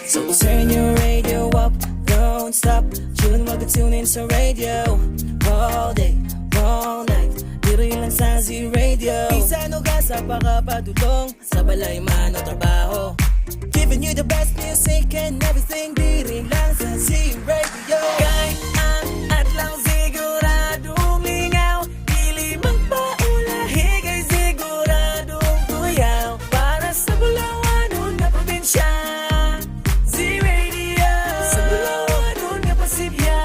So turn your radio up, don't stop. Tune while tune in sa radio. All day, all night, dito yun lang sa Z-Radio. Minsan o ka sa pakapadulong, sa balay man o trabaho. Giving you the best music and everything, dito lang sa Z-Radio. Kahit ang adlaw siguradong lingaw, dili magpaulahi kay siguradong tuyaw. Para sa Bulawan na probinsya, Z-Radio. Sa Bulawan na Pasibya,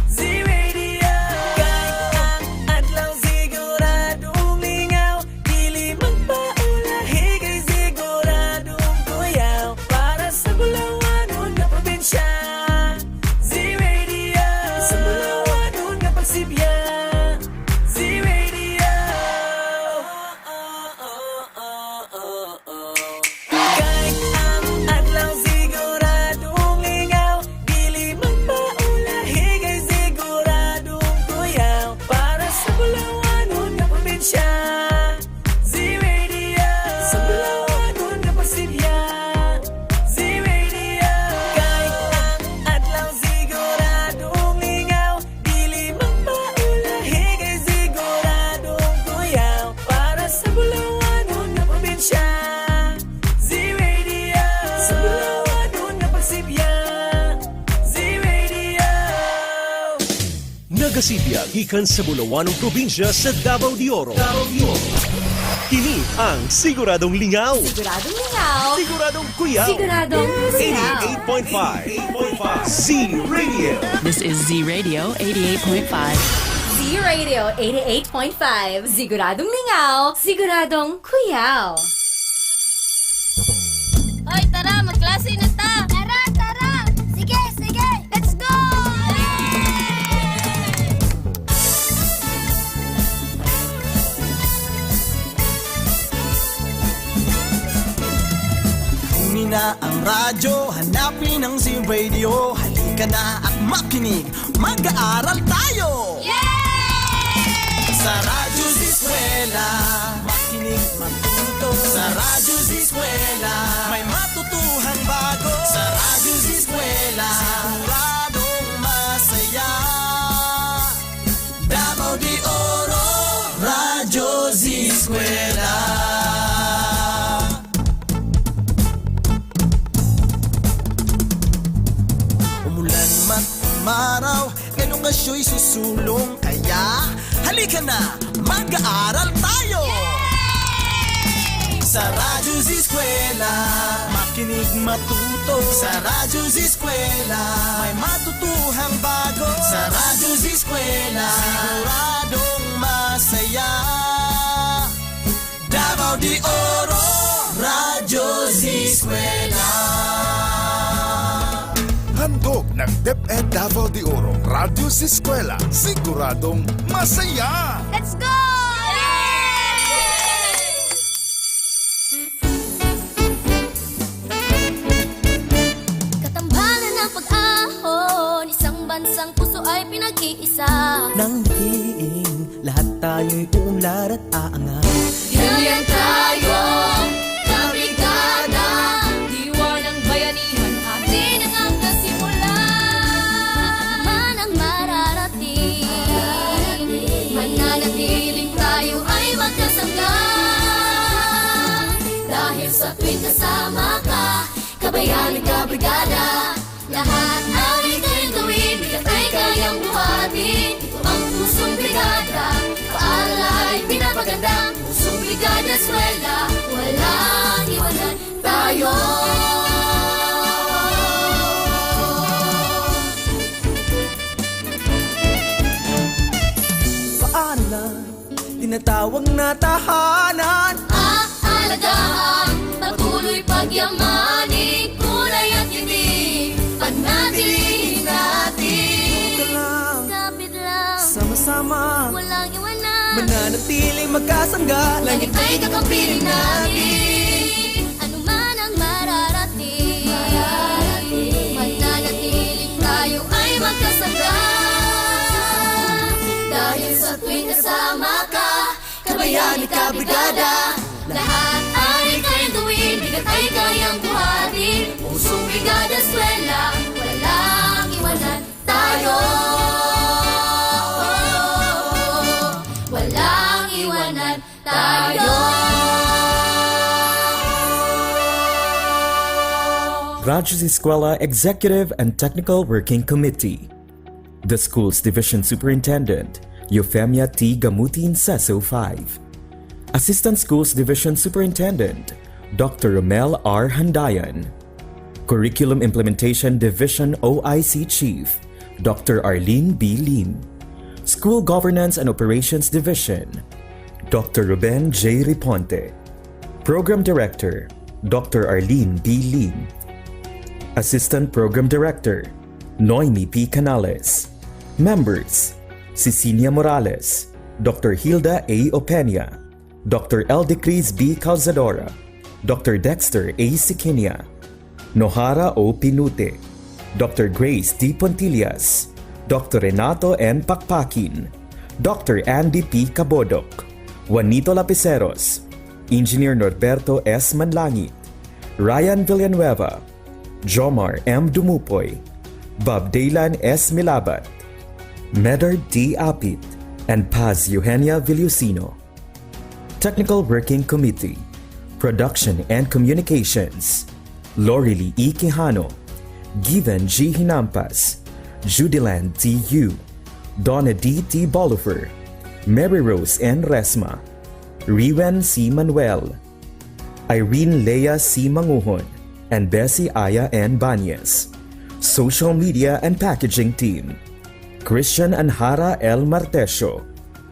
Z-Radio. Kahit ang adlaw siguradong lingaw, dili magpaulahi kay siguradong tuyaw. Para sa Bulawan na probinsya, Z-Radio. Sa Bulawan na Pasibya, Z-Radio. Kahit ang adlaw siguradong lingaw, dili magpaulahi kay siguradong tuyaw. Para sa Bulawan na probinsya, Z-Radio. Sa Bulawan na Pasibya, Z-Radio. Kahit ang adlaw siguradong lingaw, dili magpaulahi kay siguradong tuyaw. Para sa Bulawan na probinsya, Z-Radio. Sa Bulawan na Pasibya, Z-Radio. Nagasibya gikan sa Bulawanong probinsya sa Davao de Oro. Kini ang Siguradong Lingaw, Siguradong lingaw. Siguradong Kuyaw, Siguradong kuyaw. 88.5 Z-Radio. This is Z-Radio 88.5. Z-Radio 88.5. Siguradong lingaw. Siguradong kuyaw. Hoy, tara, magklase na ta! Tara, tara! Sige, sige! Let's go! Kunin na ang radyo, hanapin ang Z-Radio. Halika na at makinig, mag-aaral tayo! Sa Radyo Z-Eskwela, makinig, matuto. Sa Radyo Z-Eskwela, may matutuhang bago. Sa Radyo Z-Eskwela, siguradong masaya. Davao de Oro, Radyo Z-Eskwela. Umulan man umaraw, ganun nga siya'y susulong. Kaya, halika na, mag-aaral tayo! Sa Radyo Z-Eskwela, makinig matuto. Sa Radyo Z-Eskwela, may matutuhang bago. Sa Radyo Z-Eskwela, siguradong masaya. Davao de Oro, Radyo Z-Eskwela. Handog ng DepEd Davao de Oro, Radyo Z-Eskwela, siguradong masaya! Let's go! Katambalan ng pag-ahon, isang bansang puso ay pinag-iisa. Nang diin, lahat tayo'y uunlad at aangat. Hilyan tayo, kabrigada, diwa ng bayanihan, atin ang kasimula. Man ang mararating, mananatiling tayo ay magkasangga. Dahil sa tuwing kasama ka, kabayan at kabrigada, lahat ang ikawin gawin, bigat ay kayang buhatin. Ito ang pusong brigada, paaral ay pinapaganda. Pusong brigada, eskwela, walang iwanan tayo. Paaralan, tinatawag na tahanan. Aalagaan, patuloy pagyamanin, kulay at ibig, panatilihin natin. Ito lang, Kapit lang, sama-sama, walang iwanan. mananatiling magkasangga. Langit ay kakampirin natin. Ano man ang mararating, mananatiling tayo ay magkasangga. Dahil sa tuwing kasama ka, kabayan at kabrigada, lahat ay kayang gawin, bigat ay kayang buhatin. Pusong Brigada Eskwela, walang iwanan tayo. Walang iwanan tayo. Radyo Z-Eskwela Executive and Technical Working Committee. The school's Division Superintendent, Eufemia T. Gamutin Seso 5. Assistant Schools Division Superintendent, Dr. Romel R. Handayan. Curriculum Implementation Division OIC Chief, Dr. Arlene B. Lim. School Governance and Operations Division, Dr. Ruben J. Riponte. Program Director, Dr. Arlene B. Lim. Assistant Program Director, Noemi P. Canales. Members, Cecilia Morales, Dr. Hilda A. Opena, Dr. Eldecris B. Calzadora, Dr. Dexter A. Sikinia, Nohara O. Pinute, Dr. Grace D. Pontillas, Dr. Renato N. Pakpakin, Dr. Andy P. Cabodok, Juanito Lapiceros, Engineer Norberto S. Manlangit, Ryan Villanueva, Jomar M. Dumupoy, Bob Daylan S. Milabat, Medard D. Apit, and Paz Eugenia Villusino. Technical Working Committee, Production and Communications, Lorely E. Quijano, Given G. Hinampas, Judiland T. Yu, Donna D. T. Bolifer, Mary Rose N. Resma, Riwen C. Manuel, Irene Leia C. Manguhon, and Bessie Aya N. Banyes. Social Media and Packaging Team, Christian Anhara L. Martesio,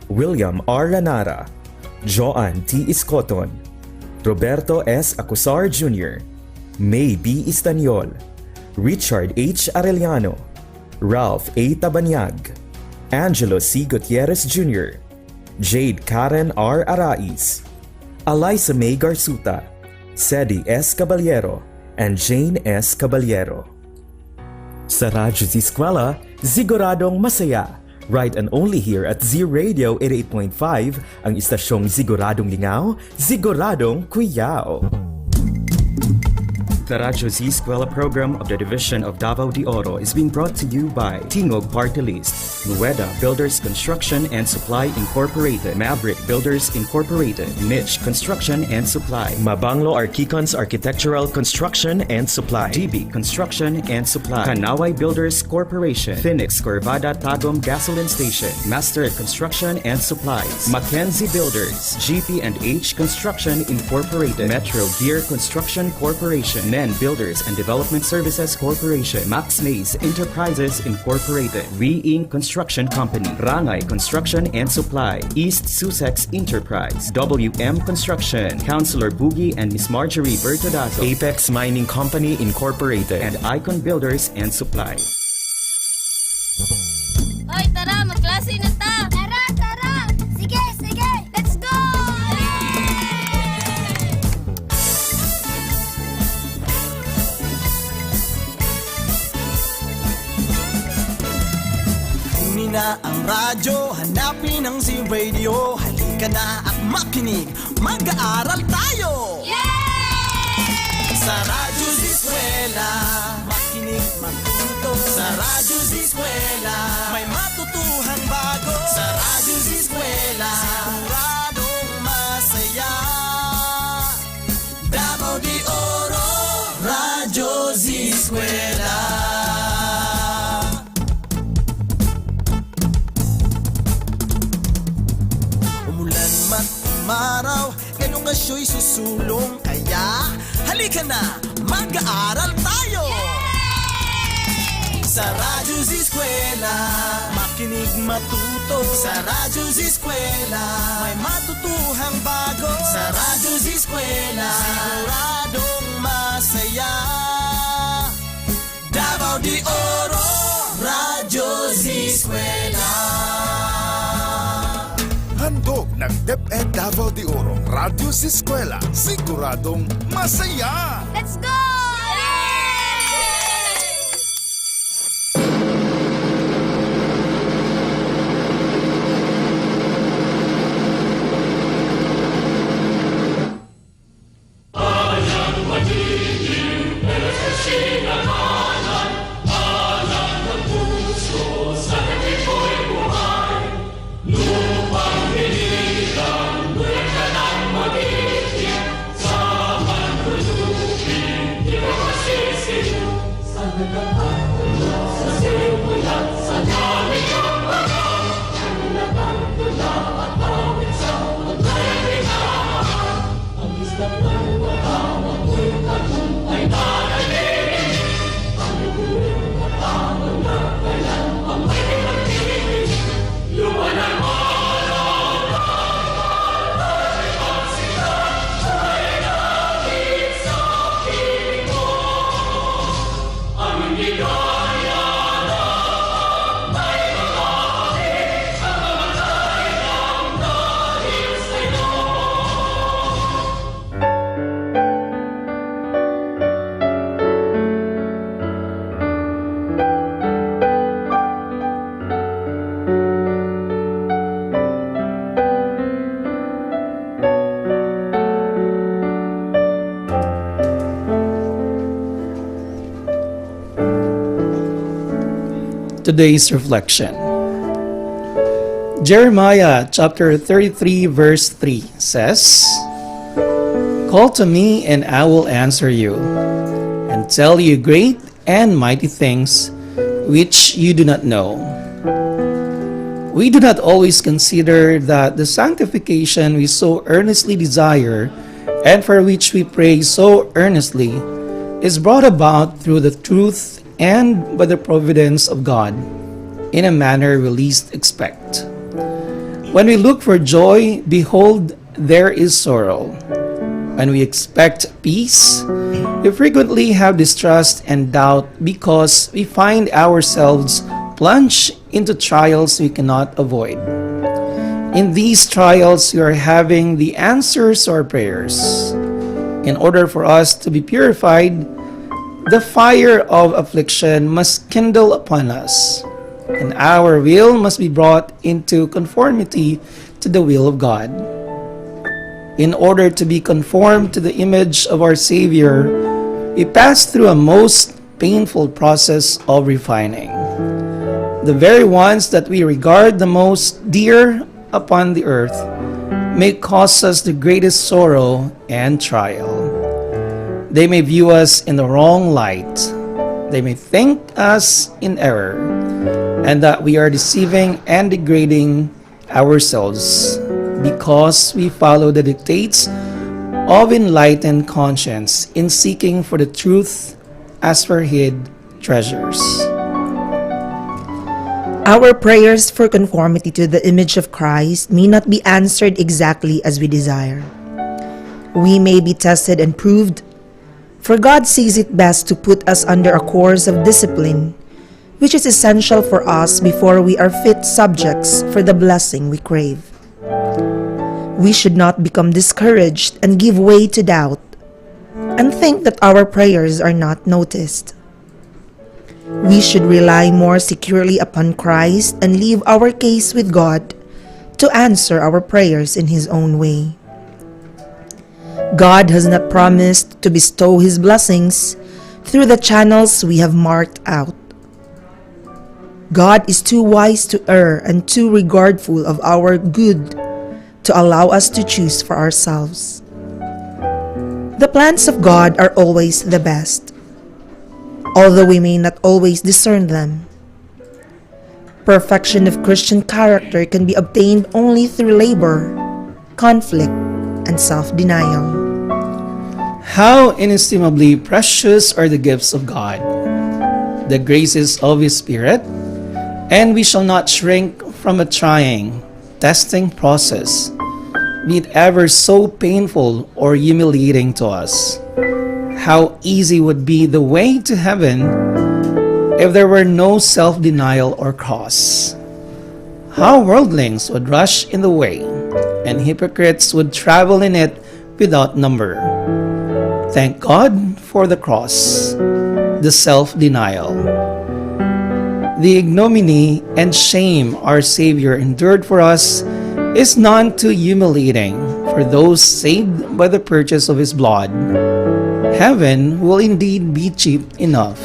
William R. Lanara, Joan T. Iscoton, Roberto S. Acusar Jr., May B. Istaniol, Richard H. Arellano, Ralph A. Tabanyag, Angelo C. Gutierrez Jr., Jade Karen R. Arais, Eliza May Garsuta, Sedi S. Caballero, and Jane S. Caballero. Sa Radyo Z-Eskwela, siguradong masaya. Right and only here at Z Radio 88.5, ang istasyong siguradong lingaw, siguradong kuyaw. The Radyo Z-Eskwela program of the Division of Davao de Oro is being brought to you by Tingog Party List, Nueda Builders Construction and Supply Incorporated, Maverick Builders Incorporated, Niche Construction and Supply, Mabanglo Archicons Architectural Construction and Supply, DB Construction and Supply, Kanaway Builders Corporation, Phoenix Corvada Tagum Gasoline Station, Master Construction and Supplies, Mackenzie Builders, GP&H Construction Incorporated, Metro Gear Construction Corporation, NEN Builders and Development Services Corporation, Max Mays Enterprises Incorporated, Re-Ing Construction Company, Rangay Construction and Supply, East Sussex Enterprise, WM Construction, Councilor Boogie and Miss Marjorie Bertodazo, Apex Mining Company Incorporated, and Icon Builders and Supply. Hoy, tara, magklase na ta! Tara, tara! Sige, sige! Let's go! Kunin na ang radyo, hanapin ang Z-Radio. Halika na at makinig, mag-aaral tayo! Sa Radyo Z-Eskwela, makinig, matuto. Sa Radyo Z-Eskwela, may matutuhang bago. Sa Radyo Z-Eskwela, siguradong masaya. Davao de Oro, Radyo Z-Eskwela. Umulan man umaraw, edukasyo'y susulong. Kaya halika na, mag-aaral tayo! Sa Radyo Z-Eskwela, makinig matuto. Sa Radyo Z-Eskwela, may matutuhang bago. Sa Radyo Z-Eskwela, siguradong masaya. Davao de Oro, Radyo Z-Eskwela. Handog ng DepEd Davao de Oro, Radyo Z-Eskwela, siguradong masaya! Let's go! Ayan, magiging, Today's reflection. Jeremiah chapter 33 verse 3 says, "Call to me and I will answer you, and tell you great and mighty things which you do not know." We do not always consider that the sanctification we so earnestly desire and for which we pray so earnestly is brought about through the truth and by the providence of God in a manner we least expect. When we look for joy, behold, there is sorrow. When we expect peace, we frequently have distrust and doubt because we find ourselves plunged into trials we cannot avoid. In these trials, we are having the answers to our prayers. In order for us to be purified, the fire of affliction must kindle upon us, and our will must be brought into conformity to the will of God. In order to be conformed to the image of our Savior, we pass through a most painful process of refining. The very ones that we regard the most dear upon the earth may cause us the greatest sorrow and trial. They may view us in the wrong light. They may think us in error, and that we are deceiving and degrading ourselves because we follow the dictates of enlightened conscience in seeking for the truth as for hid treasures. Our prayers for conformity to the image of Christ may not be answered exactly as we desire. We may be tested and proved, for God sees it best to put us under a course of discipline, which is essential for us before we are fit subjects for the blessing we crave. We should not become discouraged and give way to doubt, and think that our prayers are not noticed. We should rely more securely upon Christ and leave our case with God to answer our prayers in His own way. God has not promised to bestow His blessings through the channels we have marked out. God is too wise to err and too regardful of our good to allow us to choose for ourselves. The plans of God are always the best, although we may not always discern them. Perfection of Christian character can be obtained only through labor, conflict, and self-denial. How inestimably precious are the gifts of God, the graces of His Spirit, and we shall not shrink from a trying, testing process, be it ever so painful or humiliating to us. How easy would be the way to heaven if there were no self-denial or cross. How worldlings would rush in the way, and hypocrites would travel in it without number. Thank God for the cross, the self-denial, the ignominy and shame our Savior endured for us is none too humiliating for those saved by the purchase of His blood. Heaven will indeed be cheap enough.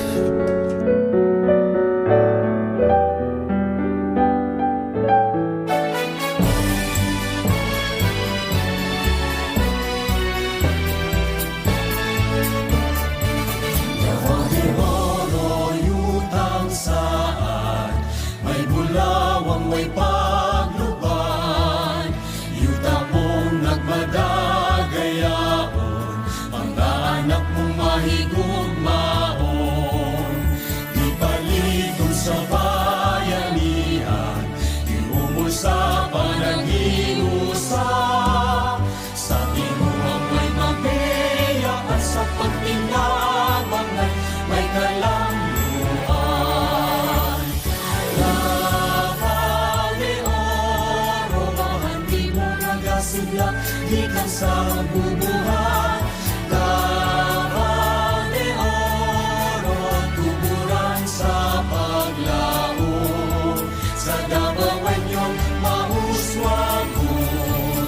gikan sa bubuhat. Davao de Oro, tuburan sa paglaom. Sa Dabawen yung mahuswagon.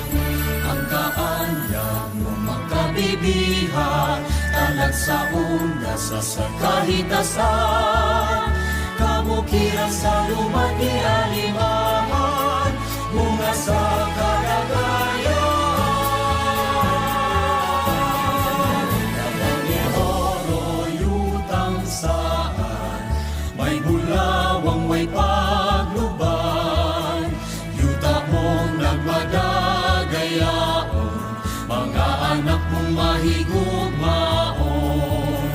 Ang kaanyang mo makabibihan, talag sa onda sa kahitasan. Kamukiran sa lumaki alimahan, bunga sa kalagayan. Davao de Oro, yutang saan, may bulawang may pagluban. Yuta mong nagmadagayaon, mga anak mong mahigugmaon.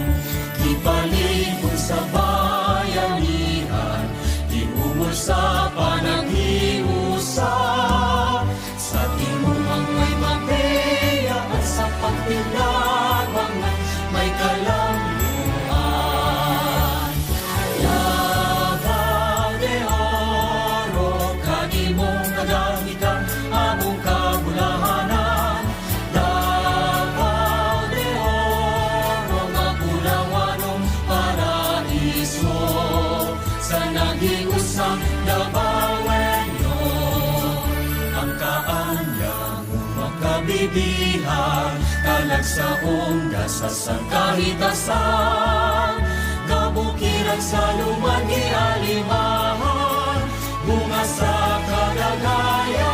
Kipalingon sa bayanihan, iumol sa panaghiusap. Sa timuhang may mapeya at sa pagtinabangan may kalamluan. Davao de Oro, kanimong nagamitan among kabulahanan. Davao de Oro, mapulawanong paraiso. Sa naghiusang Dabawenyo, ang kaanyang makabibihan, talag sa onda sa sangkahitasan. Kabukiran sa lumagi alimahan, bunga sa kalagayan.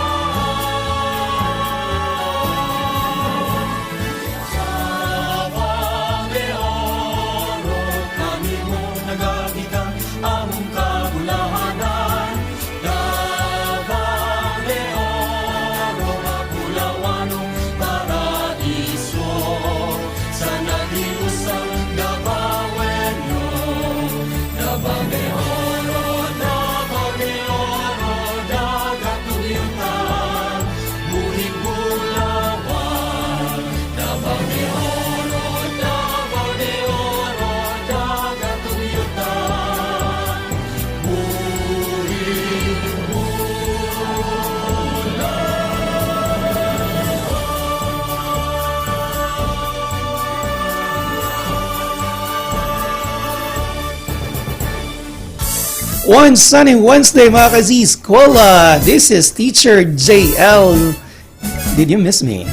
Davao de Oro, kami mong nagagitan among kabulahanan. Davao de Oro, mapulawanong paraiso. Sa naghiusang Dabawenyo, Davao de Oro, Davao de Oro, dagat tuyutan, buhing bulawan. Davao de Oro, Davao de Oro, dagat tuyutan, buhing One sunny Wednesday, mga ka-Z-Eskwela. This is Teacher JL. Did you miss me?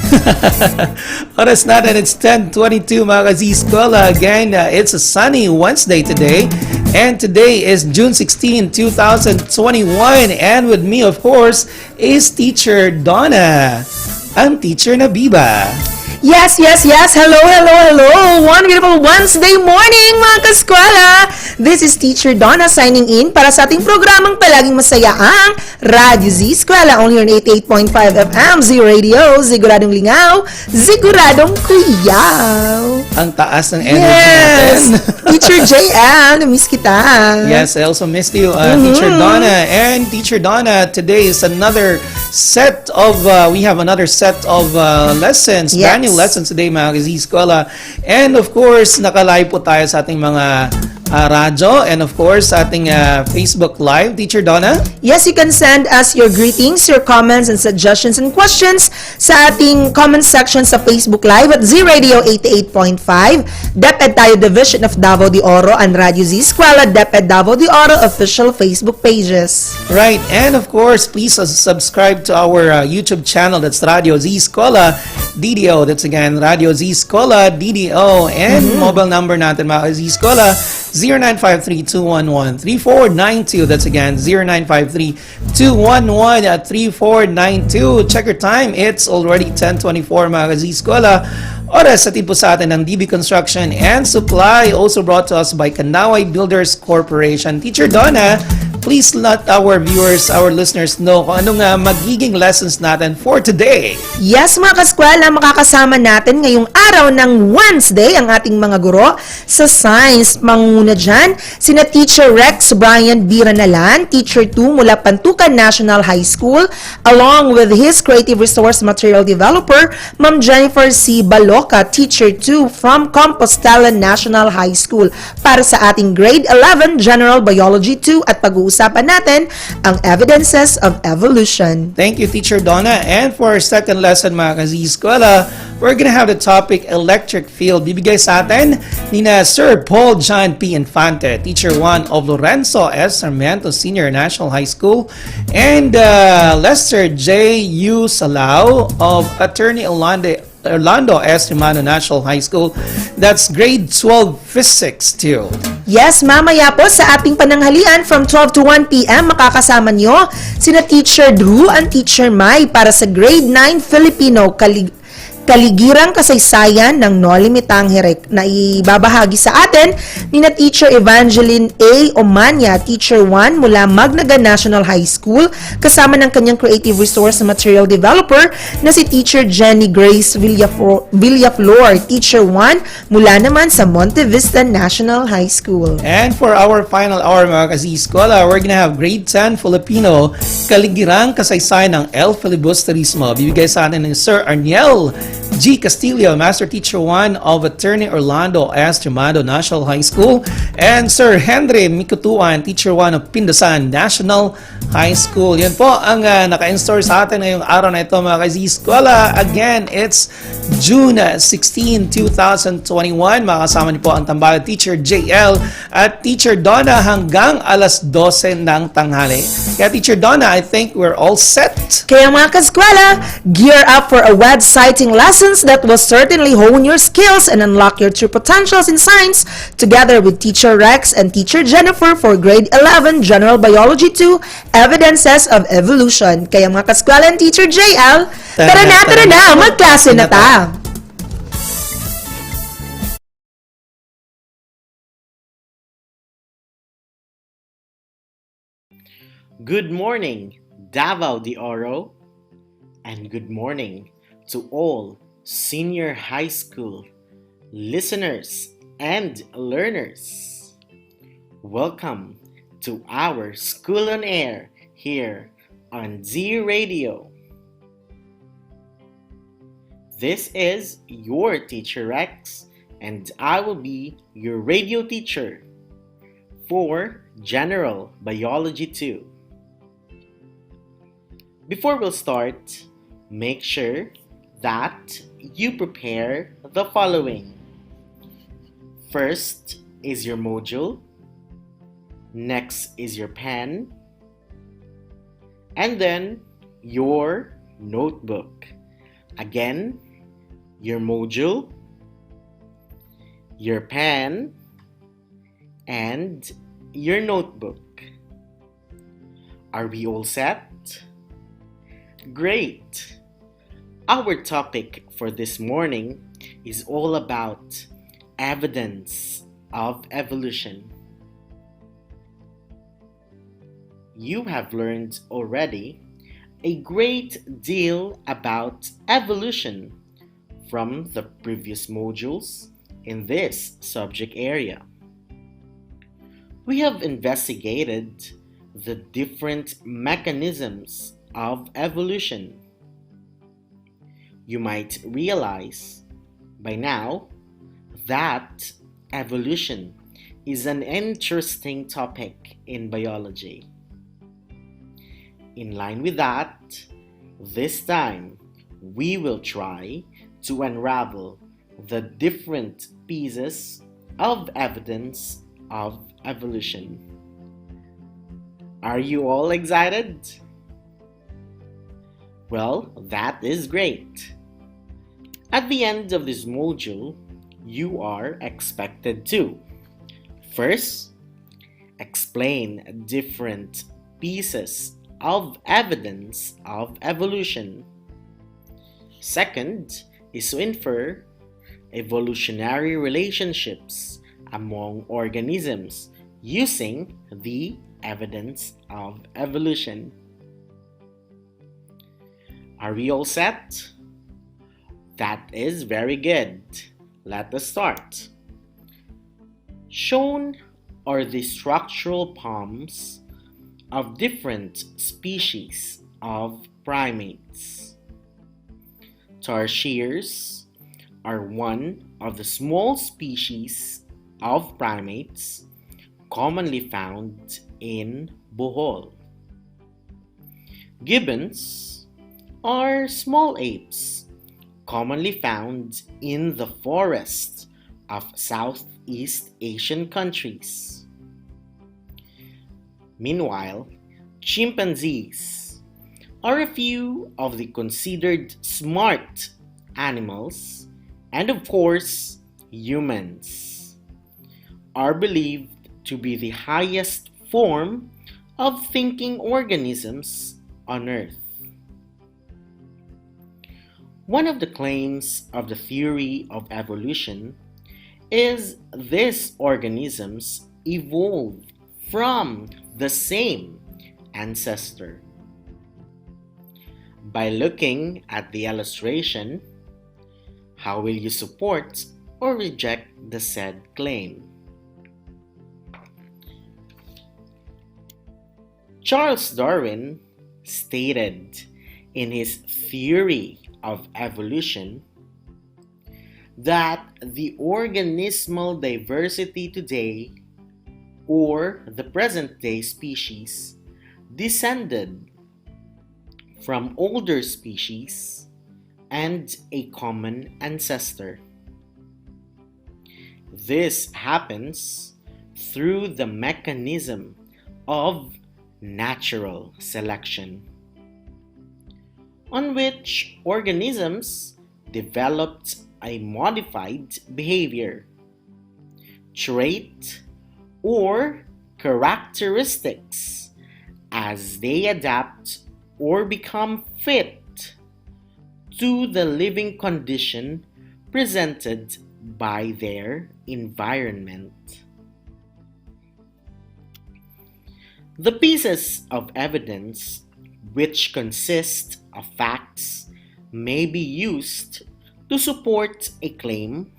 Oras natin, it's 10:22, mga ka-Z-Eskwela. Again, it's a sunny Wednesday today. And today is June 16, 2021. And with me, of course, is Teacher Donna, ang teacher na biba. Yes, yes, yes. Hello, hello, hello. One beautiful Wednesday morning, mga kaskwala. This is Teacher Donna signing in para sa ating programang palaging masaya ang Radyo Z-Eskwela, only on 88.5 FM, Z-Radio, Siguradong Lingaw, Siguradong Kuyaw. Ang taas ng energy Yes! natin. Teacher JL, na-miss kita. Yes, I also missed you, Teacher Donna. And Teacher Donna, today is another set of, we have another set of lessons, Yes. brand new lessons today, mga ka-Z-Eskwela. And of course, nakalive po tayo sa ating mga radyo and of course sa ating Facebook Live. Teacher Donna? Yes, you can send us your greetings, your comments, and suggestions and questions sa ating comment section sa Facebook Live at Z-Radio 88.5, DepEd tayo Division of Davao de Oro, and Radyo Z-Eskwela, DepEd Davao de Oro official Facebook pages. Right, and of course, please subscribe to our YouTube channel. That's Radyo Z-Eskwela DDO. That's again, Radyo Z-Eskwela DDO. And mobile number natin, mga Z-Eskwela, 0953-211-3492. That's again, 0953-211-3492. Check your time. It's already 10:24, mga Z-Eskwela. Oras sa tipo sa atin ng DB Construction and Supply, also brought to us by Kanaway Builders Corporation. Teacher Donna, please let our viewers, our listeners know kung anong magiging lessons natin for today. Yes, mga kaskwela, makakasama natin ngayong araw ng Wednesday ang ating mga guro sa science. Manguna dyan, sina Teacher Rex Brian Biranalan, Teacher 2 mula Pantukan National High School, along with his Creative Resource Material Developer, Ma'am Jennifer C. Baloca, Teacher 2 from Compostela National High School, para sa ating Grade 11 General Biology 2 at pag-uusap pag-uusapan natin ang evidences of evolution. Thank you, Teacher Donna. And for our second lesson, mga ka-Z-Eskwela, we're gonna have the topic electric field. Bibigay sa atin ni na Sir Paul John P. Infante, Teacher 1 of Lorenzo S. Sarmiento Senior National High School, and Lester J. U. Salao of Attorney Orlando S. Romano National High School. That's grade 12 physics too. Yes, mamaya po sa ating pananghalian from 12 to 1 p.m. makakasama nyo sina Teacher Drew and Teacher Mai para sa grade 9 Filipino Kaligirang Kasaysayan ng Noli Me Tangere na ibabahagi sa atin ni na Teacher Evangeline A. Omania, Teacher 1 mula Magnaga National High School, kasama ng kanyang creative resource material developer na si Teacher Jenny Grace Villaflor, Teacher 1 mula naman sa Monte Vista National High School. And for our final hour, mga ka-Z-Eskwela, we're gonna have grade 10 Filipino Kaligirang Kasaysayan ng El Filibusterismo. Bibigay sa atin ng Sir Arniel G. Castillo, Master Teacher 1 of Attorney Orlando S. Romano National High School, and Sir Henry Mikutuan, Teacher 1 of Pindasan National High School. Yan po ang naka-install sa atin ngayong araw na ito, mga ka-Z-Eskwela. Again, it's June 16, 2021. Makasama niyo po ang tambayan Teacher JL at Teacher Donna hanggang alas 12 ng tanghali. Kaya Teacher Donna, I think we're all set. Kaya mga ka-eskwela, gear up for a WED-SCI-TING lessons that will certainly hone your skills and unlock your true potentials in science, together with Teacher Rex and Teacher Jennifer for grade 11 General Biology 2, Evidences of Evolution. Kaya mga ka-eskwela and Teacher JL, tara na, magklase na ta! Good morning, Davao de Oro, and good morning to all senior high school listeners and learners. Welcome to our School on Air here on Z Radio. This is your teacher Rex, and I will be your radio teacher for General Biology 2. Before we'll start, make sure that you prepare the following. First is your module, next is your pen, and then your notebook. Again, your module, your pen, and your notebook. Are we all set? Great! Our topic for this morning is all about evidence of evolution. You have learned already a great deal about evolution from the previous modules in this subject area. We have investigated the different mechanisms of evolution. You might realize by now that evolution is an interesting topic in biology. In line with that, this time we will try to unravel the different pieces of evidence of evolution. Are you all excited? Well, that is great. At the end of this module, you are expected to first, explain different pieces of evidence of evolution. Second is to infer evolutionary relationships among organisms using the evidence of evolution. Are we all set? That is very good. Let us start. Shown are the structural palms of different species of primates. Tarsiers are one of the small species of primates commonly found in Bohol. Gibbons are small apes commonly found in the forests of Southeast Asian countries. Meanwhile, chimpanzees are a few of the considered smart animals, and of course, humans are believed to be the highest form of thinking organisms on Earth. One of the claims of the theory of evolution is these organisms evolved from the same ancestor. By looking at the illustration, how will you support or reject the said claim? Charles Darwin stated in his theory of evolution that the organismal diversity today, or the present day species, descended from older species and a common ancestor. This happens through the mechanism of natural selection, on which organisms developed a modified behavior, trait, or characteristics as they adapt or become fit to the living condition presented by their environment. The pieces of evidence, which consist of facts, may be used to support a claim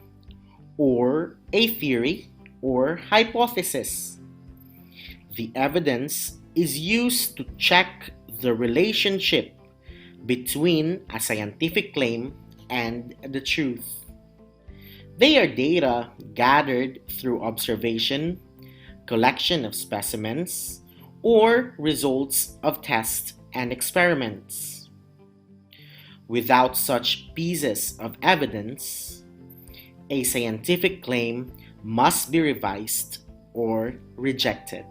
or a theory or hypothesis. The evidence is used to check the relationship between a scientific claim and the truth. They are data gathered through observation, collection of specimens, or results of tests and experiments. Without such pieces of evidence, a scientific claim must be revised or rejected.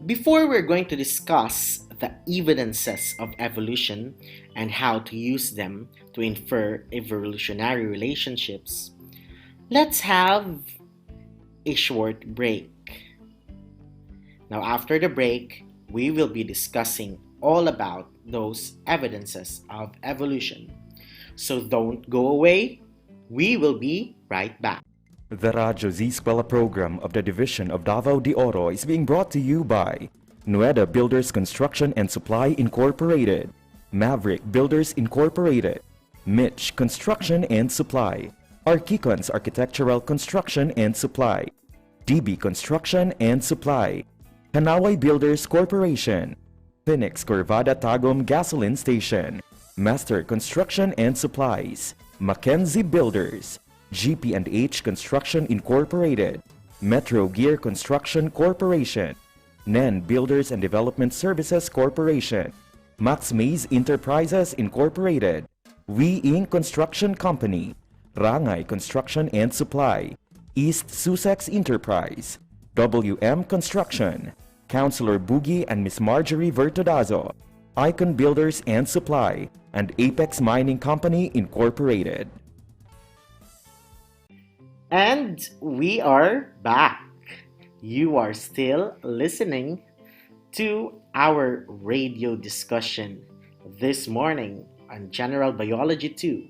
Before we're going to discuss the evidences of evolution and how to use them to infer evolutionary relationships, let's have a short break. Now, after the break, we will be discussing all about those evidences of evolution. So don't go away. We will be right back. The Radyo Z-Eskwela program of the Division of Davao de Oro is being brought to you by Nueda Builders Construction and Supply Incorporated, Maverick Builders Incorporated, Mitch Construction and Supply, Archicons Architectural Construction and Supply, DB Construction and Supply, Hanaway Builders Corporation, Phoenix Corvada Tagum Gasoline Station, Master Construction and Supplies, Mackenzie Builders, GP&H Construction Incorporated, Metro Gear Construction Corporation, NEN Builders and Development Services Corporation, Max Mays Enterprises Incorporated, We Inc. Construction Company, Rangay Construction and Supply, East Sussex Enterprise, WM Construction, Councilor Boogie and Miss Marjorie Vertodazo, Icon Builders and Supply, and Apex Mining Company Incorporated. And we are back. You are still listening to our radio discussion this morning on General Biology 2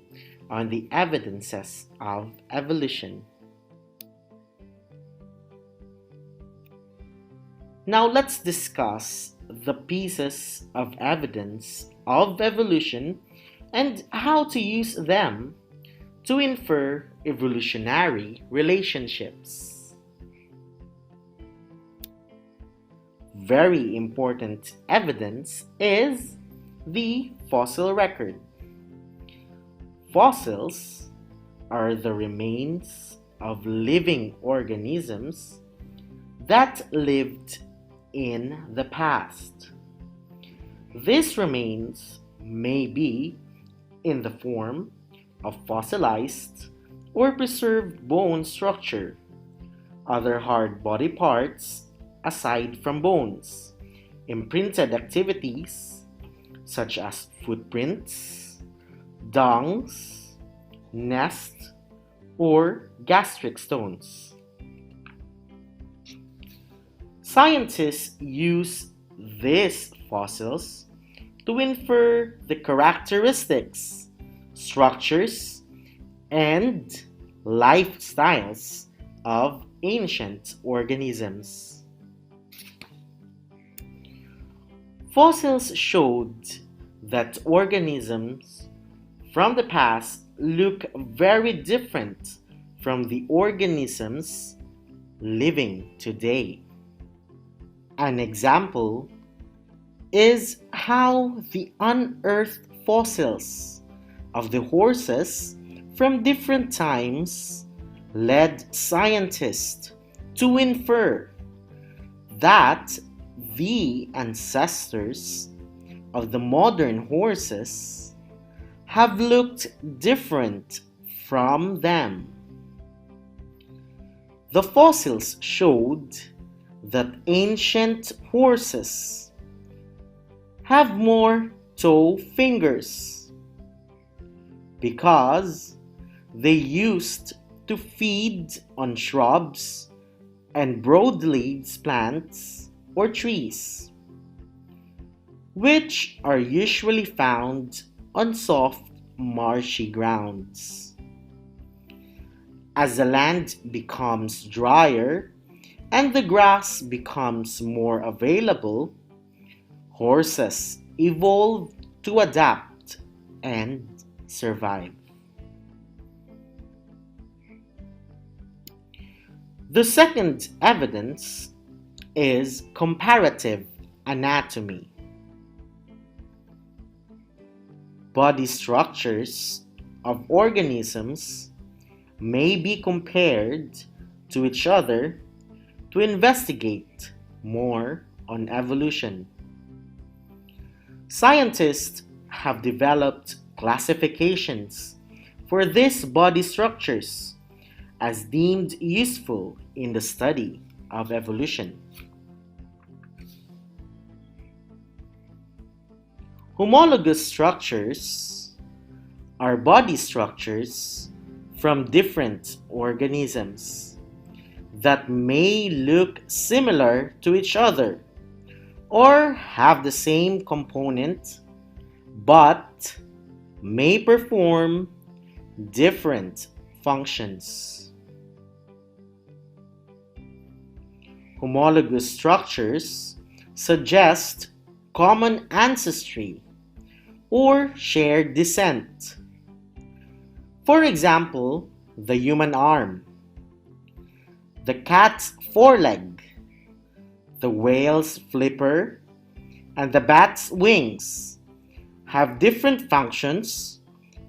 on the evidences of evolution. Now let's discuss the pieces of evidence of evolution and how to use them to infer evolutionary relationships. Very important evidence is the fossil record. Fossils are the remains of living organisms that lived in the past. These remains may be in the form of fossilized or preserved bone structure, other hard body parts aside from bones, imprinted activities such as footprints, dungs, nests, or gastric stones. Scientists use these fossils to infer the characteristics, structures, and lifestyles of ancient organisms. Fossils showed that organisms from the past look very different from the organisms living today. An example is how the unearthed fossils of the horses from different times led scientists to infer that the ancestors of the modern horses have looked different from them. The fossils showed that ancient horses have more toe fingers because they used to feed on shrubs and broadleaves plants or trees, which are usually found on soft, marshy grounds. As the land becomes drier and the grass becomes more available, horses evolve to adapt and survive. The second evidence is comparative anatomy. Body structures of organisms may be compared to each other to investigate more on evolution. Scientists have developed classifications for these body structures as deemed useful in the study of evolution. Homologous structures are body structures from different organisms that may look similar to each other or have the same component but may perform different functions. Homologous structures suggest common ancestry or shared descent. For example, the human arm, the cat's foreleg, the whale's flipper, and the bat's wings have different functions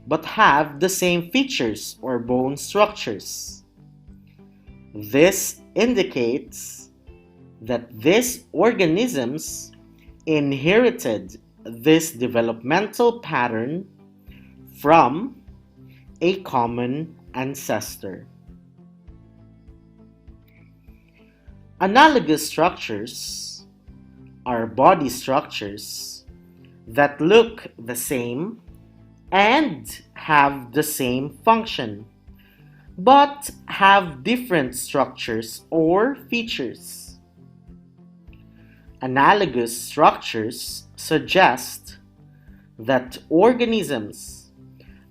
but have the same features or bone structures. This indicates that these organisms inherited this developmental pattern from a common ancestor. Analogous structures are body structures that look the same and have the same function, but have different structures or features. Analogous structures suggest that organisms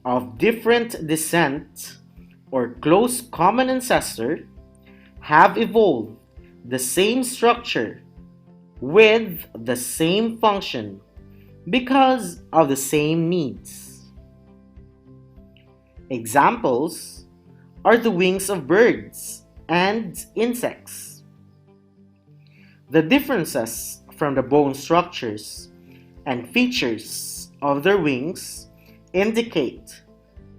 of different descent or close common ancestor have evolved the same structure with the same function because of the same needs. Examples are the wings of birds and insects. The differences from the bone structures and features of their wings indicate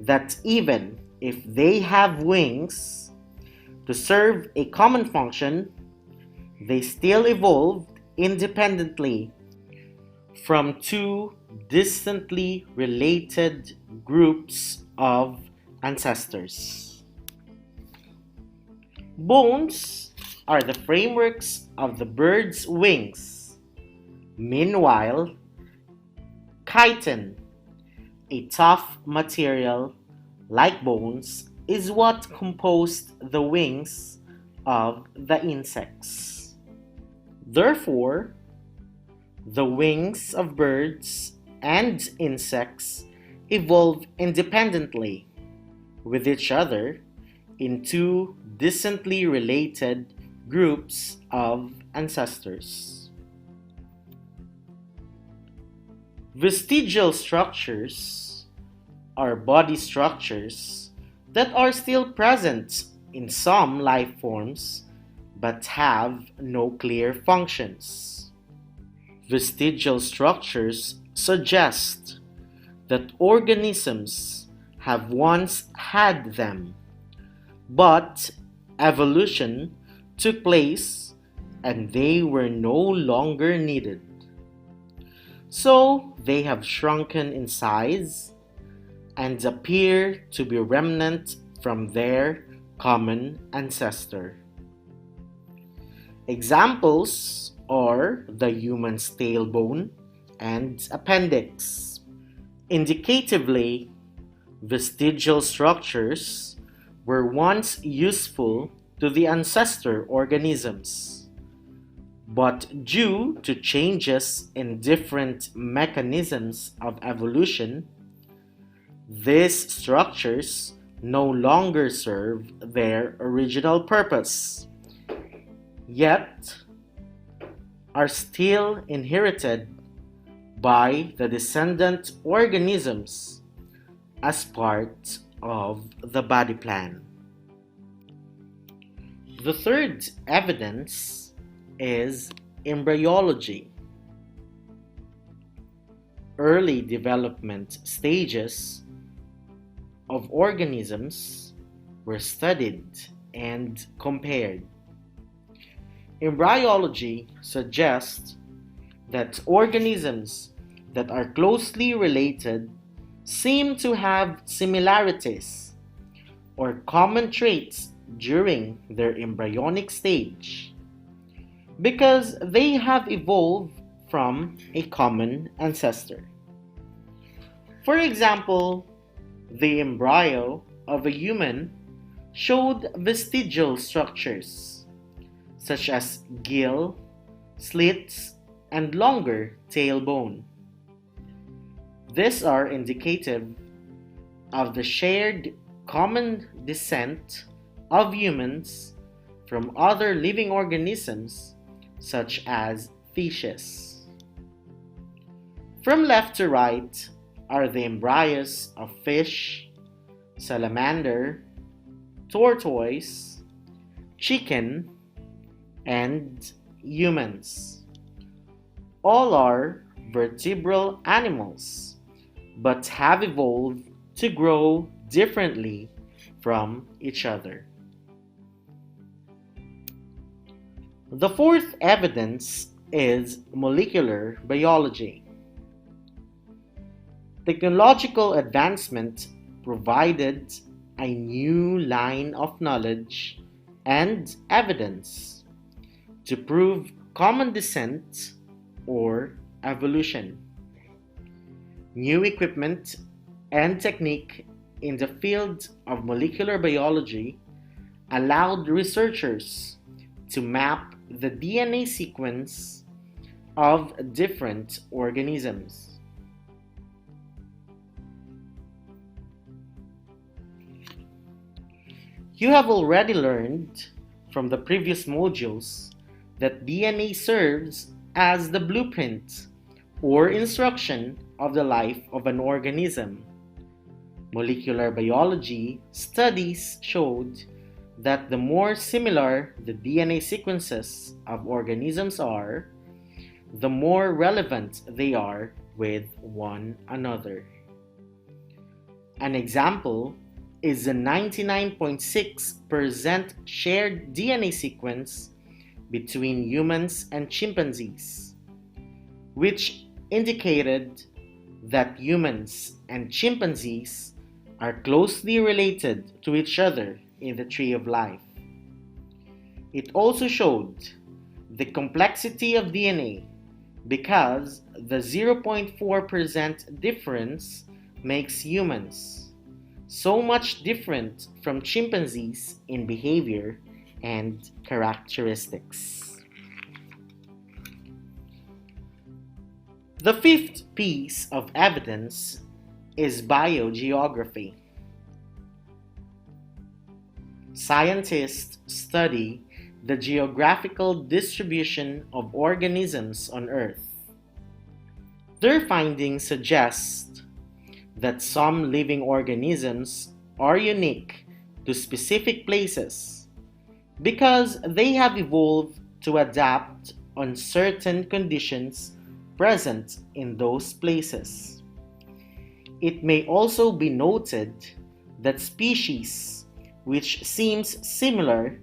that even if they have wings to serve a common function, they still evolved independently from two distantly related groups of ancestors. Bones are the frameworks of the bird's wings. Meanwhile, chitin, a tough material like bones, is what composed the wings of the insects. Therefore, the wings of birds and insects evolve independently with each other in two distantly related groups of ancestors. Vestigial structures are body structures that are still present in some life forms but have no clear functions. Vestigial structures suggest that organisms have once had them, but evolution took place and they were no longer needed. So they have shrunken in size and appear to be remnant from their common ancestor. Examples are the human's tailbone and appendix. Indicatively, vestigial structures were once useful to the ancestor organisms, but due to changes in different mechanisms of evolution, these structures no longer serve their original purpose, yet are still inherited by the descendant organisms as part of the body plan. The third evidence is embryology. Early development stages of organisms were studied and compared. Embryology suggests that organisms that are closely related seem to have similarities or common traits during their embryonic stage because they have evolved from a common ancestor. For example, the embryo of a human showed vestigial structures such as gill, slits, and longer tailbone. These are indicative of the shared common descent of humans from other living organisms such as fishes. From left to right are the embryos of fish, salamander, tortoise, chicken, and humans. All are vertebral animals, but have evolved to grow differently from each other. The fourth evidence is molecular biology. Technological advancement provided a new line of knowledge and evidence to prove common descent or evolution. New equipment and technique in the field of molecular biology allowed researchers to map the DNA sequence of different organisms. You have already learned from the previous modules that DNA serves as the blueprint or instruction of the life of an organism. Molecular biology studies showed that the more similar the DNA sequences of organisms are, the more relevant they are with one another. An example is a 99.6% shared DNA sequence between humans and chimpanzees, which indicated that humans and chimpanzees are closely related to each other in the tree of life. It also showed the complexity of DNA because the 0.4% difference makes humans so much different from chimpanzees in behavior and characteristics. The fifth piece of evidence is biogeography. Scientists study the geographical distribution of organisms on Earth. Their findings suggest that some living organisms are unique to specific places because they have evolved to adapt on certain conditions present in those places. It may also be noted that species which seems similar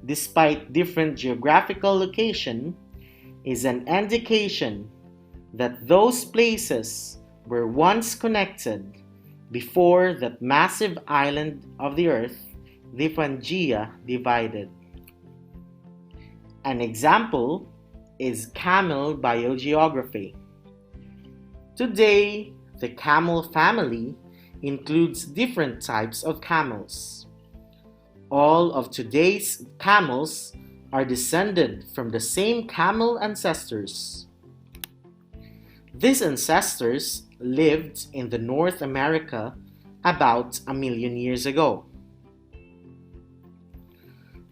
despite different geographical location is an indication that those places were once connected before that massive island of the earth, the Pangea, divided. An example is camel biogeography. Today, the camel family includes different types of camels. All of today's camels are descended from the same camel ancestors. These ancestors lived in the North America about 1 million years ago.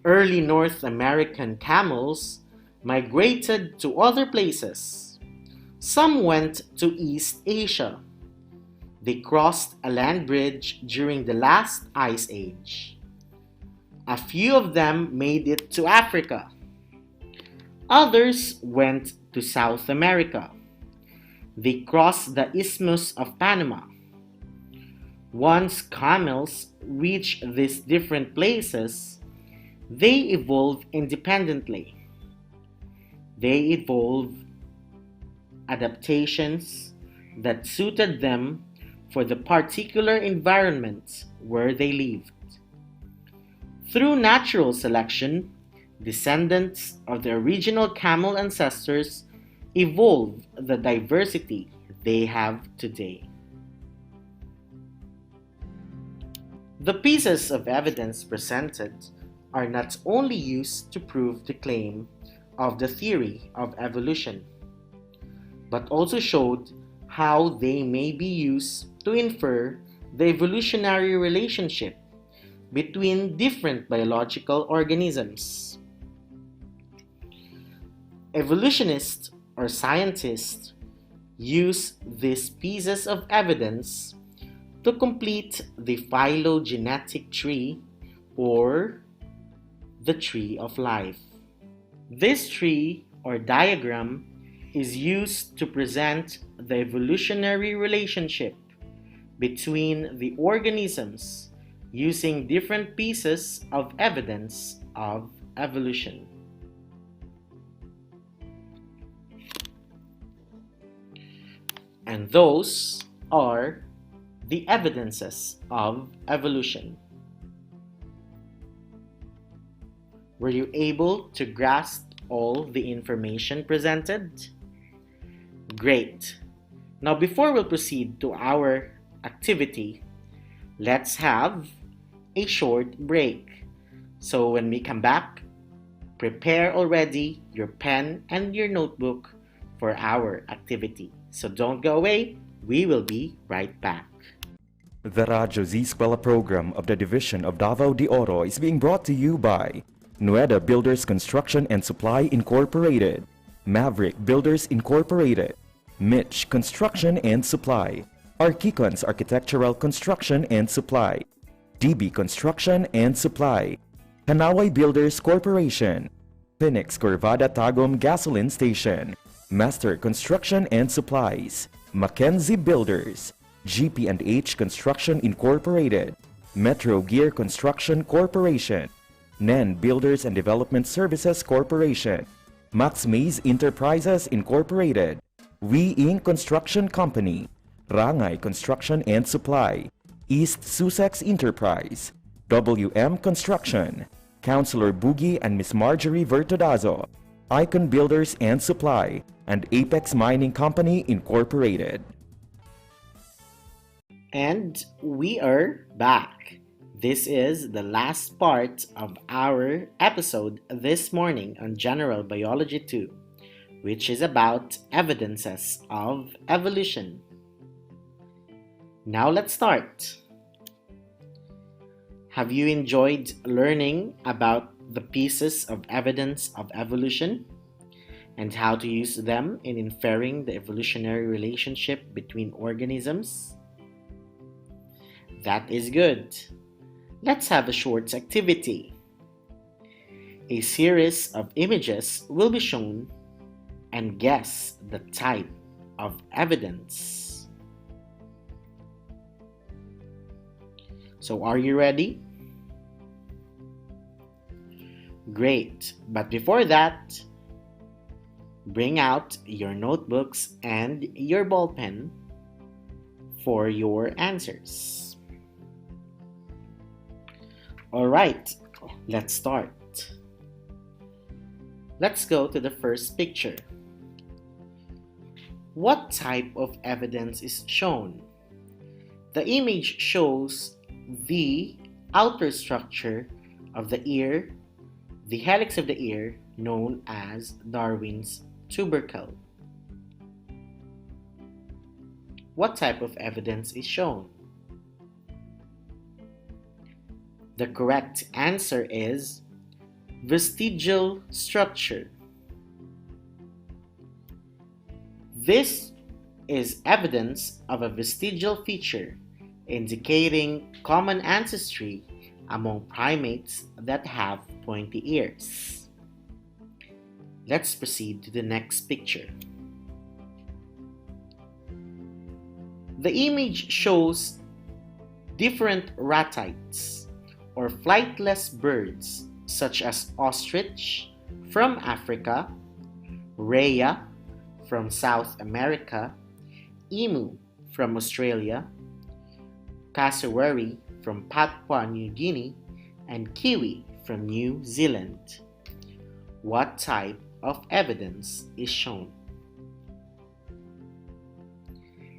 Early North American camels migrated to other places. Some went to East Asia. They crossed a land bridge during the last ice age. A few of them made it to Africa. Others went to South America. They crossed the Isthmus of Panama. Once camels reach these different places, they evolve independently. They evolve adaptations that suited them for the particular environment where they lived. Through natural selection, descendants of the original camel ancestors evolved the diversity they have today. The pieces of evidence presented are not only used to prove the claim of the theory of evolution, but also showed how they may be used to infer the evolutionary relationship between different biological organisms. Evolutionists or scientists use these pieces of evidence to complete the phylogenetic tree or the tree of life. This tree or diagram is used to present the evolutionary relationship between the organisms using different pieces of evidence of evolution. And those are the evidences of evolution. Were you able to grasp all the information presented? Great! Now before we proceed to our activity, let's have a short break. So when we come back, prepare already your pen and your notebook for our activity. So don't go away, we will be right back. The Radyo Z-Eskwela program of the Division of Davao de Oro is being brought to you by Nueda Builders Construction and Supply Incorporated, Maverick Builders Incorporated, Mitch Construction and Supply, Archicons Architectural Construction and Supply, DB Construction and Supply, Hanaway Builders Corporation, Phoenix Corvada Tagum Gasoline Station, Master Construction and Supplies, Mackenzie Builders, GP&H Construction Incorporated, Metro Gear Construction Corporation, NEN Builders and Development Services Corporation, Max Mays Enterprises Incorporated, We Inc. Construction Company, Rangay Construction and Supply, East Sussex Enterprise, WM Construction, Councilor Boogie and Miss Marjorie Vertodazo, Icon Builders and Supply, and Apex Mining Company Incorporated. And we are back. This is the last part of our episode this morning on General Biology 2, which is about evidences of evolution. Now let's start. Have you enjoyed learning about the pieces of evidence of evolution and how to use them in inferring the evolutionary relationship between organisms? That is good. Let's have a short activity. A series of images will be shown and guess the type of evidence. So are you ready? Great, but before that, bring out your notebooks and your ball pen for your answers. Alright, let's start. Let's go to the first picture. What type of evidence is shown? The image shows the outer structure of the ear, the helix of the ear, known as Darwin's tubercle. What type of evidence is shown? The correct answer is vestigial structure. This is evidence of a vestigial feature indicating common ancestry among primates that have pointy ears. Let's proceed to the next picture. The image shows different ratites or flightless birds such as ostrich from Africa, rhea from South America, emu from Australia, cassowary from Papua New Guinea, and kiwi from New Zealand. What type of evidence is shown?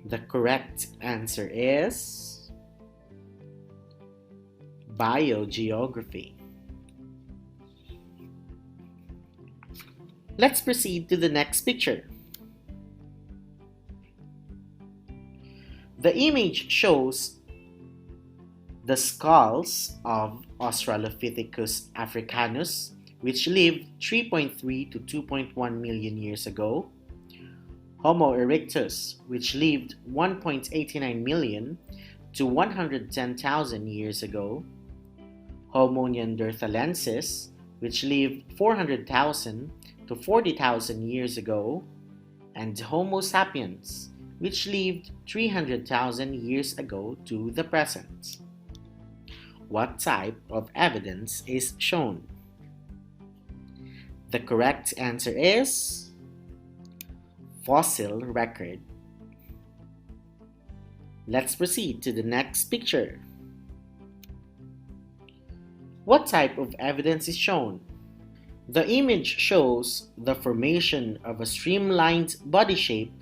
The correct answer is biogeography. Let's proceed to the next picture. The image shows the skulls of Australopithecus africanus, which lived 3.3 to 2.1 million years ago, Homo erectus, which lived 1.89 million to 110,000 years ago, Homo neanderthalensis, which lived 400,000 to 40,000 years ago, and Homo sapiens, which lived 300,000 years ago to the present. What type of evidence is shown? The correct answer is fossil record. Let's proceed to the next picture. What type of evidence is shown? The image shows the formation of a streamlined body shape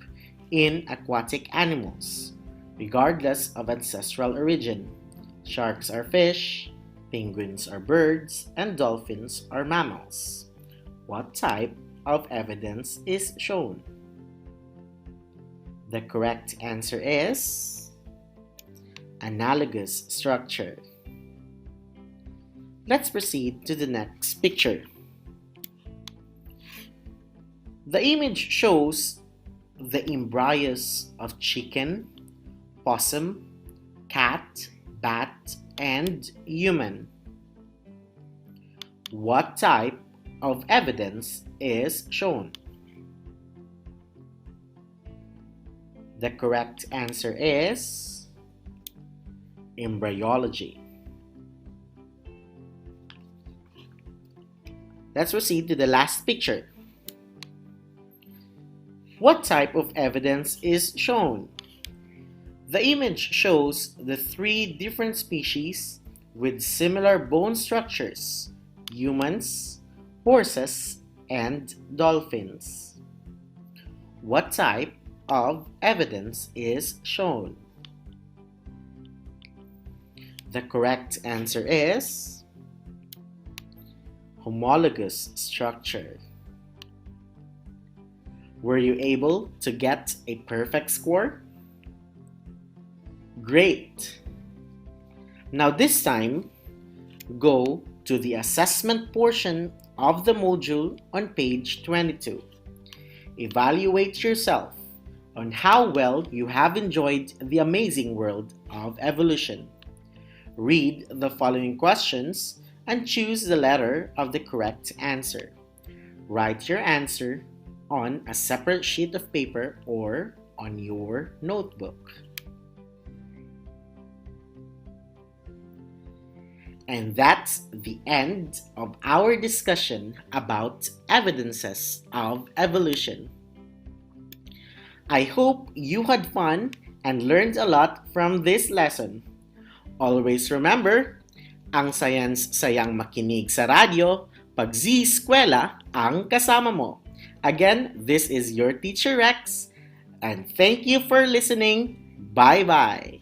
in aquatic animals, regardless of ancestral origin. Sharks are fish, penguins are birds, and dolphins are mammals. What type of evidence is shown? The correct answer is analogous structure. Let's proceed to the next picture. The image shows the embryos of chicken, possum, cat, bat, and human. What type of evidence is shown? The correct answer is embryology. Let's proceed to the last picture. What type of evidence is shown? The image shows the three different species with similar bone structures: humans, horses, and dolphins. What type of evidence is shown? The correct answer is homologous structure. Were you able to get a perfect score? Great! Now this time, go to the assessment portion of the module on page 22. Evaluate yourself on how well you have enjoyed the amazing world of evolution. Read the following questions and choose the letter of the correct answer. Write your answer on a separate sheet of paper or on your notebook. And that's the end of our discussion about evidences of evolution. I hope you had fun and learned a lot from this lesson. Always remember, ang sayang makinig sa radyo, pag Z-Eskwela ang kasama mo. Again, this is your teacher Rex, and thank you for listening. Bye-bye.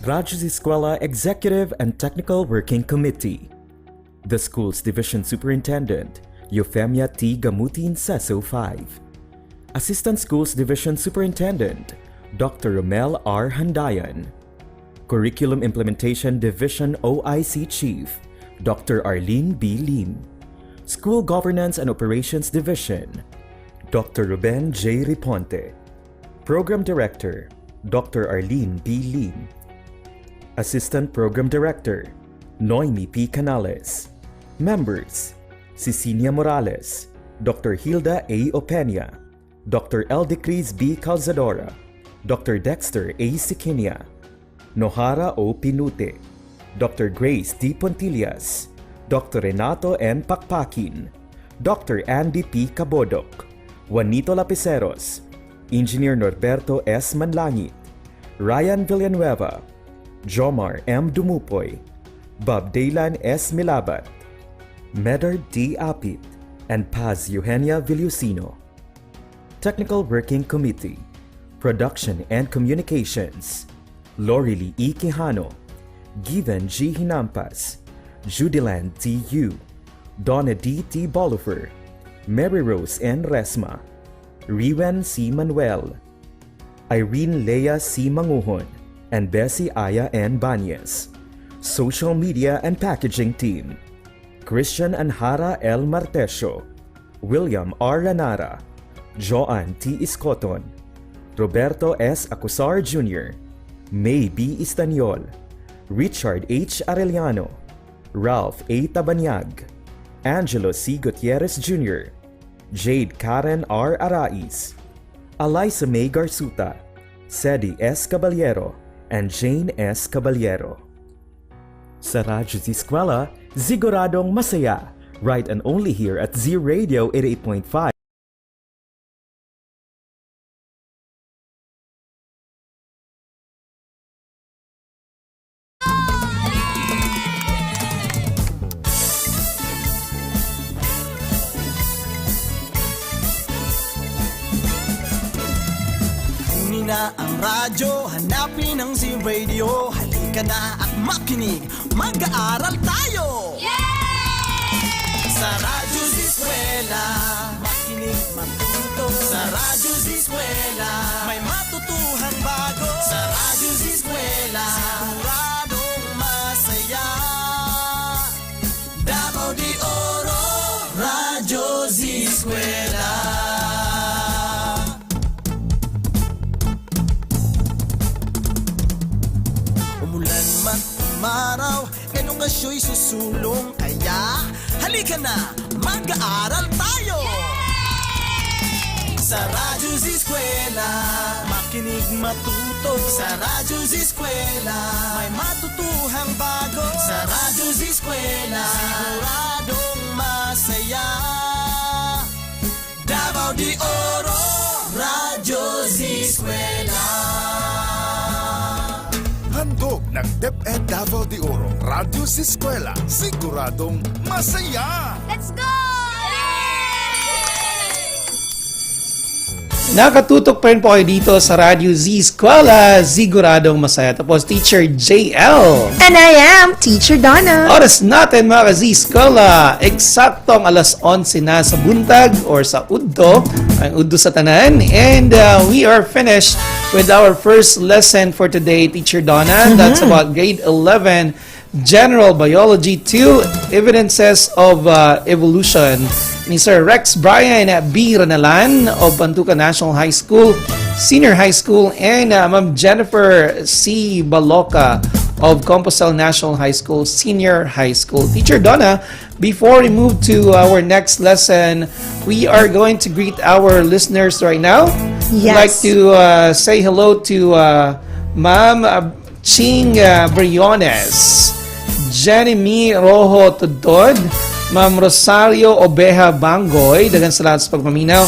Radyo Z-Eskwela Executive and Technical Working Committee. The school's division superintendent, Euphemia T. Gamutin, CESO 5. Assistant Schools Division Superintendent, Dr. Romel R. Handayan. Curriculum Implementation Division OIC Chief, Dr. Arlene B. Lim. School Governance and Operations Division, Dr. Ruben J. Riponte. Program Director, Dr. Arlene B. Lim. Assistant Program Director, Noemi P. Canales. Members, Cecilia Morales, Dr. Hilda A. Opeña, Dr. Eldecris B. Calzadora, Dr. Dexter A. Siquinia, Nohara O. Pinute, Dr. Grace D. Pontillas, Dr. Renato N. Pakpakin, Dr. Andy P. Cabodok, Juanito Lapiceros, Engineer Norberto S. Manlangit, Ryan Villanueva, Jomar M. Dumupoy, Bob Daylan S. Milabat, Medard D. Apit, and Paz Eugenia Villusino. Technical Working Committee, Production and Communications, Lorely E. Quijano, Given G. Hinampas, Judiland T. Yu, Donna D. T. Bolifer, Mary Rose N. Resma, Riwen C. Manuel, Irene Lea C. Manguhon, and Bessie Aya N. Banyes. Social Media and Packaging Team, Christian Anhara L. Martesio, William R. Lanara, Joan T. Iscoton, Roberto S. Acusar Jr., May B. Istaniol, Richard H. Arellano, Ralph A. Tabanyag, Angelo C. Gutierrez Jr., Jade Karen R. Arais, Eliza May Garsuta, Sedi S. Caballero, and Jane S. Caballero. Sa Radyo Z-Eskwela, siguradong masaya. Right and only here at Z Radio 88.5. Na ang radyo, hanapin ang Z-Radio. Halika na at makinig, mag-aaral tayo! Sa Radyo Z-Eskwela, makinig matuto. Sa Radyo Z-Eskwela, may matutuhang bago. Sa Radyo Z-Eskwela, siguradong masaya. Davao de Oro, Radyo Z-Eskwela. Umaraw, ganun nga siya'y susulong. Kaya, halika na, mag-aaral tayo! Sa Radyo Z-Eskwela, makinig matuto. Sa Radyo Z-Eskwela, may matutuhang bago. Sa Radyo Z-Eskwela, sigurado ng DepEd Davao de Oro, Radyo Z-Eskwela, siguradong masaya! Let's go! Nakatutok pa rin po kayo dito sa Radyo Z-Eskwela, siguradong masaya. Tapos Teacher JL. And I am Teacher Donna. Oras natin mga ka-Z-Eskwela, eksaktong alas 11 na sa buntag or sa udto, ang udto sa tanan. And we are finished with our first lesson for today, Teacher Donna. That's about grade 11, General Biology 2, Evidences of Evolution, ni Sir Rex Brian B. Ranalan of Bantuca National High School, Senior High School, and Ma'am Jennifer C. Baloca of Compostela National High School, Senior High School. Teacher Donna, before we move to our next lesson, we are going to greet our listeners right now. Yes. I'd like to say hello to Ma'am Ching Briones, Jenny Rojo Tudod, Ma'am Rosario Obeja Bangoy, dagan salamat sa pagpaminaw.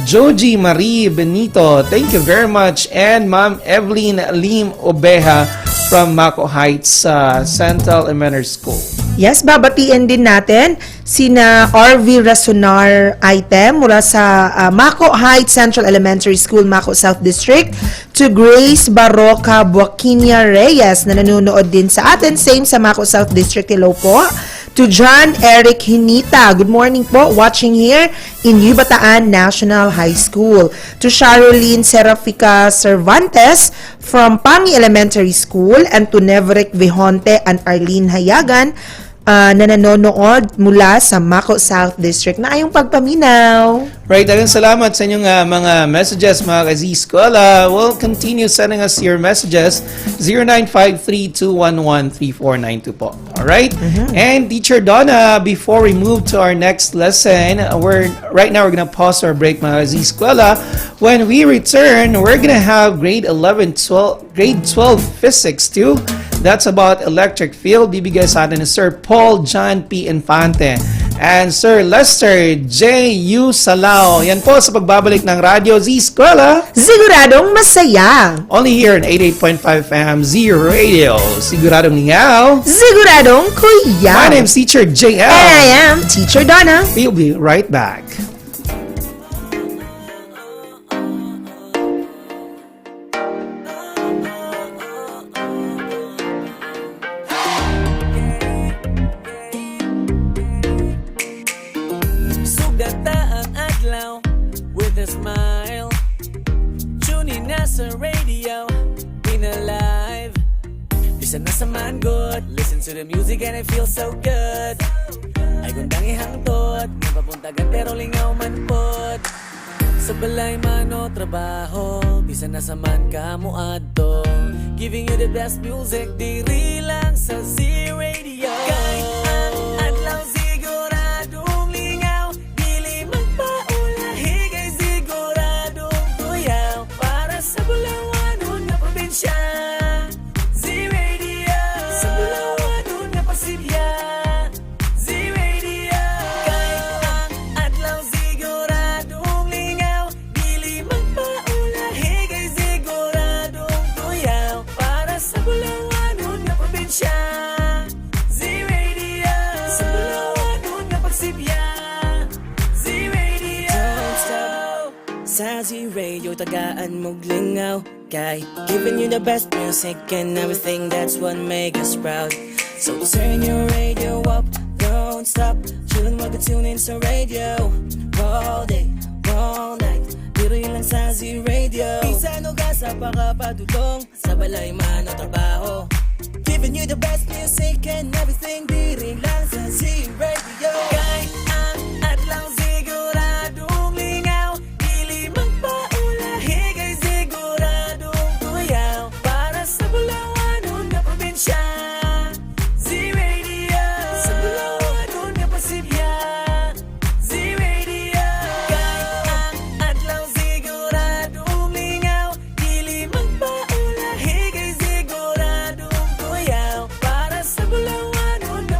Joji Marie Benito, thank you very much. And Ma'am Evelyn Lim Obeja from Mako Heights Central Elementary School. Yes, babatiin din natin sina RV Rasonar Item mula sa Mako Heights Central Elementary School, Mako South District, to Grace Barroca Buaquinia Reyes na nanonood din sa atin, same sa Mako South District. Hello po. To John Eric Hinita, good morning po, watching here in Yubataan National High School. To Charolene Serafica Cervantes from Pangi Elementary School, and to Neverick Vihonte and Arlene Hayagan na nanonood mula sa Mako South District na ayong pagpaminaw. Right, dagang salamat sa inyong mga messages, mga ka-Z-Eskwela. We'll continue sending us your messages, 0953-211-3492 po. Alright? And Teacher Donna, before we move to our next lesson, right now we're gonna pause our break, mga ka-Z-Eskwela. When we return, we're gonna have grade 12 physics too. That's about electric field. Bibigay sa atin ni Sir Paul John P. Infante and Sir Lester J. U. Salao. Yan po sa pagbabalik ng Radyo Z-Eskwela. Siguradong masaya. Only here in 88.5 FM Z Radio. Siguradong ningaw. Siguradong kuya. My name's Teacher JL. And I am Teacher Donna. We'll be right back. Sa radio, been alive. Listen na sa man good, listen to the music and it feels so good. Ay gundang ihangtod, may papuntagan pero lingaw man pod. Sa balay man o trabaho, bisan na sa man ka muadto. Giving you the best music, diri lang sa Z-Radio. Kahit ang adlaw siguradong lingaw, dili magpaulahi kay siguradong tuyaw. Sa Bulawanon nga probinsya, Z-Radio. Sa Bulawanon nga pasibya, Z-Radio. Kahit ang adlaw siguradong lingaw, dili magpaulahi kay siguradong tuyaw. Para sa Bulawanon nga probinsya, Z-Radio. Sa Bulawanon nga pagsibya, Z-Radio. Don't stop sa Z-Radio, tagaan mong lingaw. Kay giving you the best music and everything, that's what make us proud. So turn your radio up, don't stop. Chillin' while we tune in sa radio. All day, all night, diri lang sa Z-Radio. Bisan o gasa pakapadulong, sa balay man o trabaho. Giving you the best music and everything, diri lang sa Z-Radio. Kahit ang adlaw siguradong lingaw, dili magpaulahi kay siguradong tuyaw. Para sa Bulawanon nga probinsya, Z-Radio. Sa Bulawanon nga pasibya, Z-Radio. Kahit ang adlaw siguradong lingaw, dili magpaulahi kay siguradong tuyaw. Para sa Bulawanon nga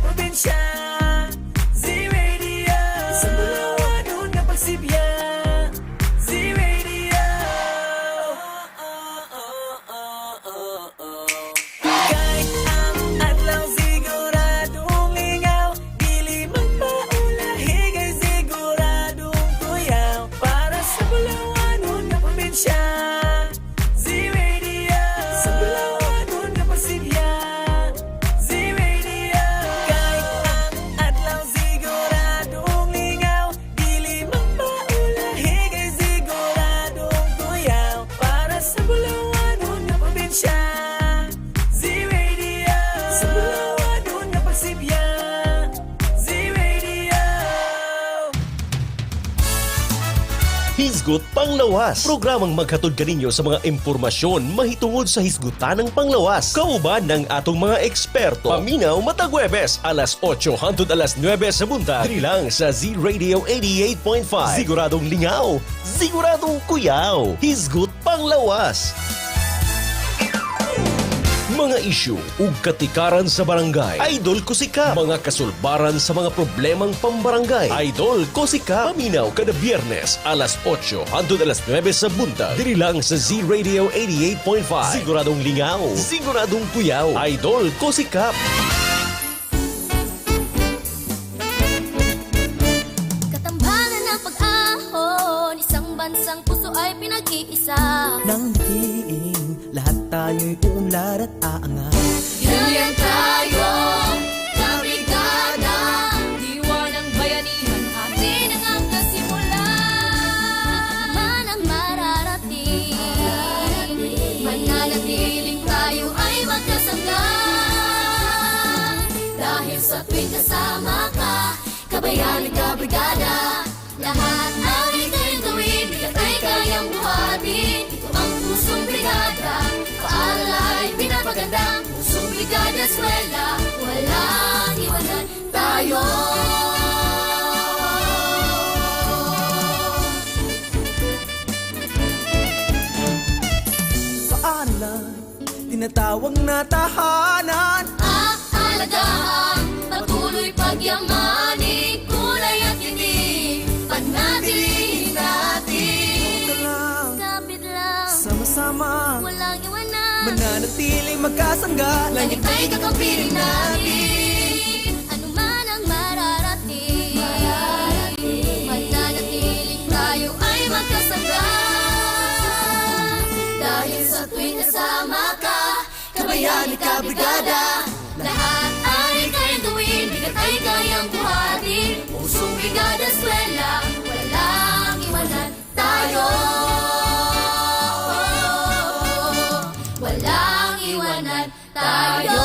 Hisgot Panglawas. Programang maghatod kaninyo sa mga impormasyon mahitungod sa hisgutan ng panglawas. Kauban ng atong mga eksperto. Paminaw matag Huwebes, alas 8 hangtod alas 9 sa buntag. Diri lang sa Z-Radio 88.5. Siguradong lingaw, siguradong kuyaw. Hisgot Panglawas. Mga isyu ug katikaran sa barangay. Idol ko sika. Mga kasulbaran sa mga problemang pambarangay. Idol ko sika. Paminaw kada Biyernes alas 8 hangtod alas 9 sa buntag. Diri lang sa Z-Radio 88.5. Siguradong lingaw, siguradong kuyaw. Idol ko sika. Katambalan ng pag-ahon, isang bansang puso ay pinag-iisa. Nang diin, lahat tayo'y uunlad at aangat. Yan tayo, kabrigada, diwa ng bayanihan, atin ang kasimula. Man ang mararating, mananatiling tayo ay magkasangga. Dahil sa tuwing kasama ka, kabayan at kabrigada, lahat ang ikayang gawin, bigat ay kayang buhatin. Ito ang pusong brigada, paalala ay pinapaganda. Pusong brigada eskwela, walang iwanan tayo. Paaralan, tinatawag na tahanan. Aalagaan, patuloy pagyamanin, kulay at tinig, panatilihin natin. Ito lang, Kapit lang, sama-sama, walang iwanan. mananatiling magkasangga. Langit ay kakampirin natin. Ano man ang mararating, mananatiling tayo ay magkasangga. Dahil sa tuwing kasama ka, kabayan at kabrigada, lahat ay kayang gawin, bigat ay kayang buhatin. Pusong brigada eskwela, walang iwanan tayo. Walang iwanan tayo.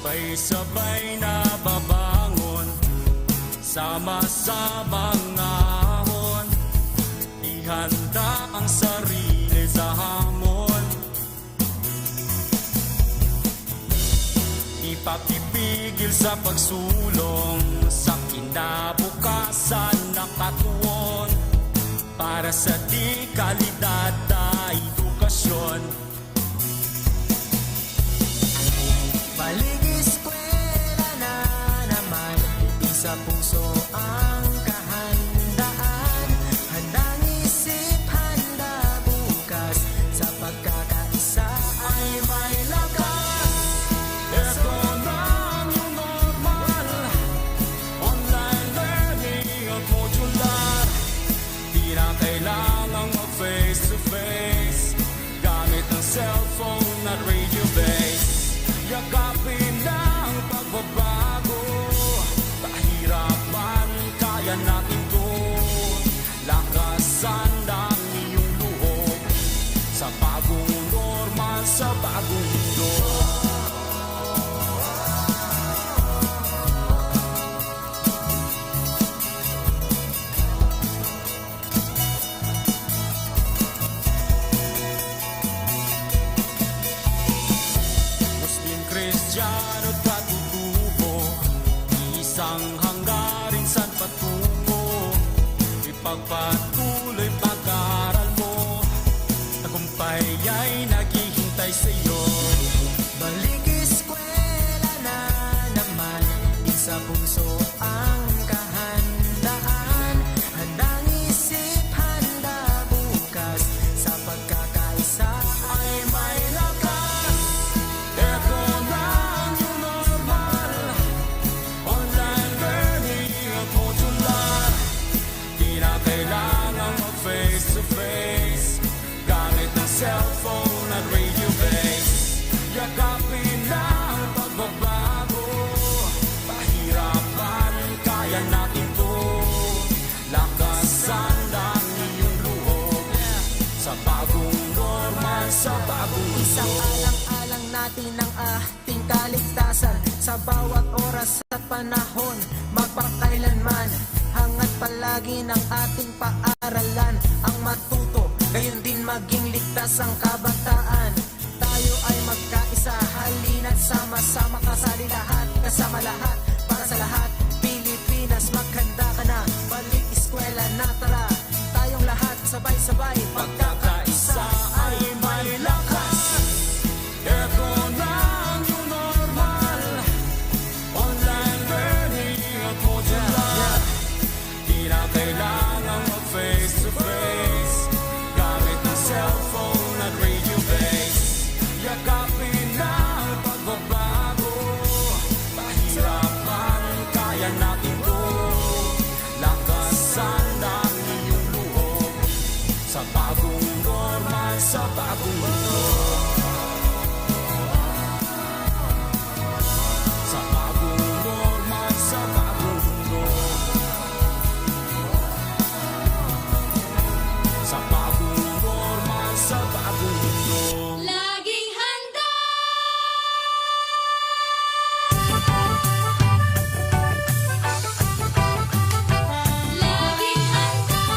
Sabay-sabay na babangon, sama-samang ahon. Ihanda ang sarili sa hamon. Ipapipigil sa pagsulong sa kinabukasan na katuon. Para sa di kalidad na edukasyon. Balik-eskwela na naman, sa puso ang kahandaan. Handang isip, handa bukas, sa pagkakaisa ay may lakas. Ito na ang normal, online learning at modular. Di na kailangang mag-face-to-face, gamit ang cellphone at radio base. Yakapin ang pagbabago, kahirapan kaya natin to. Lakasan ang iyong loob, sa bagong normal, sa bagong mundo. Muslim, Kristiyano at katutubo, isang hanggarin saan patungo. Ipagpatuloy pag-aaral mo, tagumpay ay naghihintay sa'yo. Balik-eskwela na naman, sa puso ang kahandaan. Handang isip, handa bukas, sa pagkakaisa ay may lakas. Ito na ang new normal, online learning at modular. Di na kailangang mag-face-to-face, gamit ang cellphone at radio base. Yakapin na ang pagbabago, pahirapan Isang alang-alang natin ang ating kaligtasan sa bawat oras at panahon, magpakailanman. Hangat palagi ng ating paaralan ang matuto, gayon din maging ligtas ang kabataan. Tayo ay magkaisa, halina't sama-sama kasali lahat, kasama lahat, para sa lahat. Pilipinas, maghanda ka na, balik eskwela na, tara. Tayong lahat sabay-sabay, Pagkakaisa ay may lakas. Ito na ang new normal. Online learning at modular. Di na kailangan mag-face to face. Gamit ang cellphone at radio base. Yakapin na ang pagbabago. Pahirapan, kaya natin to. Lakasan ang iyong loob. Sa bagong normal, sa bagong mundo. Sa bagong normal, sa bagong mundo. Sa bagong normal, sa bagong mundo. Laging handa. Laging handa.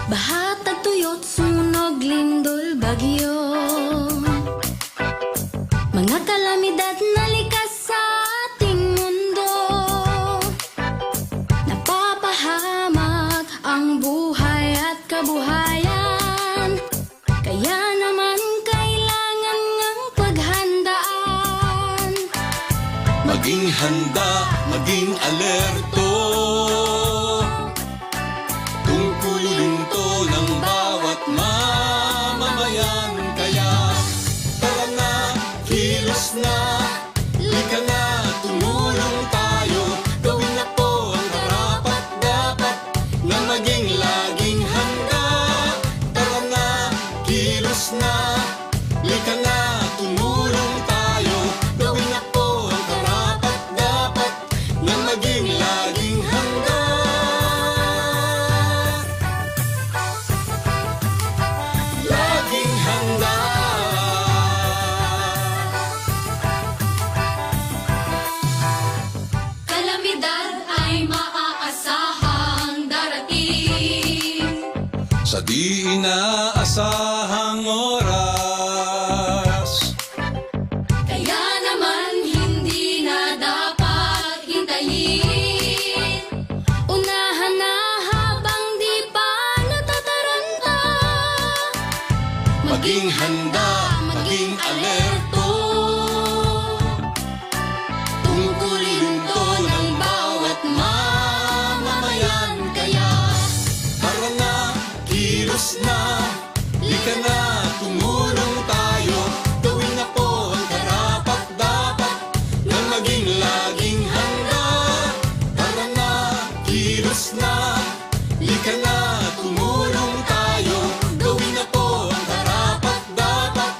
Baha, tagtuyot, sunog, lindol, bagyo. Mga kalamidad na likas sa ating mundo. Napapahamak ang buhay at kabuhayan. Kaya naman kailangan ngang paghandaan. Maging handa, maging alerto. Tungkulin to ng bawat mamamayan. Kaya tara na, kilos na, lika na, tumulong tayo. Gawin na po ang karapat-dapat na maging laging handa. Tara na, kilos na, lika na, tumulong tayo. Gawin na po ang karapat-dapat na maging laging handa. Laging handa. Kalamidad ay maaasahang darating. Sa di inaasahang oras. Kaya naman hindi na dapat hintayin. Unahan na habang di pa natataranta. Maging handa, maging alerto. Tungkulin to ng bawat mamamayan. Kaya tara na, kilos na, lika na, tumulong tayo. Gawin na po ang karapat-dapat na maging laging handa. Tara na, kilos na, lika na, tumulong tayo. Gawin na po ang karapat-dapat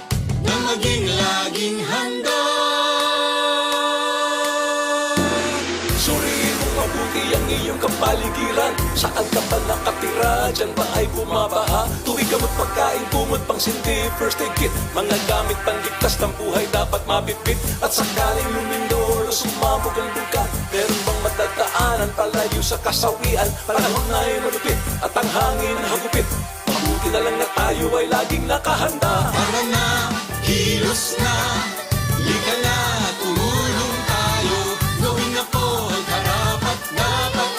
na maging laging handa. Suriin mo mabuti ang iyong kapaligiran. Saan ka ba nakatira? Diyan ba ay bumabaha? Tuwing gamot, pagkain, kumot, pang sindi, first aid kit. Mga gamit panligtas ng buhay dapat mabitbit. At sakaling lumindol o sumabog ang bungka, meron bang matagdaanan palayo sa kasawian? Panahon na ay malupit at ang hangin hagupit. Mabuti na lang na tayo ay laging nakahanda. Para na, kilos na, lika na, tumulong tayo. Gawin na po ang karapat-dapat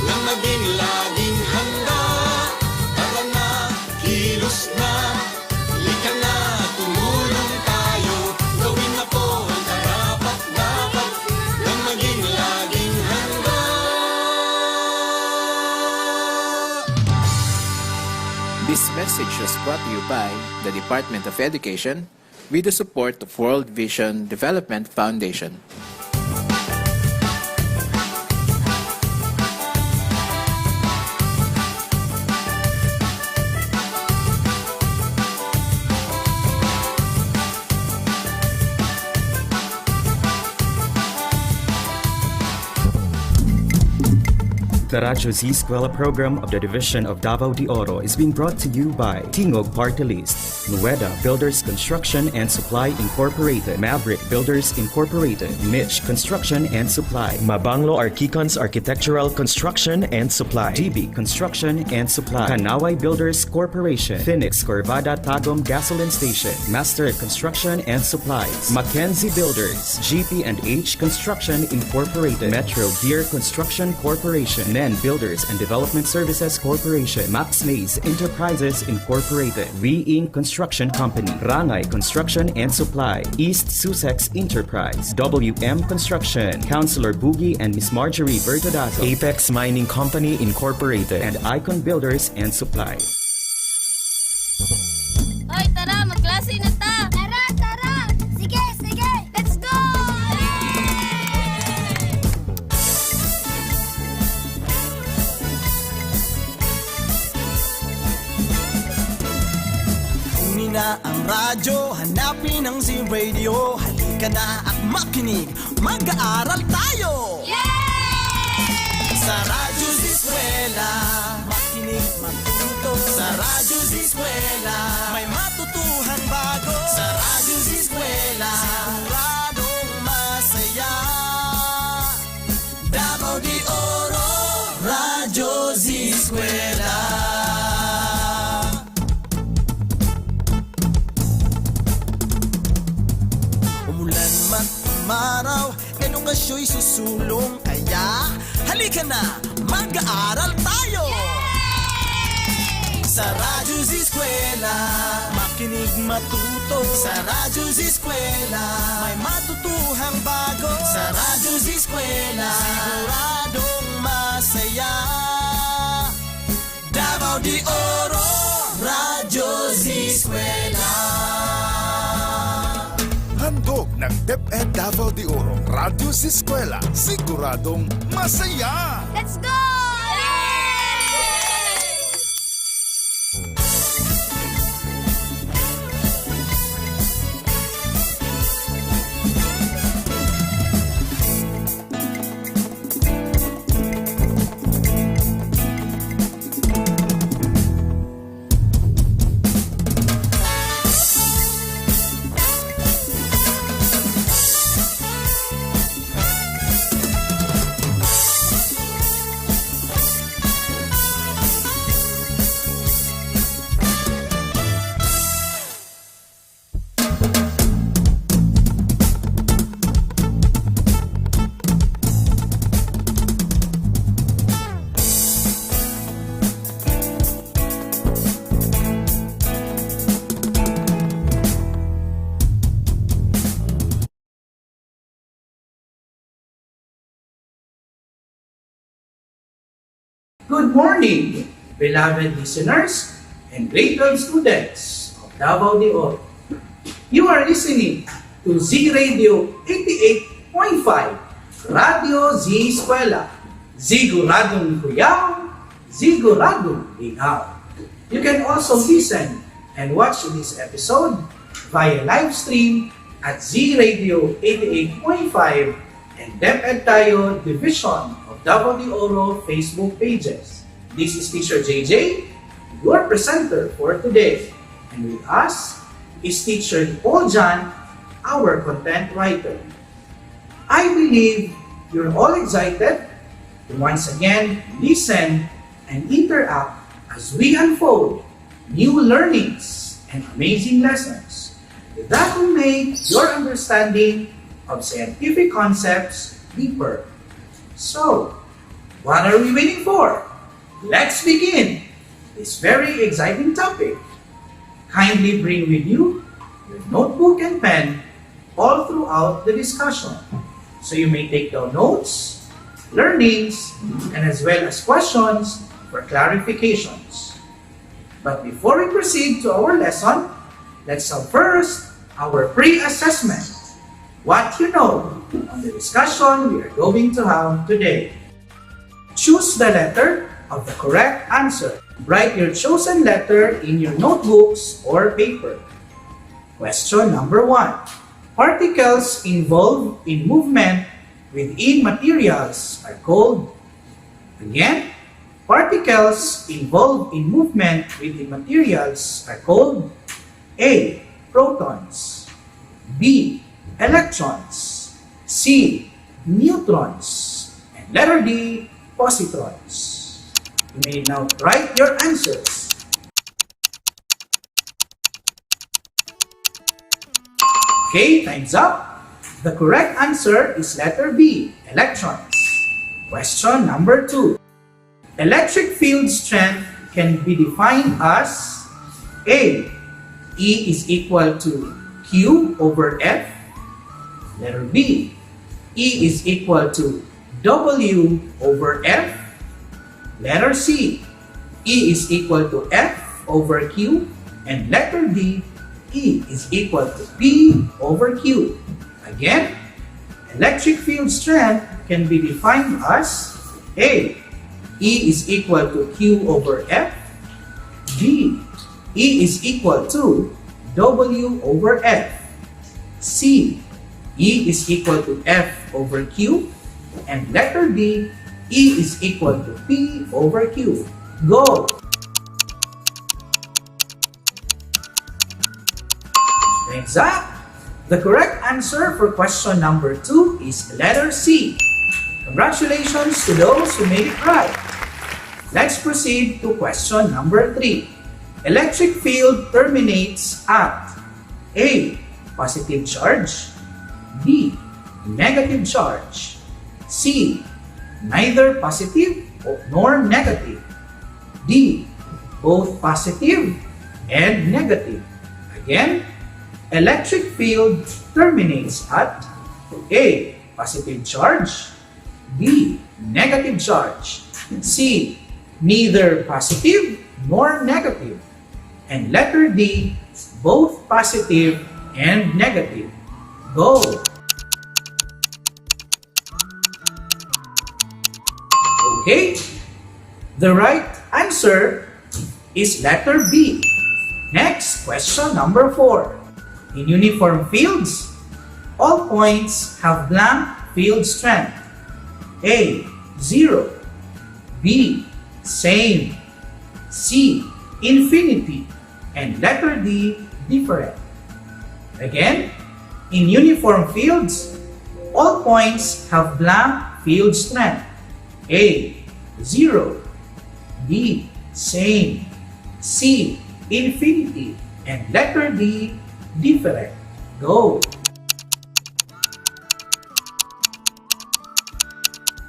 na maging laging handa. Para na, kilos na, lika na, tumulong tayo. Gawin na po ang karapat-dapat na maging laging handa. This message was brought to you by the Department of Education with the support of World Vision Development Foundation. The Radyo Z-Eskwela program of the Division of Davao de Oro is being brought to you by Tingog Party List, Nueda Builders Construction and Supply Incorporated, Maverick Builders Incorporated, Mitch Construction and Supply, Mabanglo Archicons Architectural Construction and Supply, GB Construction and Supply, Kanaway Builders Corporation, Phoenix Corvada Tagum Gasoline Station, Master Construction and Supplies, Mackenzie Builders, GP&H Construction Incorporated, Metro Gear Construction Corporation, NEN Builders and Development Services Corporation, Max Mays Enterprises Incorporated, V-Inc Construction Company, Rangay Construction and Supply, East Sussex Enterprise, WM Construction, Councilor Boogie and Miss Marjorie Bertodazo, Apex Mining Company Incorporated, and Icon Builders and Supply. Hoy, tara, magklase na ta! Tara, tara! Sige, sige! Let's go! Kunin na ang radyo, hanapin ang Z-Radio. Halika na at makinig, mag-aaral tayo! Sa Radyo Z-Eskwela, makinig, matuto. Sa Radyo Z-Eskwela, may matutuhan bago. Sa Radyo Z-Eskwela, siguradong masaya. Davao de Oro, Radyo Z-Eskwela. Umulan man umaraw, edukasyo'y susulong. Kaya halika na, mag-aaral tayo! Sa Radyo Z-Eskwela, makinig matuto. Sa Radyo Z-Eskwela, may matutuhang bago. Sa Radyo Z-Eskwela, siguradong masaya. Davao de Oro, Radyo Z-Eskwela. Handog ng DepEd Davao de Oro, Radyo Z-Eskwela, siguradong masaya! Let's go! Good morning, beloved listeners and grade 12 students of Davao de Oro. You are listening to Z-Radio 88.5, Radio Z-Eskwela, Siguradong Kuyaw, Siguradong Lingaw. You can also listen and watch this episode via live stream at Z-Radio 88.5 and DepEd Tayo Division of Davao de Oro Facebook pages. This is Teacher JJ, your presenter for today. And with us is Teacher Paul John, our content writer. I believe you're all excited to once again listen and interact as we unfold new learnings and amazing lessons that will make your understanding of scientific concepts deeper. So, what are we waiting for? Let's begin this very exciting topic. Kindly bring with you your notebook and pen all throughout the discussion, so you may take down notes, learnings, and as well as questions for clarifications. But before we proceed to our lesson, let's have first our pre-assessment. What you know on the discussion we are going to have today. Choose the letter of the correct answer. Write your chosen letter in your notebooks or paper. Question number 1. Particles involved in movement within materials are called Again, particles involved in movement within materials are called A. Protons, B. Electrons, C. Neutrons, and letter D. Positrons. You may now write your answers. Okay, time's up. The correct answer is letter B, electrons. Question number 2. Electric field strength can be defined as A. E is equal to Q over F. Letter B. E is equal to W over F. Letter C. E is equal to F over Q. And letter D. E is equal to P over Q. Again, electric field strength can be defined as A. E is equal to Q over F. B. E is equal to W over F. C. E is equal to F over Q. And letter D. E is equal to P over Q. Go! Time's up! The correct answer for question number 2 is letter C. Congratulations to those who made it right. Let's proceed to question number 3. Electric field terminates at A. Positive charge, B. Negative charge, C. Neither positive nor negative, D. Both positive and negative. Again, electric field terminates at A. Positive charge, B. Negative charge, C. Neither positive nor negative, and letter D. Both positive and negative. Go! Okay, the right answer is letter B. Next, question number 4. In uniform fields, all points have blank field strength. A. 0, B. Same, C. Infinity, and letter D. Different. Again, in uniform fields, all points have blank field strength. A. 0, B. Same, C. Infinity, and letter D. Different. Go!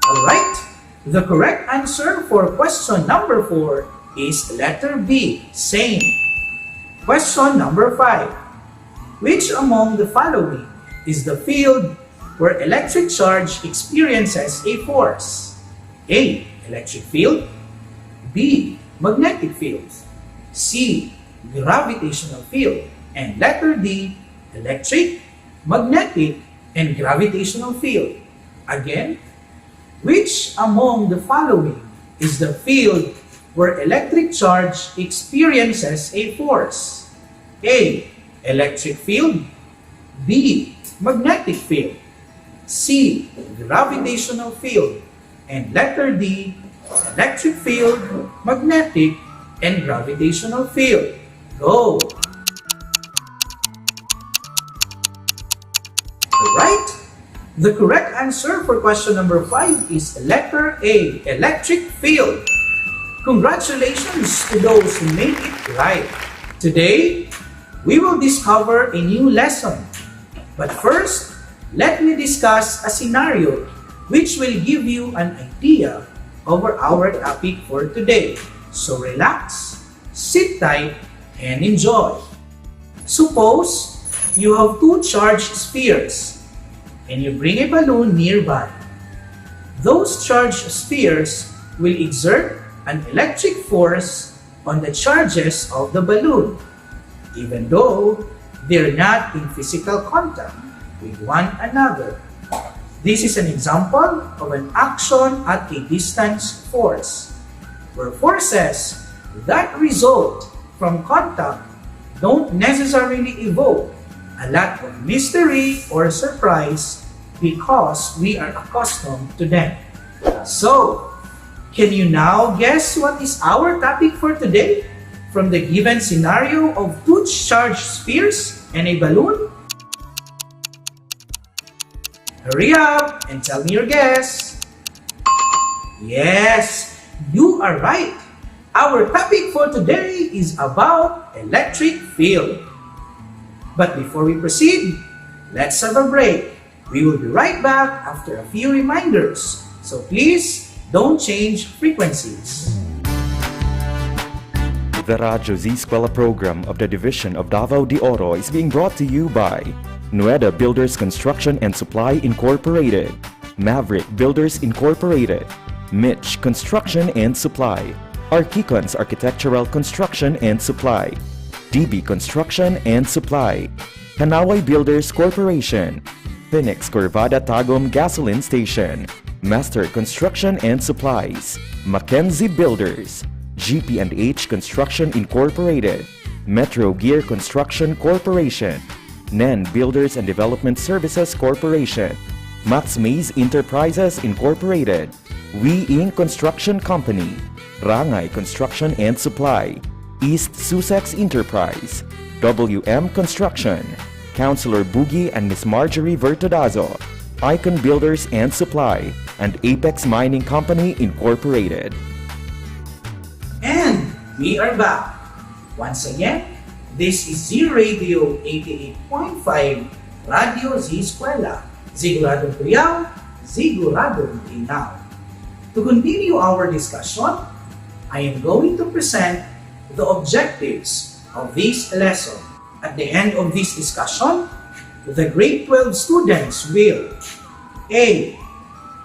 Alright, the correct answer for question number 4 is letter B, same. Question number 5. Which among the following is the field where electric charge experiences a force? A. Electric field, B. Magnetic field, C. Gravitational field, and letter D. Electric, magnetic, and gravitational field. Again, which among the following is the field where electric charge experiences a force? A. Electric field, B. Magnetic field, C. Gravitational field, and letter D. Electric field, magnetic, and gravitational field. Go! Alright, the correct answer for question number 5 is letter A, electric field. Congratulations to those who made it right. Today, we will discover a new lesson. But first, let me discuss a scenario which will give you an idea over our topic for today. So relax, sit tight, and enjoy. Suppose you have 2 charged spheres and you bring a balloon nearby. Those charged spheres will exert an electric force on the charges of the balloon, even though they're not in physical contact with one another. This is an example of an action at a distance force, where forces that result from contact don't necessarily evoke a lot of mystery or surprise because we are accustomed to them. So, Can you now guess what is our topic for today? From the given scenario of two charged spheres and a balloon? Hurry up and tell me your guess. Yes, you are right. Our topic for today is about electric field. But before we proceed, let's have a break. We will be right back after a few reminders. So please, don't change frequencies. The Radyo Z-Eskwela program of the Division of Davao de Oro is being brought to you by Nueda Builders Construction and Supply Incorporated, Maverick Builders Incorporated, Mitch Construction and Supply, Archicons Architectural Construction and Supply, DB Construction and Supply, Hanaway Builders Corporation, Phoenix Corvada Tagum Gasoline Station, Master Construction and Supplies, Mackenzie Builders, GP&H Construction Incorporated, Metro Gear Construction Corporation, NEN Builders and Development Services Corporation, Max Mays Enterprises Incorporated, We Inc. Construction Company, Rangay Construction and Supply, East Sussex Enterprise, WM Construction, Councilor Boogie and Miss Marjorie Vertodazo, Icon Builders and Supply, and Apex Mining Company Incorporated. And we are back. Once again, this is Z Radio 88.5 Radyo Z-Eskwela. Siguradong Kuyaw, Siguradong Linaw. To continue our discussion, I am going to present the objectives of this lesson. At the end of this discussion, the grade 12 students will A.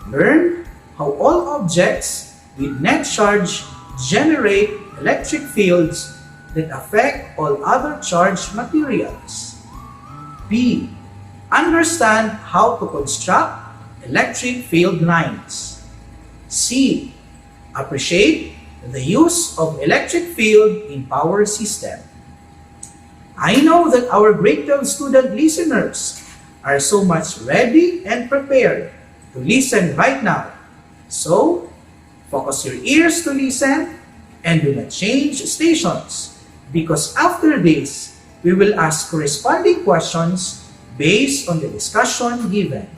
Learn how all objects with net charge generate electric fields that affect all other charged materials. B. Understand how to construct electric field lines. C. Appreciate the use of electric field in power system. I know that our grade 12 student listeners are so much ready and prepared to listen right now. So, focus your ears to listen and do not change stations, because after this, we will ask corresponding questions based on the discussion given.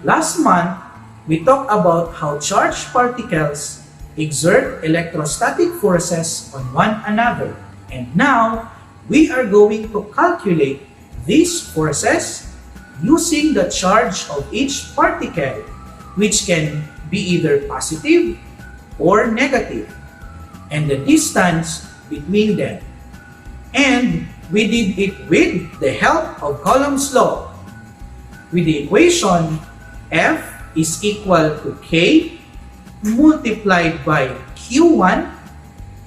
Last month, we talked about how charged particles exert electrostatic forces on one another, and now we are going to calculate these forces using the charge of each particle, which can be either positive or negative, and the distance between them. And we did it with the help of Coulomb's law, with the equation F is equal to K multiplied by Q1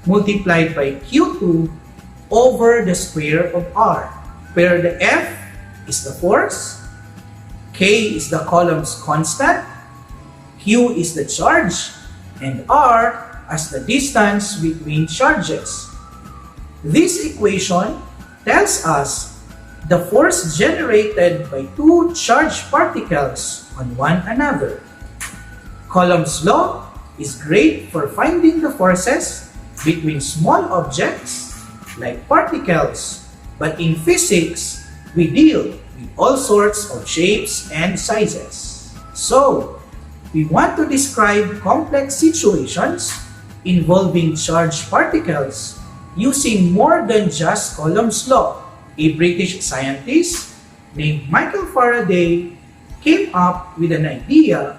multiplied by Q2 over the square of R, where the F is the force, K is the Coulomb's constant, Q is the charge, and R as the distance between charges. This equation tells us the force generated by two charged particles on one another. Coulomb's law is great for finding the forces between small objects like particles, but in physics, we deal with all sorts of shapes and sizes. So, we want to describe complex situations involving charged particles using more than just Coulomb's law. A British scientist named Michael Faraday came up with an idea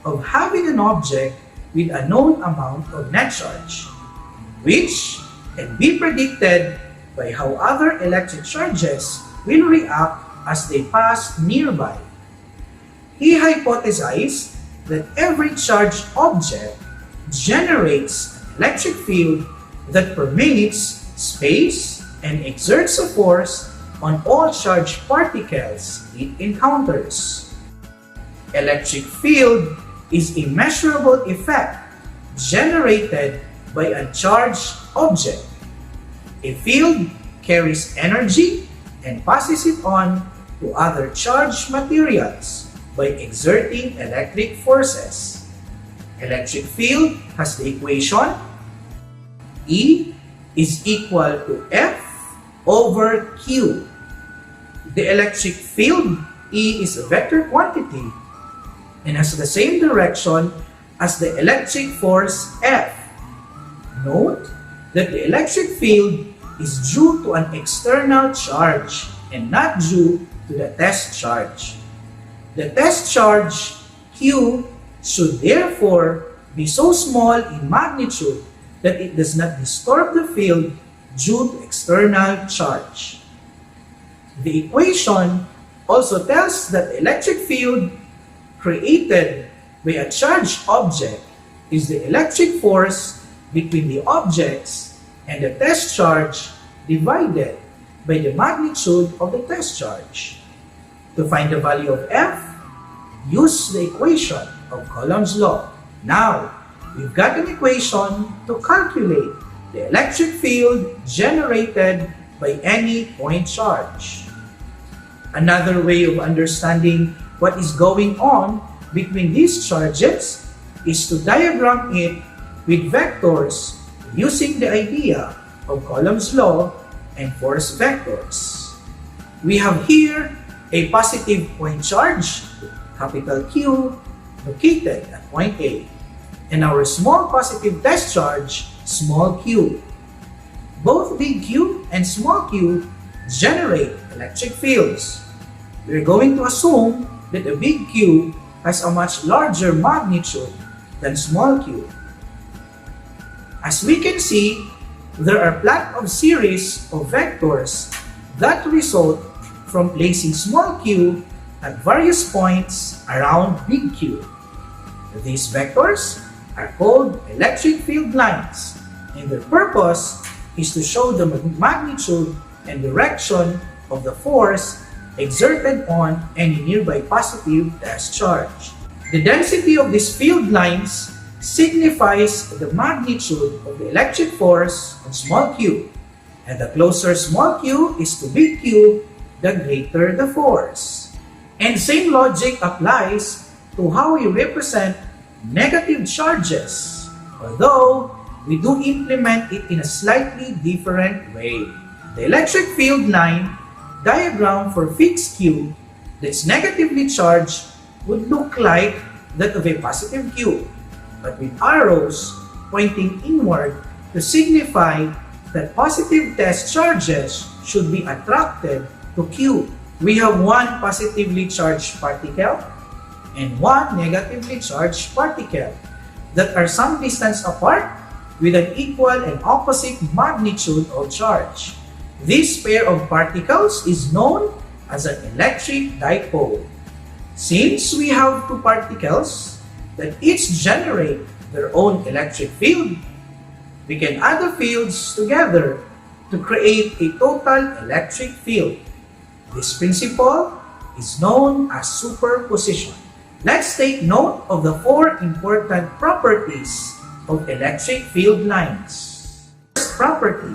of having an object with a known amount of net charge, which can be predicted by how other electric charges will react as they pass nearby. He hypothesized that every charged object generates an electric field that permeates space and exerts a force on all charged particles it encounters. Electric field is a measurable effect generated by a charged object. A field carries energy and passes it on to other charged materials by exerting electric forces. Electric field has the equation E is equal to F over Q. The electric field E is a vector quantity and has the same direction as the electric force F. Note that the electric field is due to an external charge and not due to the test charge. The test charge Q should therefore be so small in magnitude that it does not disturb the field due to external charge. The equation also tells that the electric field created by a charged object is the electric force between the objects and the test charge divided by the magnitude of the test charge. To find the value of F, use the equation of Coulomb's law. Now, we've got an equation to calculate the electric field generated by any point charge. Another way of understanding what is going on between these charges is to diagram it with vectors using the idea of Coulomb's law and force vectors. We have here a positive point charge, capital Q, located at point A, and our small positive test charge, small q. Both big Q and small q generate electric fields. We're going to assume that the big Q has a much larger magnitude than small q. As we can see, there are plot of series of vectors that result from placing small q at various points around big Q. These vectors are called electric field lines, and their purpose is to show the magnitude and direction of the force exerted on any nearby positive test charge. The density of these field lines signifies the magnitude of the electric force on small q, and the closer small q is to big Q, the greater the force. And same logic applies to how we represent negative charges, although we do implement it in a slightly different way. The electric field line diagram for fixed Q that's negatively charged would look like that of a positive Q, but with arrows pointing inward to signify that positive test charges should be attracted to Q. We have one positively charged particle and one negatively charged particle that are some distance apart with an equal and opposite magnitude of charge. This pair of particles is known as an electric dipole. Since we have two particles that each generate their own electric field, we can add the fields together to create a total electric field. This principle is known as superposition. Let's take note of the four important properties of electric field lines. First property,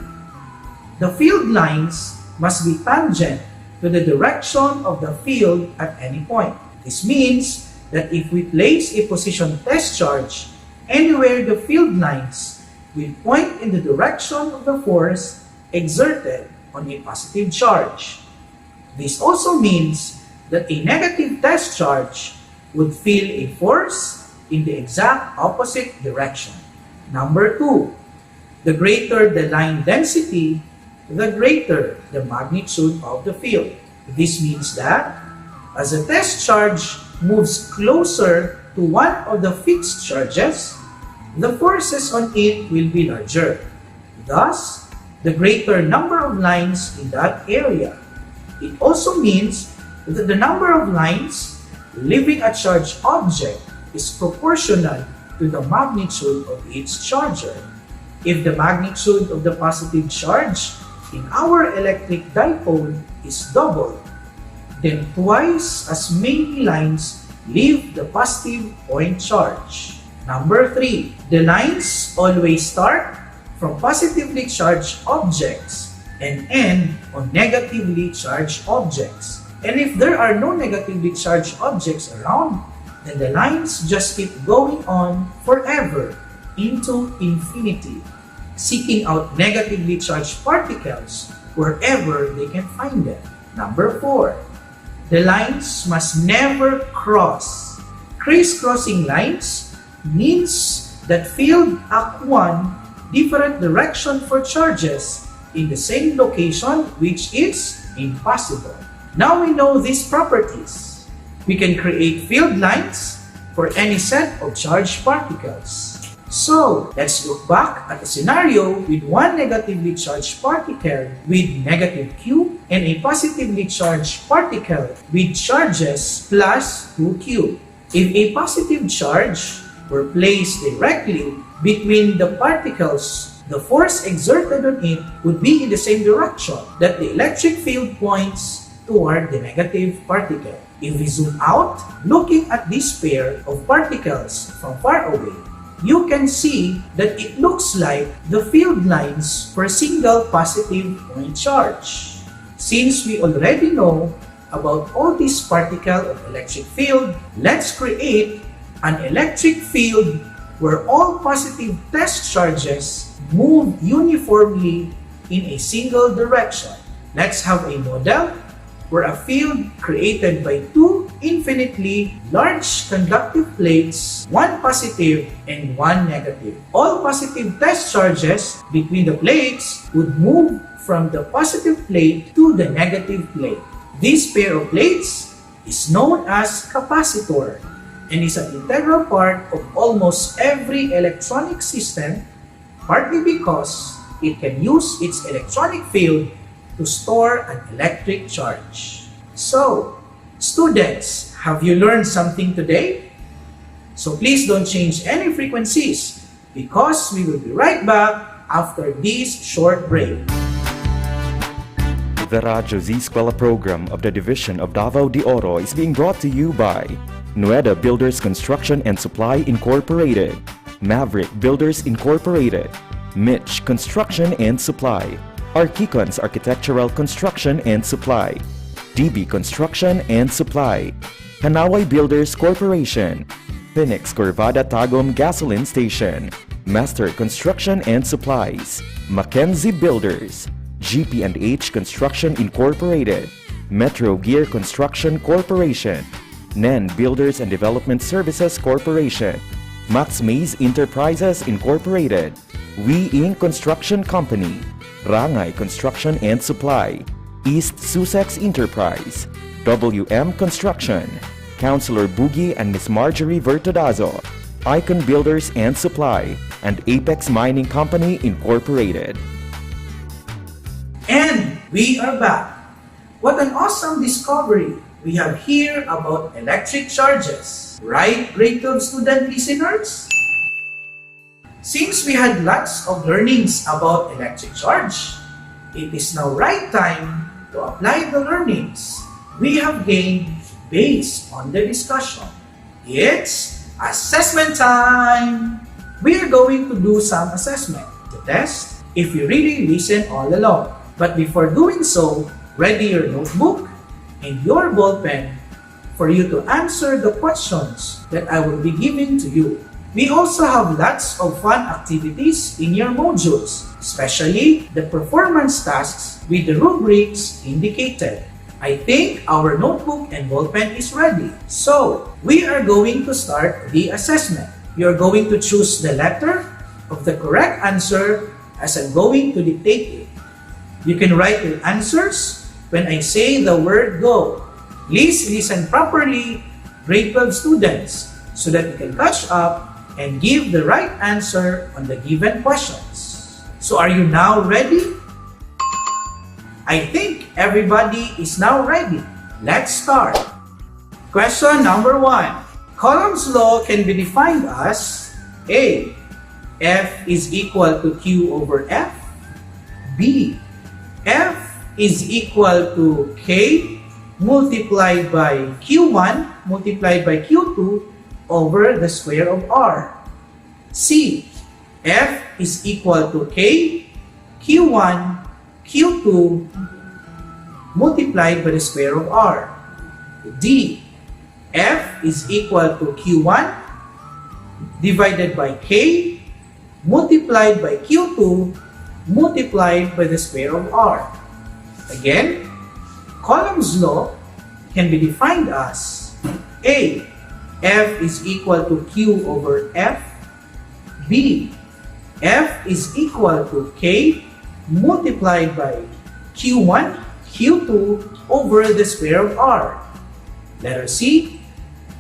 the field lines must be tangent to the direction of the field at any point. This means that if we place a position test charge anywhere the field lines will point in the direction of the force exerted on a positive charge. This also means that a negative test charge would feel a force in the exact opposite direction. Number 2, the greater the line density, the greater the magnitude of the field. This means that as a test charge moves closer to one of the fixed charges, the forces on it will be larger. Thus, the greater number of lines in that area. It also means that the number of lines leaving a charged object is proportional to the magnitude of its charger. If the magnitude of the positive charge in our electric dipole is doubled, then twice as many lines leave the positive point charge. Number 3, the lines always start from positively charged objects and end on negatively charged objects. And if there are no negatively charged objects around, and the lines just keep going on forever into infinity, seeking out negatively charged particles wherever they can find them. Number 4, the lines must never cross. Crisscrossing lines means that field act one different direction for charges in the same location, which is impossible. Now we know these properties. We can create field lines for any set of charged particles. So, let's look back at a scenario with one negatively charged particle with negative Q and a positively charged particle with charges plus 2Q. If a positive charge were placed directly between the particles, the force exerted on it would be in the same direction that the electric field points toward the negative particle. If we zoom out, looking at this pair of particles from far away, you can see that it looks like the field lines for a single positive point charge. Since we already know about all these particles of electric field, let's create an electric field where all positive test charges move uniformly in a single direction. Let's have a model where a field created by two infinitely large conductive plates, one positive and one negative. All positive test charges between the plates would move from the positive plate to the negative plate. This pair of plates is known as capacitor and is an integral part of almost every electronic system, partly because it can use its electronic field to store an electric charge. So, students, have you learned something today? So please don't change any frequencies because we will be right back after this short break. The Radyo Z-Eskwela program of the Division of Davao de Oro is being brought to you by Nueda Builders Construction and Supply Incorporated, Maverick Builders Incorporated, Mitch Construction and Supply, Archicons Architectural Construction and Supply, DB Construction and Supply, Hanaway Builders Corporation, Phoenix Corvada Tagum Gasoline Station, Master Construction and Supplies, Mackenzie Builders, GP&H Construction Incorporated, Metro Gear Construction Corporation, NEN Builders and Development Services Corporation, Max Mays Enterprises Incorporated, We Inc. Construction Company, Rangay Construction and Supply, East Sussex Enterprise, WM Construction, Councilor Boogie and Miss Marjorie Vertodazo, Icon Builders and Supply, and Apex Mining Company Incorporated. And we are back. What an awesome discovery we have here about electric charges. Right, grade 12 student listeners? Since we had lots of learnings about electric charge, it is now right time to apply the learnings we have gained based on the discussion. It's assessment time! We are going to do some assessment to test if you really listen all along. But before doing so, ready your notebook and your ball pen for you to answer the questions that I will be giving to you. We also have lots of fun activities in your modules, especially the performance tasks with the rubrics indicated. I think our notebook and ball pen is ready. So, we are going to start the assessment. You are going to choose the letter of the correct answer as I'm going to dictate it. You can write your answers when I say the word go. Please listen properly, grade 12 students, so that you can catch up and give the right answer on the given questions. So are you now ready? I think everybody is now ready. Let's start. Question number 1. Coulomb's law can be defined as A. F is equal to Q over F. B. F is equal to K multiplied by Q1 multiplied by Q2 over the square of R. C. F is equal to K, Q1, Q2 multiplied by the square of R. D. F is equal to Q1 divided by K multiplied by Q2 multiplied by the square of R. Again, Coulomb's law can be defined as A. F is equal to Q over F. B. F is equal to K multiplied by Q1, Q2 over the square of R. Letter C.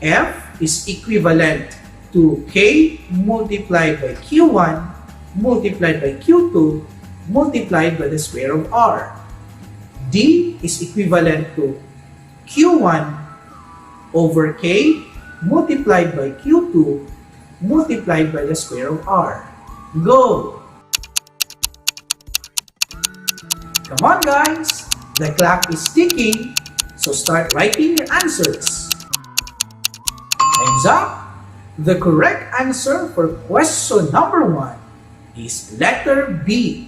F is equivalent to K multiplied by Q1 multiplied by Q2 multiplied by the square of R. D is equivalent to Q1 over K multiplied by Q2 multiplied by the square of R. Go! Come on guys! The clock is ticking, so start writing your answers. Time's up! The correct answer for question number 1 is letter B.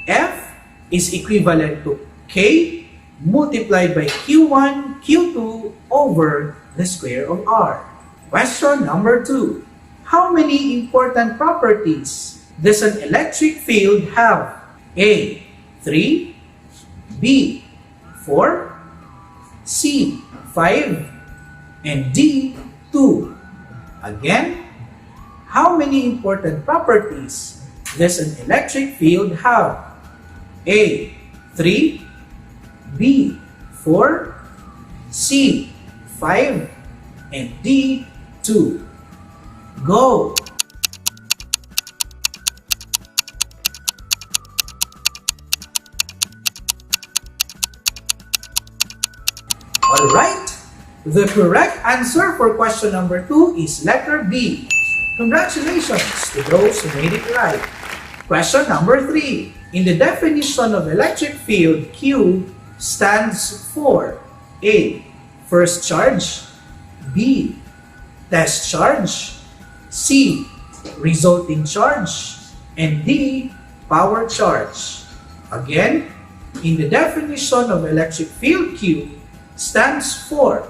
F is equivalent to K multiplied by Q1, Q2 over the square of R. Question number 2. How many important properties does an electric field have? A. 3. B. 4. C. 5. And D. 2. Again, how many important properties does an electric field have? A. 3. B. 4. C. 5. And D. 2. Go! Alright, the correct answer for question number 2 is letter B. Congratulations to those who made it right. Question number 3. In the definition of electric field, Q stands for A. First charge. B. Test charge. C. Resulting charge. And D. Power charge. Again, in the definition of electric field, Q stands for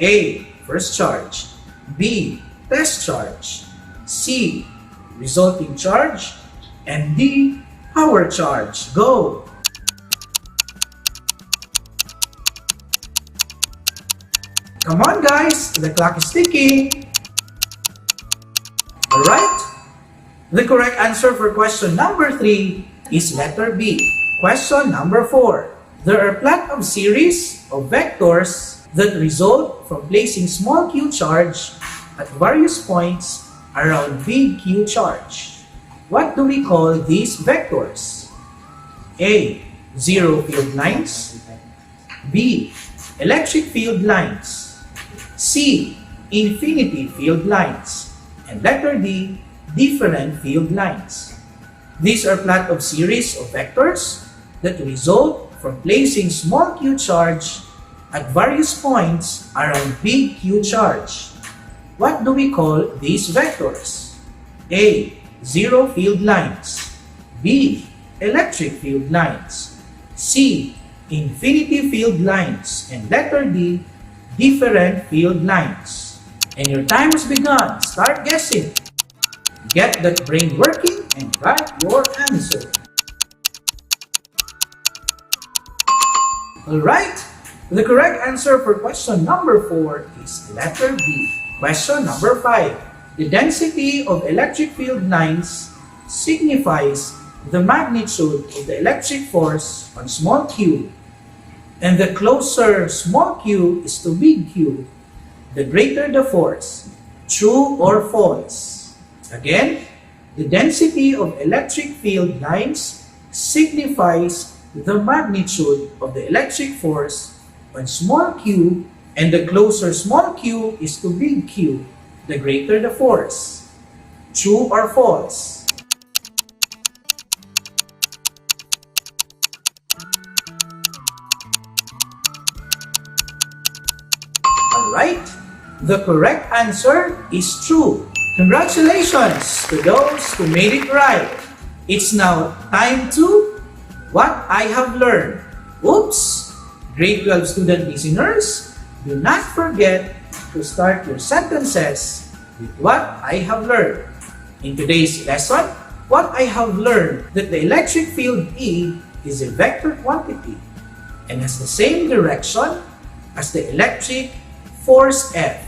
A. First charge. B. Test charge. C. Resulting charge. And D. Power charge. Go! Come on guys, the clock is ticking. Alright, the correct answer for question number 3 is letter B. Question number 4. There are plot of series of vectors that result from placing small q charge at various points around big Q charge. What do we call these vectors? A. Zero field lines. B. Electric field lines. C. Infinity field lines. And letter D. Different field lines. These are plot of series of vectors that result from placing small q charge at various points around big Q charge. What do we call these vectors? A. Zero field lines. B. Electric field lines. C. Infinity field lines. And letter D. Different field lines. And your time has begun. Start guessing. Get that brain working and write your answer. Alright, the correct answer for question number 4 is letter B. Question number 5. The density of electric field lines signifies the magnitude of the electric force on small q. And the closer small q is to big Q, the greater the force. True or false? Again, the density of electric field lines signifies the magnitude of the electric force on small q, and the closer small q is to big Q, the greater the force. True or false? Alright, the correct answer is true. Congratulations to those who made it right. It's now time to what I have learned. Oops! Grade 12 student listeners, do not forget to start your sentences with what I have learned. In today's lesson, what I have learned that the electric field E is a vector quantity and has the same direction as the electric force F.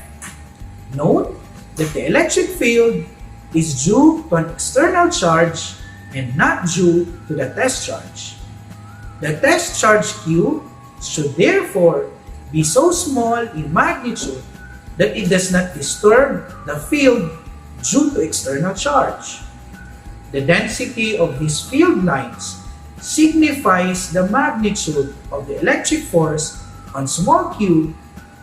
Note that the electric field is due to an external charge and not due to the test charge. The test charge Q should therefore be so small in magnitude that it does not disturb the field due to external charge. The density of these field lines signifies the magnitude of the electric force on small q,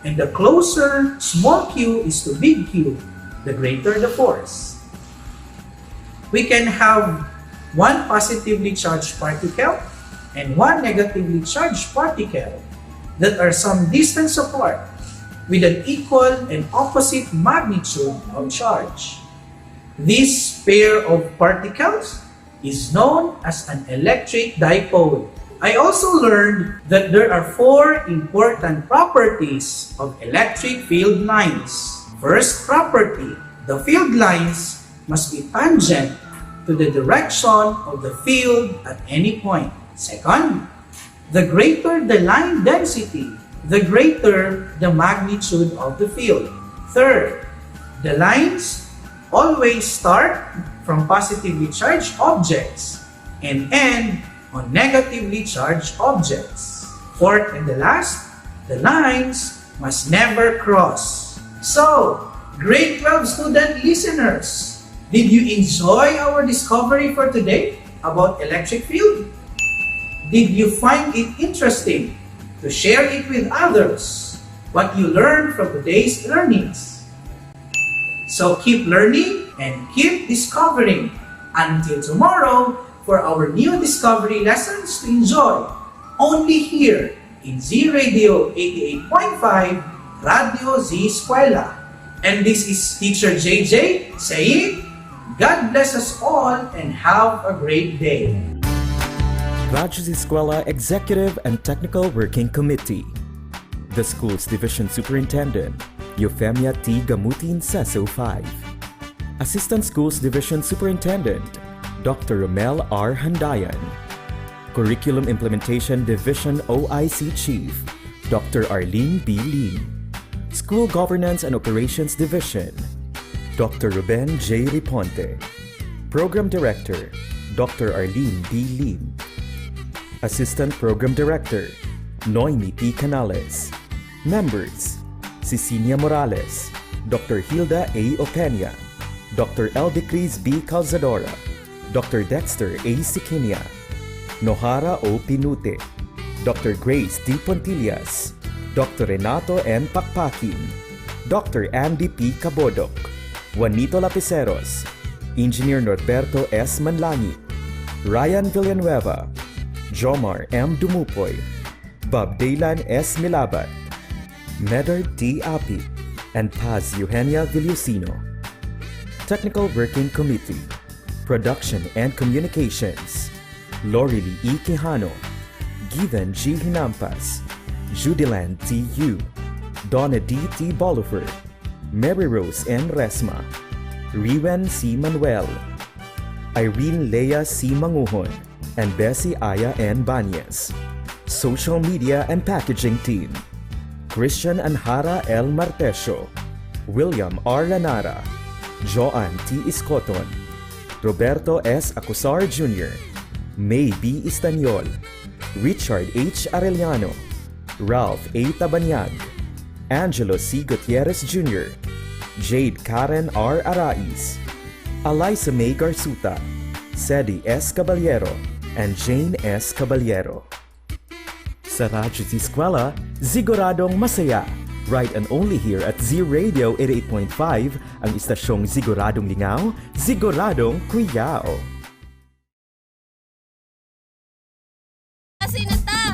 and the closer small q is to big Q, the greater the force. We can have one positively charged particle and one negatively charged particle that are some distance apart with an equal and opposite magnitude of charge. This pair of particles is known as an electric dipole. I also learned that there are 4 important properties of electric field lines. First property, the field lines must be tangent to the direction of the field at any point. Second, the greater the line density, the greater the magnitude of the field. Third, the lines always start from positively charged objects and end on negatively charged objects. Fourth and the last, the lines must never cross. So, grade 12 student listeners, did you enjoy our discovery for today about electric field? Did you find it interesting to share it with others, what you learned from today's learnings? So keep learning and keep discovering. Until tomorrow for our new discovery lessons to enjoy only here in Z Radio 88.5 Radyo Z-Eskwela. And this is Teacher JJ saying, God bless us all and have a great day. Radyo Z-Eskwela Executive and Technical Working Committee. The school's division superintendent, Euphemia T. Gamutin Seso 5. Assistant Schools Division Superintendent, Dr. Romel R. Handayan. Curriculum Implementation Division OIC Chief, Dr. Arlene B. Lim. School Governance and Operations Division, Dr. Ruben J. Riponte. Program Director, Dr. Arlene B. Lim. Assistant Program Director, Noemi P. Canales. Members, Cecilia Morales, Dr. Hilda A. Opeña, Dr. Eldecris B. Calzadora, Dr. Dexter A. Siquinia, Nohara O. Pinute, Dr. Grace D. Pontillas, Dr. Renato N. Pakpakin, Dr. Andy P. Cabodok, Juanito Lapiceros, Engineer Norberto S. Manlangit, Ryan Villanueva, Jomar M. Dumupoy, Bob Daylan S. Milabat, Medard T. Api, and Paz Eugenia Villusino. Technical Working Committee, Production and Communications, Lorely E. Quijano, Given G. Hinampas, Judiland T. Yu, Donna D. T. Bolifer, Mary Rose N. Resma, Riwen C. Manuel, Irene Lea C. Manguhon, and Bessie Aya N. Banyes. Social Media and Packaging Team, Christian Anhara L. Martesio, William R. Lanara, Joan T. Iscoton, Roberto S. Acusar Jr., May B. Istanyol, Richard H. Arellano, Ralph A. Tabanyag, Angelo C. Gutierrez Jr., Jade Karen R. Arais, Eliza May Garsuta, Sedi S. Caballero, and Jane S. Caballero. Sa Radyo Z-Eskwela, siguradong masaya. Right and only here at Z Radio 88.5, ang istasyong siguradong lingaw, siguradong kuyaw.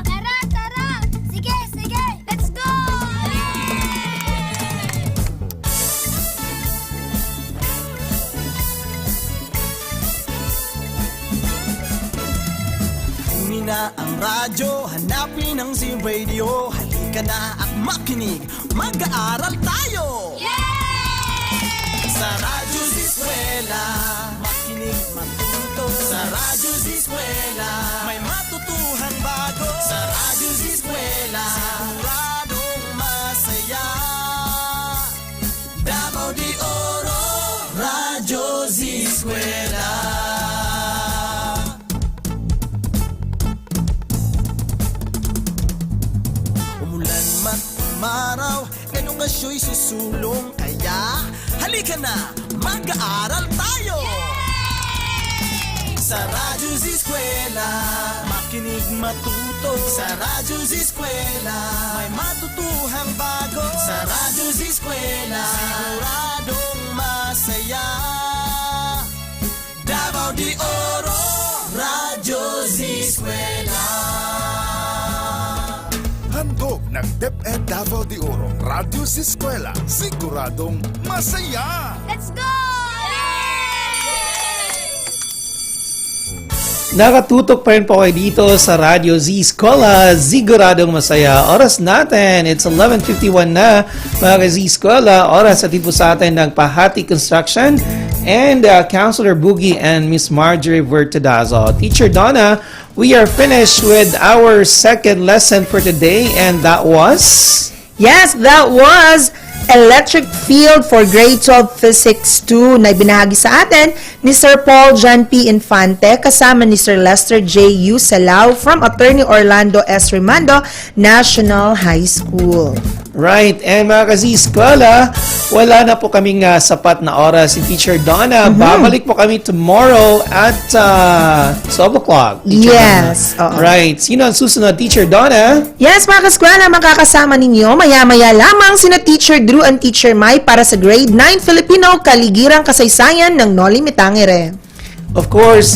Tara, tara! Sige, sige! Let's go! Kunin na ang radyo, hanapin ang Z Radio. Halika Halika na at makinig, mag-aaral tayo! Sa Radyo Z-Eskwela, makinig, matuto. Sa Radyo Z-Eskwela, may matutuhan bago. Sa Radyo Z-Eskwela, siguradong masaya. Davao de Oro, Radyo Z-Eskwela. Umulan man umaraw, edukasyo'y susulong. Kaya halika na, mag-aaral tayo! Sa Radyo Z-Eskwela, makinig, matuto. Sa Radyo Z-Eskwela, may matutuhang bago. Sa Radyo Z-Eskwela, siguradong masaya. Davao de Oro, Radyo Z-Eskwela. Handog ng DepEd Davao de Oro, Radyo Z-Eskwela, siguradong masaya! Let's go! Nakatutok pa rin po kayo dito sa Radyo Z-Eskwela, siguradong masaya. Oras natin, it's 11:51 na, mga Z-Eskwela. Oras at po sa atin ng Pahati Construction and Counselor Boogie and Miss Marjorie Vertadazo. Teacher Donna, we are finished with our second lesson for today, and that was... Yes, that was Electric Field for Grade 12 Physics 2 na ibinahagi sa atin ni Sir Paul John P. Infante kasama ni Sir Lester J. U. Salao from Attorney Orlando S. Rimando National High School. Right, and mga ka-Z-Eskwela, wala na po kaming sapat na oras si Teacher Donna. Babalik po kami tomorrow at 12 o'clock. Yes. Right, sino ang susunod, Teacher Donna? Yes, mga ka-eskwela, makakasama ninyo maya-maya lamang sina Teacher Drew and Teacher Mai para sa Grade 9 Filipino Kaligirang Kasaysayan ng Noli Me Tangere. Of course,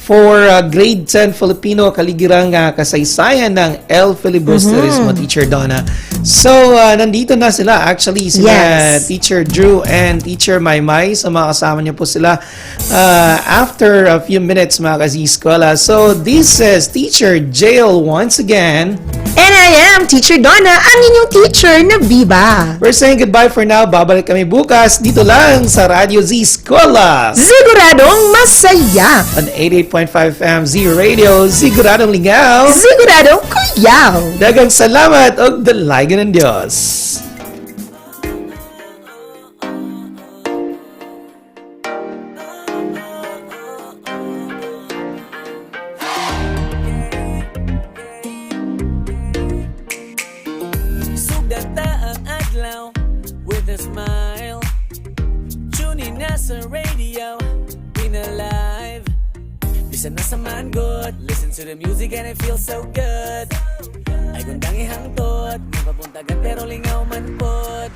for Grade 10 Filipino Kaligirang Kasaysayan ng El Filibusterismo, Teacher Donna. So, nandito na sila. Actually, sila Teacher Drew and Teacher Maymay. So, makasama niyo po sila after a few minutes, mga ka-Z-Eskwela. So, this is Teacher Jail once again. And I am Teacher Donna, ang inyong teacher na Biba. We're saying goodbye for now. Babalik kami bukas dito lang sa Radyo Z-Eskwela. Siguradong masaya. On 88.5 FM Z-Radio, siguradong lingaw. Siguradong kuyaw. Dagang salamat og dalagan ng Diyos. Sugata ang adlaw with a smile. Tune in na sa radio, in alive. Bisan na sa man good, listen to the music and it feels so good. Ay gundang ihangtod, mapapuntagan pero lingaw man pod.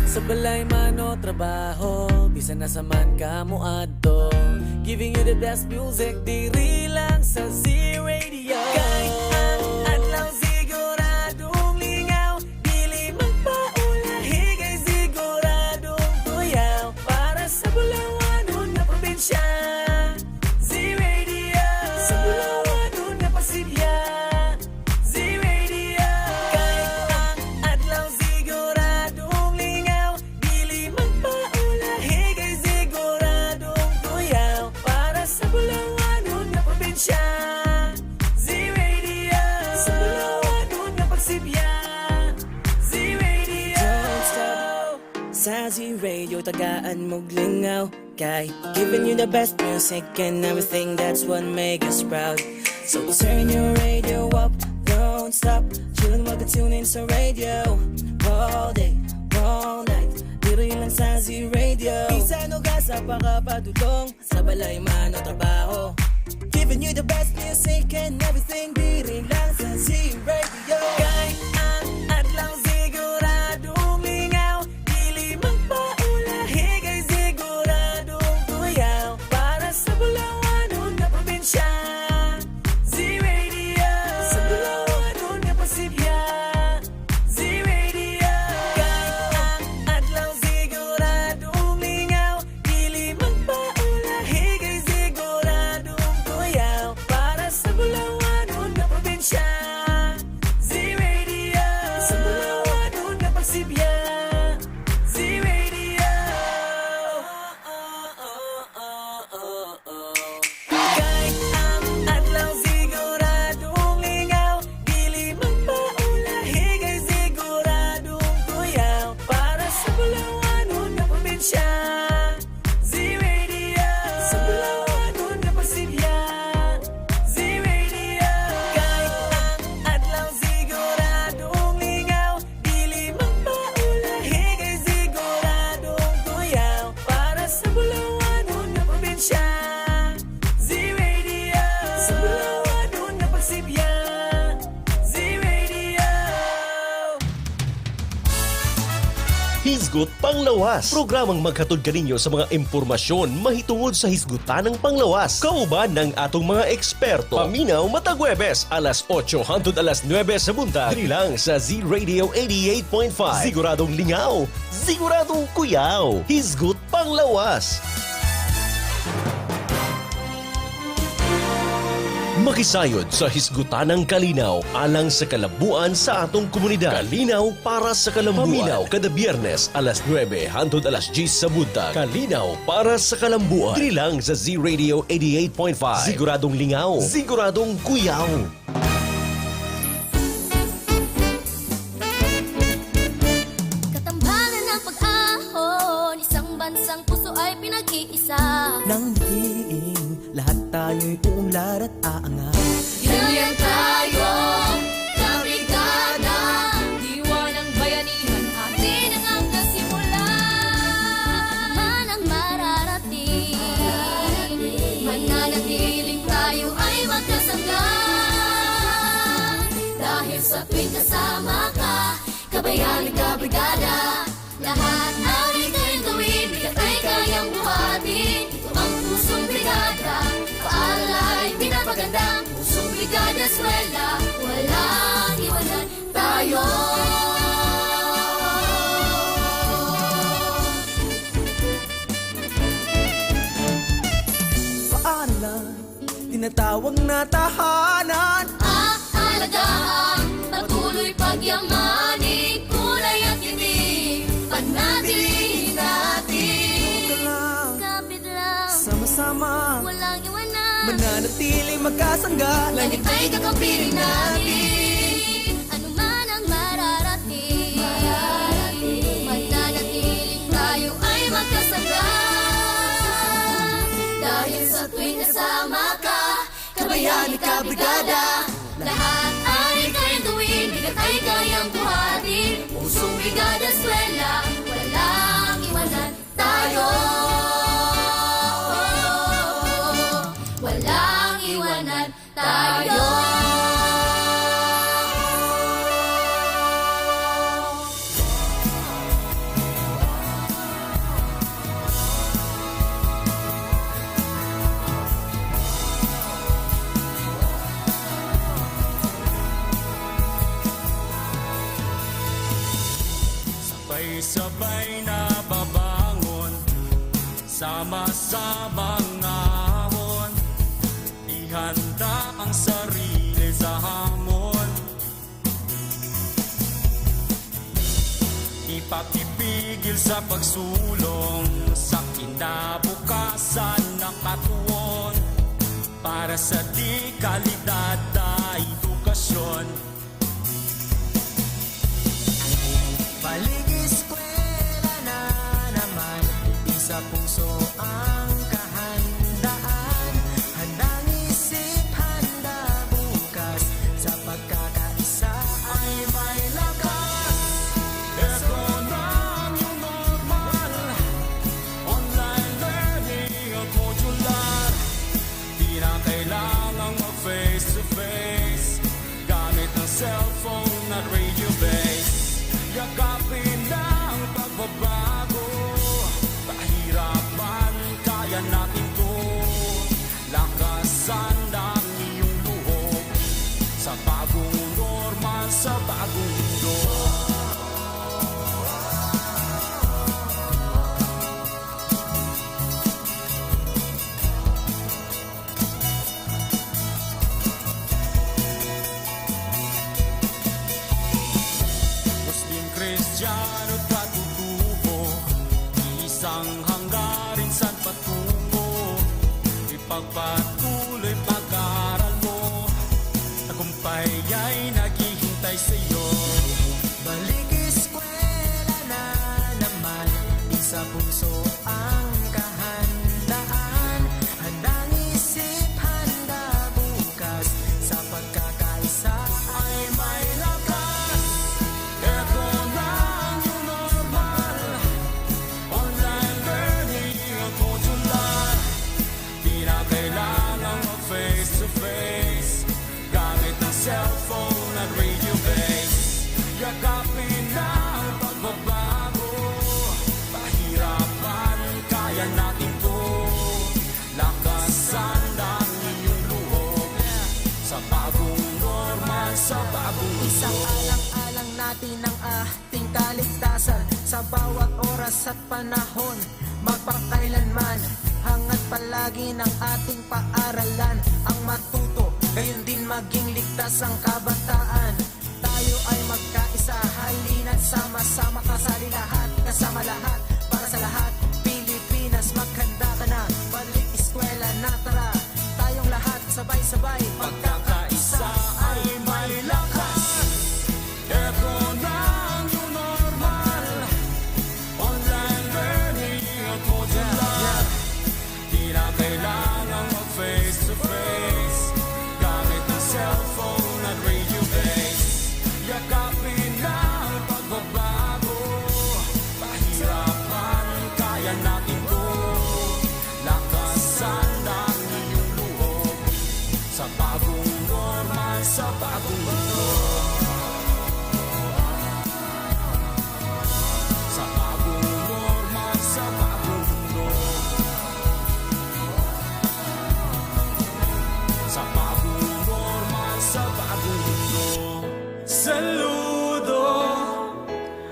Sa balay man o trabaho, bisan na sa man ka mo adto. Giving you the best music, diri lang sa Z-Radio. Kahit ang adlaw siguradong lingaw, dili magpaulahi kay siguradong tuyaw. Para sa Bulawan na probinsya, Z-Radio. Sa Bulawan na Pasibya, Z-Radio. Kahit ang adlaw siguradong lingaw, dili magpaulahi kay siguradong tuyaw. Para sa Bulawan na probinsya, Z-Radio. Sa Bulawan na Pagsibya, Z-Radio. Don't stop sa Z-Radio, tagaan mong lingaw. Kay giving you the best music and everything, that's what make us proud. So turn your radio up, don't stop. Chillin' mag-tune in sa radio. All day, all night, diri lang sa Z-Radio. Bisan o gasa pa ka padulong, sa balay man o trabaho. Giving you the best music and everything, diri lang sa Z-Radio. Kahit ang adlaw siguradong lingaw, dili magpaulahi kay siguradong tuyaw. Para sa Bulawan na probinsya, Z-Radio. Sa Bulawan na Pasibya, Z-Radio. Kahit ang adlaw siguradong lingaw, dili magpaulahi kay siguradong tuyaw. Para sa Bulawan na probinsya, Hisgot Panglawas. Programang maghatod kaninyo sa mga impormasyon mahitungod sa hisgutan ng panglawas. Kauban ng atong mga eksperto. Paminaw matag Webes, alas 8 hangtod alas 9 sa buntag. Dili lang sa Z-Radio 88.5. Siguradong lingaw, siguradong kuyaw. Hisgot Panglawas. Makisayod sa hisgutan ng kalinaw alang sa kalabuan sa atong komunidad. Kalinaw para sa kalambuan. Paminaw kada Biyernes alas 9 hangtod alas 10 sa buntag. Kalinaw para sa kalambuan. Dili lang sa Z-Radio 88.5. Siguradong lingaw, siguradong kuyaw. Katambalan ng pag-ahon, isang bansang puso ay pinag-iisa. Nang diin, lahat tayo'y uunlad at aangat. Ginilian tayo, kabrigada, diwa ng bayanihan, atin ang hanggang simula. Man ang mararating, mananatiling tayo ay magkasangga. Dahil sa tuwing kasama ka, kabayani kabrigada, lahat ang ikawin gawin, bigat ay kayang buhatin. Ito ang pusong brigada, paalay pinapaganda. Pusong brigada eskwela, walang iwanan tayo. Paalan, tinatawag na tahanan. Aalagaan, patuloy pagyamanin, kulay at tinig, panatilihin natin. Ito lang, Kapit lang, sama-sama, walang iwanan, mananatiling magkasangga. langit ay kakapiling natin. Ano man ang mararating, mananatiling tayo ay magkasangga. Dahil sa tuwing kasama ka, kabayani kabrigada, lahat ay kayang gawin, bigat ay kayang buhatin. Pusong brigada eskwela, walang iwanan tayo. Walang iwanan tayo. Sabay-sabay na babangon, sama-samang ahon, ihanda ang sarili sa hamon. Ipakipigil sa pagsulong sa kinabukasan ng katuon, para sa di kalidad na edukasyon. Balik eskwela na naman, isa puso ang kahandaan. Handang isip, handa bukas, sa pagkakaisa ay may lakas. Ito na ang new normal, online learning at modular. Di na kailangang mag-face-to-face, gamit ng cellphone at radio base. Yakapin na ang pagbabago, pahirapan, kaya natin to. Lakasan ang iyong loob, sa bagong normal, sa bagong mundo. Kristiyano katutubo, isang hanggarin saan patungo. Ipagpatuloy pag-aaral mo, tagumpay ay naghihintay sa'yo. Balik eskwela na naman, isa puso ang kahandaan. Handang isip, handa bukas, sa pagkakaisa ay may lakas. Ito na ang new normal, online learning at modular. Di na kailangang mag-face-to-face, gamit ng cellphone at radio base. sa bagong mundo. Isang alang-alang natin ang ating kaligtasan sa bawat oras at panahon, magpakailanman. Hangat palagi ng ating paaralan ang matuto, gayon din maging ligtas ang kabataan. Tayo ay magkaisa, halina't sama-sama, kasali lahat, kasama lahat, para sa lahat. Pilipinas, maghanda ka na, balik eskwela na, tara. Tayong lahat sabay-sabay, Pagkakaisa ay may lakas. Ito na ang new normal. Online learning at modular. Di na kailangan mag-face to face, gamit ang cellphone at radio base. Yakapin na ang pagbabago, pahirapan kaya natin to. Lakasan ang iyong loob sa bagong normal, sa bagong mundo. Sa bagong normal, sa bagong mundo. Sa bagong normal, sa bagong mundo. Saludo,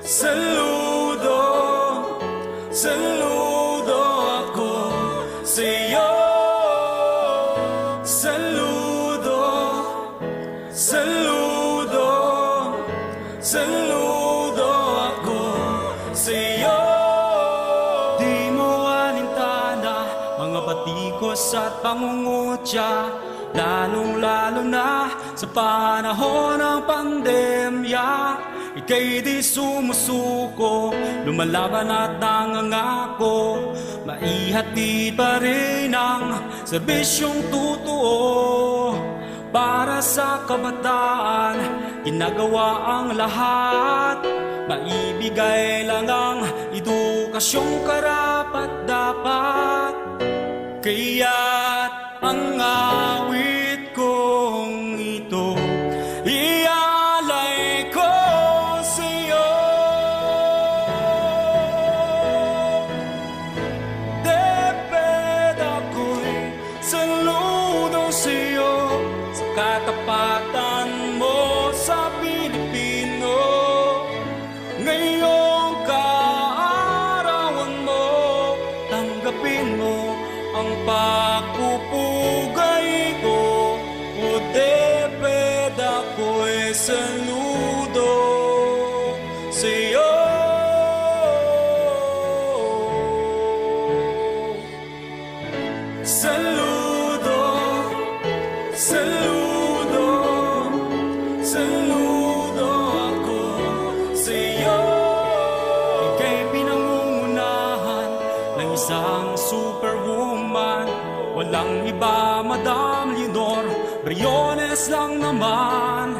saludo, saludo ako sa'yo. Saludo, saludo, saludo ako sa'yo. Di mo alintana mga batikos at pangungutya, lalong-lalo na sa panahon ng pandemya. Ika'y di sumusuko, lumalaban at nangangako, maihatid pa rin ang serbisyong totoo. Para sa kabataan, ginagawa ang lahat, maibigay lang ang edukasyong karapat-dapat. Kaya't ang awit kong ito ialay ko sa'yo. Deped ako'y saludo sa'yo, sa katapatan mo sa Pilipino. Ngayong kaarawan mo, tanggapin mo ang pagpupugay ko. O deped ako'y saludo sa'yo. Saludo, saludo, saludo ako sa'yo. Ika'y pinangungunahan ng isang superwoman, walang iba, Madam Leonor Briones lang naman.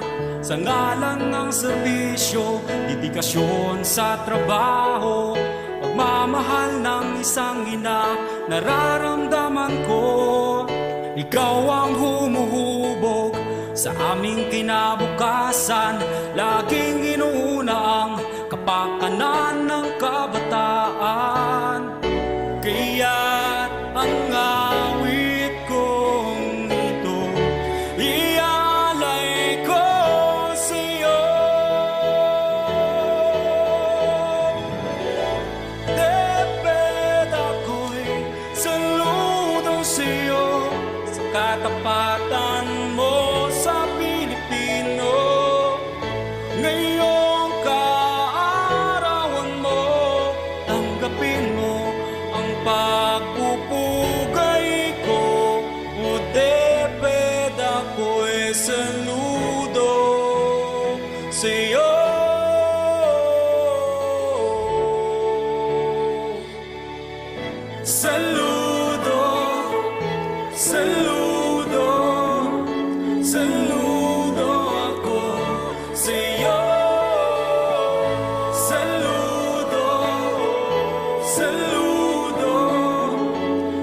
Sa ngalan ng serbisyo, dedikasyon sa trabaho, pagmamahal ng isang ina, nararamdaman ko. Ikaw ang humuhubog sa aming kinabukasan, laging inuuna ang kapakanan ng kabataan. Kaya't ang awit kong ito ialay ko sa'yo. Deped ako'y saludo sa'yo, sa katapatan mo sa Pilipino. Ngayong kaarawan mo, tanggapin mo ang pagpupugay ko. O deped ako'y saludo sa'yo. Saludo, saludo, saludo ako sa'yo. Saludo, saludo,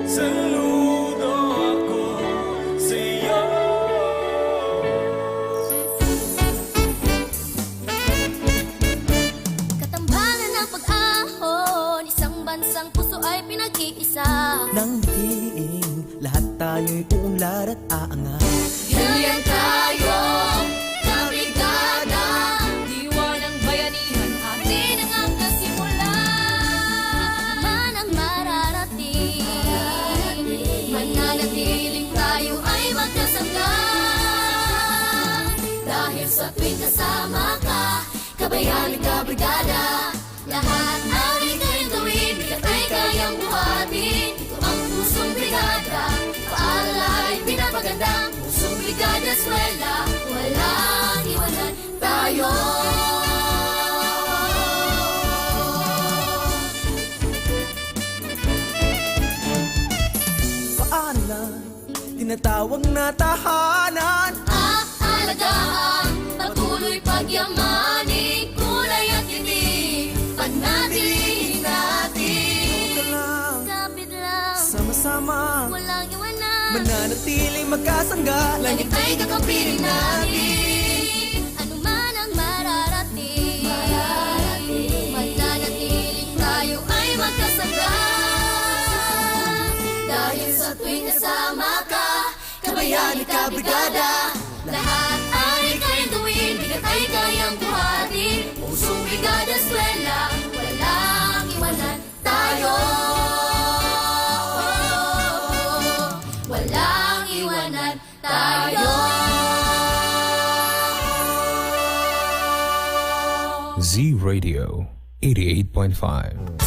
saludo ako sa'yo. tuwing kasama ka, kabayan at kabrigada. Lahat ay kayang gawin, bigat ay kayang buhatin. Ito ang pusong brigada, paaral ay pinapaganda. Pusong brigada eskwela, walang iwanan tayo. Paalan, tinatawag na tahanan. Aalagaan, patuloy pagyamanin, kulay at tinig, panatilihin natin. Kapit lang, Sama-sama, walang iwanan, mananatiling magkasangga. langit ay kakampirin natin. Ano man ang mararating, mananatiling tayo ay magkasangga. Dahil sa tuwing kasama ka, kabayan at kabrigada. Lahat ay kayang gawin, bigat ay kayang buhatin. Pusong brigada eskwela, walang iwanan tayo. Walang iwanan tayo. Z-Radio 88.5.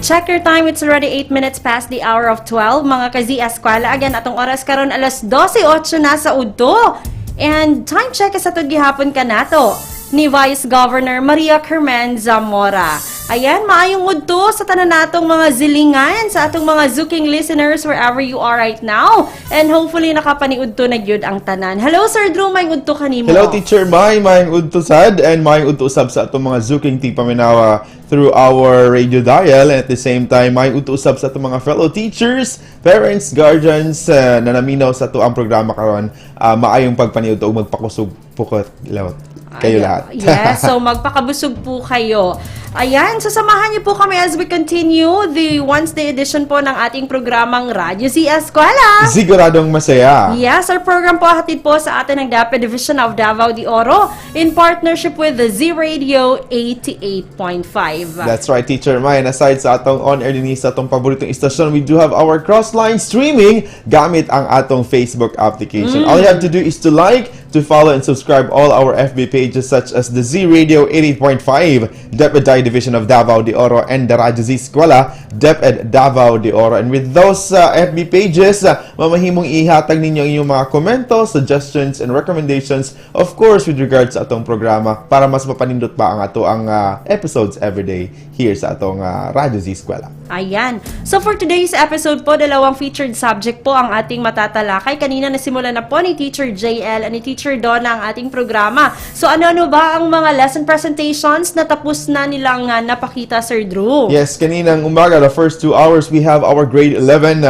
Check your time, it's already 8 minutes past the hour of 12. Mga ka-Z-Eskwela, again, atong oras karon alas 12:08 na sa udto. And time check sa itong gihapon ka nato ni Vice Governor Maria Carmen Zamora. Ayan, maayong udto sa tanan natong mga zilingan, sa atong mga zuking listeners wherever you are right now. And hopefully nakapaniudto na gyud ang tanan. Hello Sir Drew, maayong udto kanimo. Hello Teacher Mai, maayong udto sad and maayong udto usab sa atong mga zuking tipaminawa through our radio dial, and at the same time maayong udto usab sa atong mga fellow teachers, parents, guardians na naminaw sa ato ang programa karon. Maayong pagpaniudto ug magpakusog pukot lawat kayo lahat. Yes, so magpakabusog po kayo. Ayan, sasamahan niyo po kami as we continue the Wednesday edition po ng ating programang Radyo Z-Eskwela. Siguradong masaya. Yes, our program po hatid po sa atin ng DAPE Division of Davao de Oro in partnership with the Z-Radio 88.5. That's right, Teacher Mai. And aside sa atong on-air din sa atong paboritong istasyon, we do have our cross-line streaming gamit ang atong Facebook application. All you have to do is to like, to follow, and subscribe all our FB pages such as the Z-Radio 88.5, DepEd Division of Davao de Oro, and the Radyo Z-Eskwela, DepEd Davao de Oro. And with those FB pages, mamahimong ihatag ninyo ang inyong mga komento, suggestions, and recommendations, of course, with regards sa atong programa para mas mapanindot pa ang ato ang episodes everyday here sa atong Radyo Z-Eskwela. Ayan. So for today's episode po, dalawang featured subject po ang ating matatalakay. Kanina nasimulan na po ni Teacher JL at ni Teacher Donna ang ating programa. So ano-ano ba ang mga lesson presentations na tapos na nilang napakita, Sir Drew? Yes, kaninang umaga, the first 2 hours, we have our grade 11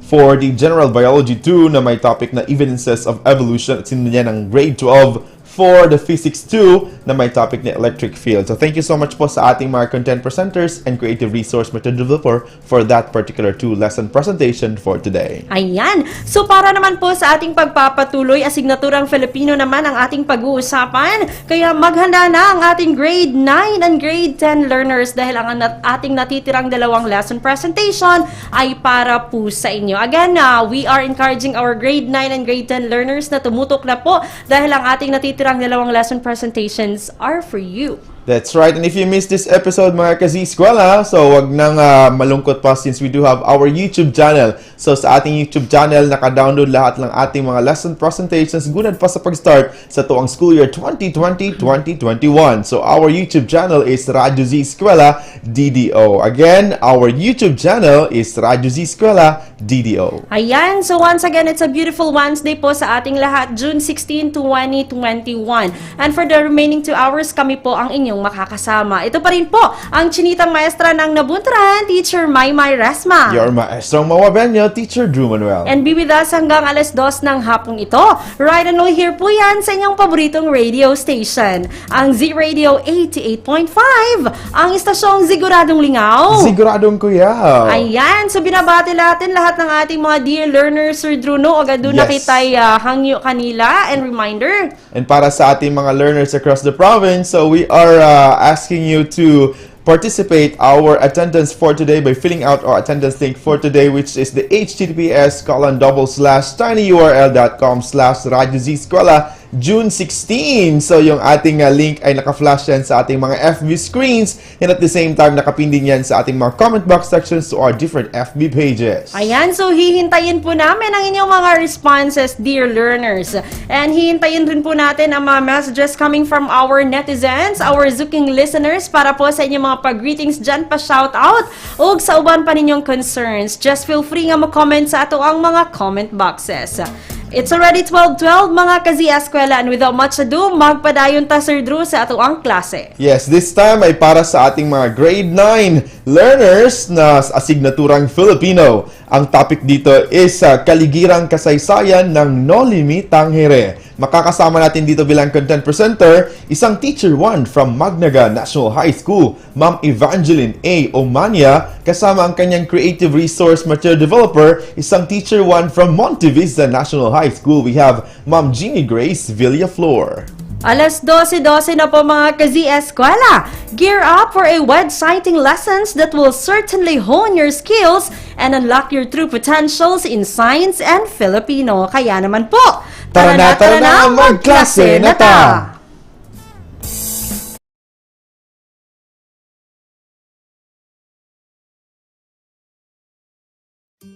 for the General Biology 2 na may topic na evidences of evolution. At sinunod yan ng grade 12 for the Physics 2 na may topic na electric field. So thank you so much po sa ating mga content presenters and creative resource material developer for that particular 2 lesson presentation for today. Ayan. So para naman po sa ating pagpapatuloy, asignaturang Filipino naman ang ating pag-uusapan. Kaya maghanda na ang ating grade 9 and grade 10 learners dahil ang ating natitirang dalawang lesson presentation ay para po sa inyo. Again, we are encouraging our grade 9 and grade 10 learners na tumutok na po dahil ang ating natitirang dalawang lesson presentations are for you. That's right. And if you missed this episode, mga ka-Z-Eskwela, so wag nang malungkot pa since we do have our YouTube channel. So sa ating YouTube channel, naka-download lahat ng ating mga lesson presentations gunad pa sa pag-start sa tuwang school year 2020-2021. So our YouTube channel is Radyo Z-Eskwela DDO. Again, our YouTube channel is Radyo Z-Eskwela DDO. Ayan. So once again, it's a beautiful Wednesday po sa ating lahat, June 16, 2021. And for the remaining 2 hours, kami po ang inyong makakasama. Ito pa rin po ang chinitang maestra ng Nabunturan, Teacher Maymay Resma. Your maestrong mawabenyo, Teacher Drew Manuel. And be with us hanggang alas 2 ng hapong ito. Right and all here po yan sa inyong paboritong radio station. Ang Z-Radio 88.5. Ang istasyong Siguradong Lingaw. Siguradong Kuyaw. Ayan. So binabati natin lahat ng ating mga dear learners, Sir Drew, no? Agad doon na kita'y hangyo kanila and reminder. And para sa ating mga learners across the province, so we are asking you to participate our attendance for today by filling out our attendance link for today, which is the https://tinyurl.com/Radyo Z-Eskwela June 16. So, yung ating link ay naka-flash yan sa ating mga FB screens, and at the same time, nakapin din yan sa ating mga comment box sections to our different FB pages. Ayan, so hihintayin po namin ang inyong mga responses, dear learners. And hihintayin rin po natin ang mga messages coming from our netizens, our Zuking listeners, para po sa inyong mga pag-greetings dyan, pa-shoutout, o sa uban pa ninyong concerns. Just feel free nga mag-comment sa ato ang mga comment boxes. It's already 12:12 mga ka-Z-Eskwela, and without much ado, magpadayon ta Sir Drew sa ato ang klase. Yes, this time ay para sa ating mga grade 9 learners na asignaturang Filipino. Ang topic dito is kaligirang kasaysayan ng Nolimi Tangere. Makakasama natin dito bilang content presenter, isang Teacher 1 from Magnaga National High School, Ma'am Evangeline A. Omania, kasama ang kanyang Creative Resource Material Developer, isang Teacher 1 from Montevista National High School. We have Ma'am Jeannie Grace Villaflor. Alas 12:12 na po mga ka-Z-Eskwela. Gear up for a WED-SCI-TING lessons that will certainly hone your skills and unlock your true potentials in science and Filipino. Kaya naman po, tara na, magklase na ta!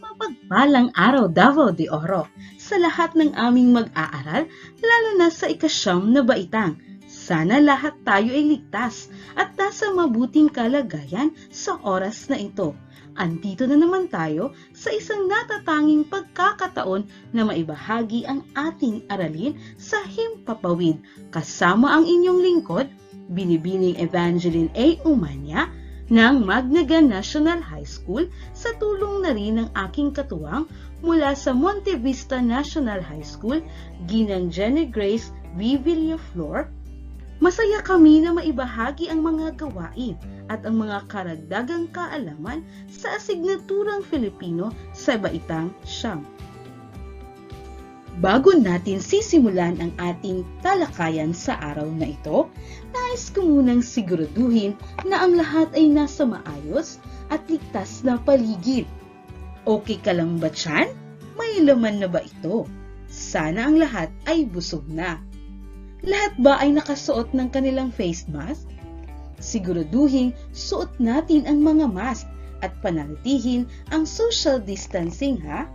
Mapagpalang araw, Davao de Oro, sa lahat ng aming mag-aaral, lalo na sa ikasyam na baitang. Sana lahat tayo ay ligtas at nasa mabuting kalagayan sa oras na ito. Andito na naman tayo sa isang natatanging pagkakataon na maibahagi ang ating aralin sa Himpapawid. Kasama ang inyong lingkod, Binibining Evangeline A. Umanya, ng Magnaga National High School, sa tulong na rin ng aking katuwang mula sa Montevista National High School, Ginang Jenny Grace V. Villaflor. Masaya kami na maibahagi ang mga gawain at ang mga karagdagang kaalaman sa asignaturang Filipino sa Baitang Siyam. Bago natin sisimulan ang ating talakayan sa araw na ito, nais ko munang siguraduhin na ang lahat ay nasa maayos at ligtas na paligid. Okay ka lang ba tiyan? May laman na ba ito? Sana ang lahat ay busog na. Lahat ba ay nakasuot ng kanilang face mask? Siguraduhin suot natin ang mga mask at panatilihin ang social distancing, ha?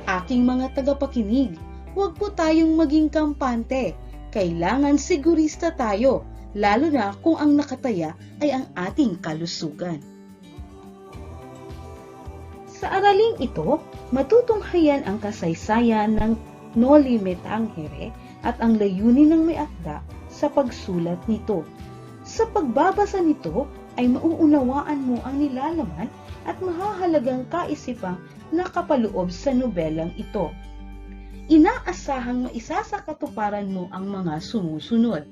Aking mga tagapakinig, huwag po tayong maging kampante. Kailangan sigurista tayo, lalo na kung ang nakataya ay ang ating kalusugan. Sa araling ito, matutunghayan ang kasaysayan ng Nolimi Tangere at ang layunin ng may akda sa pagsulat nito. Sa pagbabasa nito ay mauunawaan mo ang nilalaman at mahahalagang kaisipang nakapaloob sa nobelang ito. Inaasahang maisasakatuparan mo ang mga sumusunod.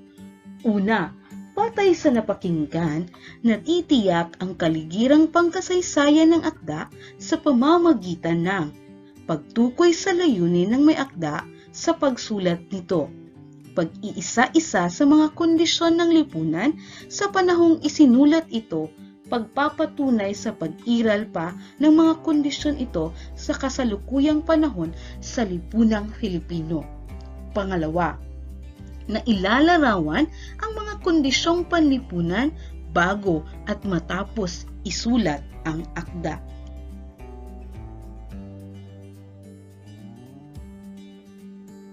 Una, batay sa napakinggan, natitiyak ang kaligirang pangkasaysayan ng akda sa pamamagitan ng pagtukoy sa layunin ng may akda sa pagsulat nito, pag-iisa-isa sa mga kondisyon ng lipunan sa panahong isinulat ito, pagpapatunay sa pag-iral pa ng mga kondisyon ito sa kasalukuyang panahon sa lipunang Filipino. Pangalawa, na ilalarawan ang mga kondisyong panlipunan bago at matapos isulat ang akda.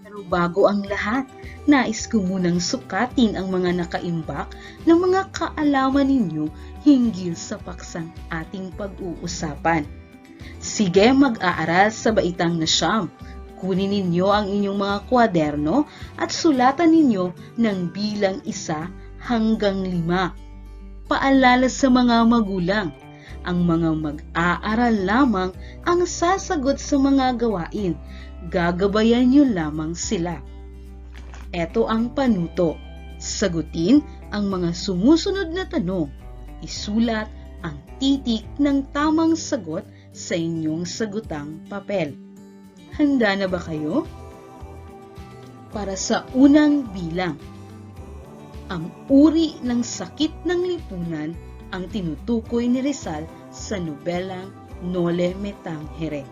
Pero bago ang lahat, nais ko munang sukatin ang mga nakaimbak ng mga kaalaman ninyo hinggil sa paksang ating pag-uusapan. Sige, mag-aaral sa Baitang na Siyam. Kunin ninyo ang inyong mga kwaderno at sulatan ninyo ng bilang 1 hanggang 5. Paalala sa mga magulang, ang mga mag-aaral lamang ang sasagot sa mga gawain. Gagabayan niyo lamang sila. Ito ang panuto. Sagutin ang mga sumusunod na tanong. Isulat ang titik ng tamang sagot sa inyong sagutang papel. Handa na ba kayo? Para sa unang bilang, ang uri ng sakit ng lipunan ang tinutukoy ni Rizal sa nobelang Noli Me Tangere.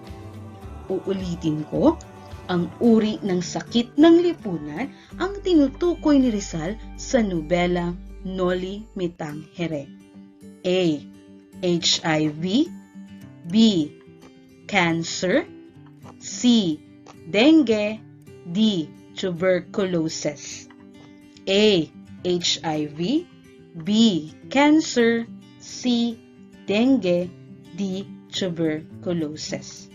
Uulitin ko, ang uri ng sakit ng lipunan ang tinutukoy ni Rizal sa nobelang Noli Me Tangere. A. HIV, B. Cancer, C. Dengue, D. Tuberculosis. A. HIV, B. Cancer, C. Dengue, D. Tuberculosis.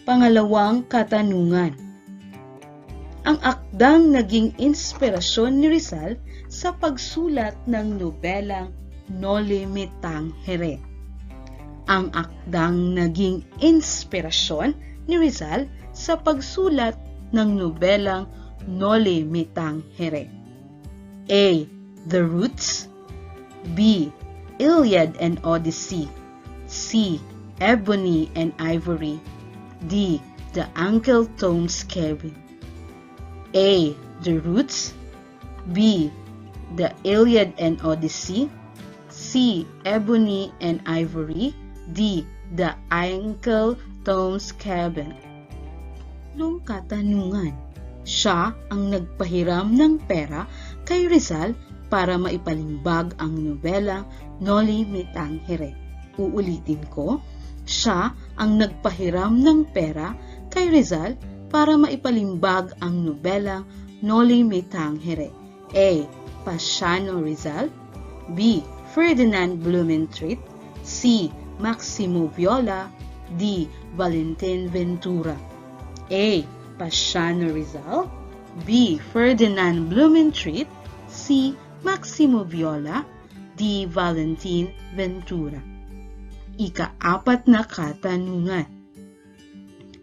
Pangalawang katanungan. Ang akdang naging inspirasyon ni Rizal sa pagsulat ng nobelang Noli Me Tangere. Ang akdang naging inspirasyon ni Rizal sa pagsulat ng nobelang Noli Me Tangere. A. The Roots, B. Iliad and Odyssey, C. Ebony and Ivory, D. The Uncle Tom's Cabin. A. The Roots, B. The Iliad and Odyssey, C. Ebony and Ivory, D. The Uncle Tom's Cabin. Nung katanungan, siya ang nagpahiram ng pera kay Rizal para maipalimbag ang nobelang Noli Me Tangere. Uulitin ko, siya ang nagpahiram ng pera kay Rizal para maipalimbag ang nobelang Noli Me Tangere. A. Pasiano Rizal, B. Ferdinand Blumentritt, C. Maximo Viola, D. Valentin Ventura. A. Pasiano Rizal, B. Ferdinand Blumentritt, C. Maximo Viola, D. Valentin Ventura. Ika-4 na katanungan.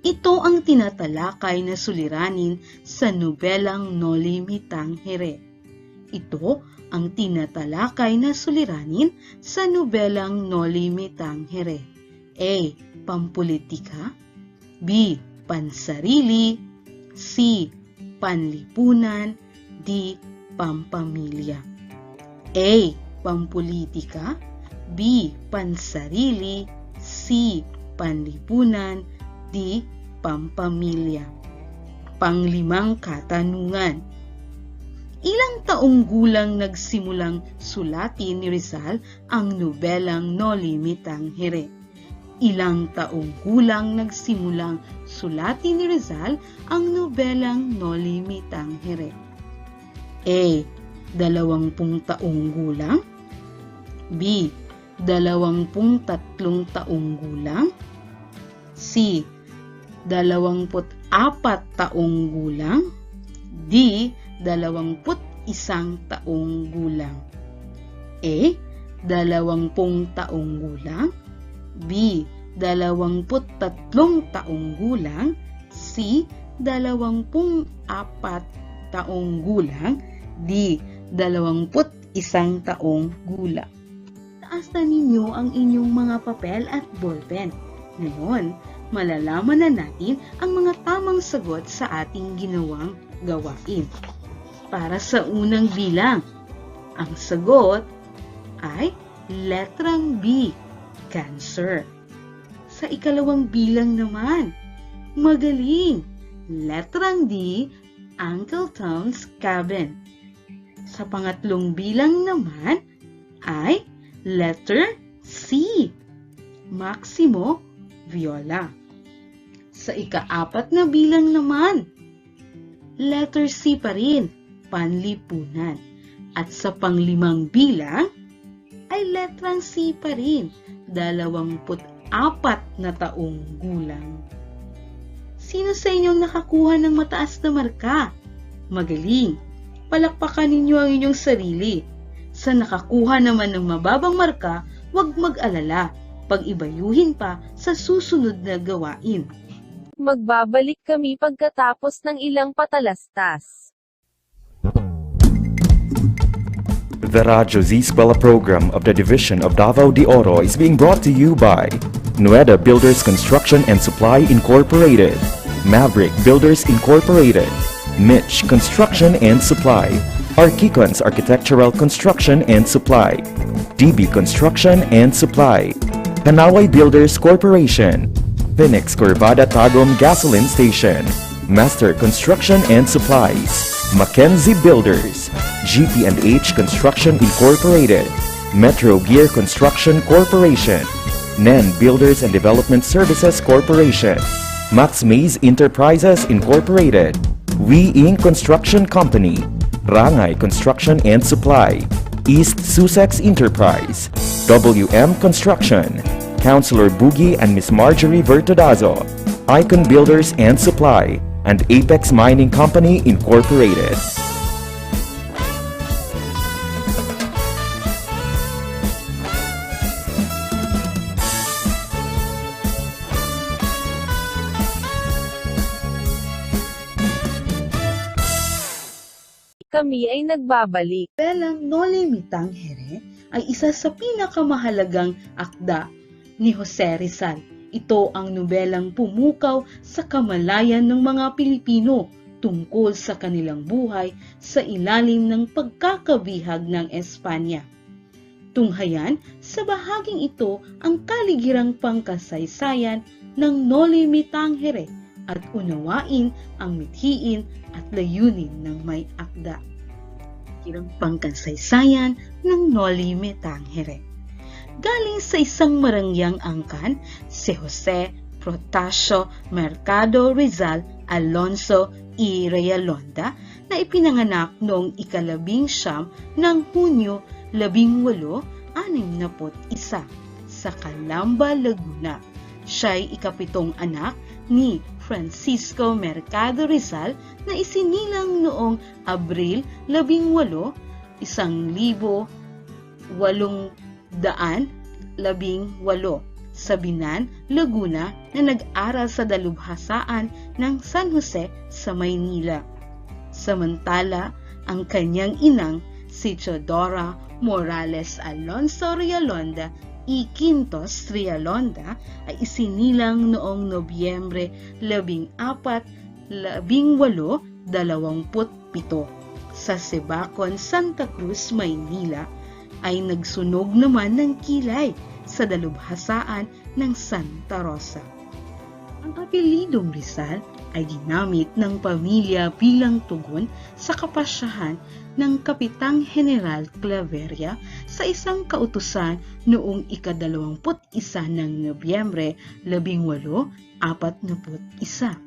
Ito ang tinatalakay na suliranin sa nobelang Noli Me Tangere. Ito ang tinatalakay na suliranin sa nobelang Noli Me Tangere. A. Pampulitika, B. Pansarili, C. Panlipunan, D. Pampamilya. A. Pampulitika, B. Pansarili, C. Panlipunan, D. Pampamilya. Panglimang katanungan. Ilang taong gulang nagsimulang sulatin ni Rizal ang nobelang Noli Me Tangere? Ilang taong gulang nagsimulang sulatin ni Rizal ang nobelang Noli Me Tangere? A. 20 taong gulang, B. 23 taong gulang, C. 24 taong gulang, D. 21 taong gulang. A. 20 taong gulang, B. 23 taong gulang, C. 24 taong gulang, D. 21 taong gulang. Taas na ninyo ang inyong mga papel at ballpen. Ngayon, malalaman na natin ang mga tamang sagot sa ating ginawang gawain. Para sa unang bilang, ang sagot ay letrang B, Cancer. Sa ikalawang bilang naman, magaling, letrang D, Uncle Tom's Cabin. Sa pangatlong bilang naman ay letter C, Maximo Viola. Sa ika-4 na bilang naman, letter C pa rin, Panlipunan. At sa panglimang bilang ay letrang C pa rin, 24 na taong gulang. Sino sa inyong nakakuha ng mataas na marka? Magaling! Palakpakan ninyo ang inyong sarili. Sa nakakuha naman ng mababang marka, huwag mag-alala. Pag-ibayuhin pa sa susunod na gawain. Magbabalik kami pagkatapos ng ilang patalastas. The Radyo Z-Eskwela program of the Division of Davao de Oro is being brought to you by Nueda Builders Construction and Supply Incorporated, Maverick Builders Incorporated, Mitch Construction and Supply, Archicon's Architectural Construction and Supply, DB Construction and Supply, Hanaway Builders Corporation, Phoenix Corvada Tagum Gasoline Station, Master Construction and Supplies, Mackenzie Builders, GP&H Construction Incorporated, Metro Gear Construction Corporation, NEN Builders and Development Services Corporation, Max Mays Enterprises Incorporated, We Inc. Construction Company, Rangay Construction and Supply, East Sussex Enterprise, WM Construction, Councilor Boogie and Miss Marjorie Vertodazo, Icon Builders and Supply, and Apex Mining Company Incorporated. Kami ay nagbabalik. Nobelang Noli Me Tangere ay isa sa pinakamahalagang akda ni Jose Rizal. Ito ang nobelang pumukaw sa kamalayan ng mga Pilipino tungkol sa kanilang buhay sa ilalim ng pagkakabihag ng Espanya. Tunghayan sa bahaging ito ang kaligirang pangkasaysayan ng Noli Me Tangere at unawain ang mithiin at layunin ng may akda. Kaligirang pangkasaysayan ng Noli Me Tangere. Galing sa isang marangyang angkan, si Jose Protasio Mercado Rizal Alonso y Realonda na ipinanganak noong ika-19 ng Hunyo 1861 sa Calamba, Laguna. Siya'y ika-7 anak ni Francisco Mercado Rizal na isinilang noong Abril 18, 1818 sa Binan, Laguna na nag-aral sa dalubhasaan ng San Jose sa Maynila. Samantala, ang kanyang inang si Teodora Morales Alonso Realonda y Quintos Realonda ay isinilang noong Nobyembre 14, 1827 sa Sebacon, Santa Cruz, Maynila ay nagsunog naman ng kilay sa dalubhasaan ng Santa Rosa. Ang apelidong Rizal ay ginamit ng pamilya bilang tugon sa kapasyahan ng Kapitang General Claveria sa isang kautusan noong ika-21 ng Nobyembre 1841.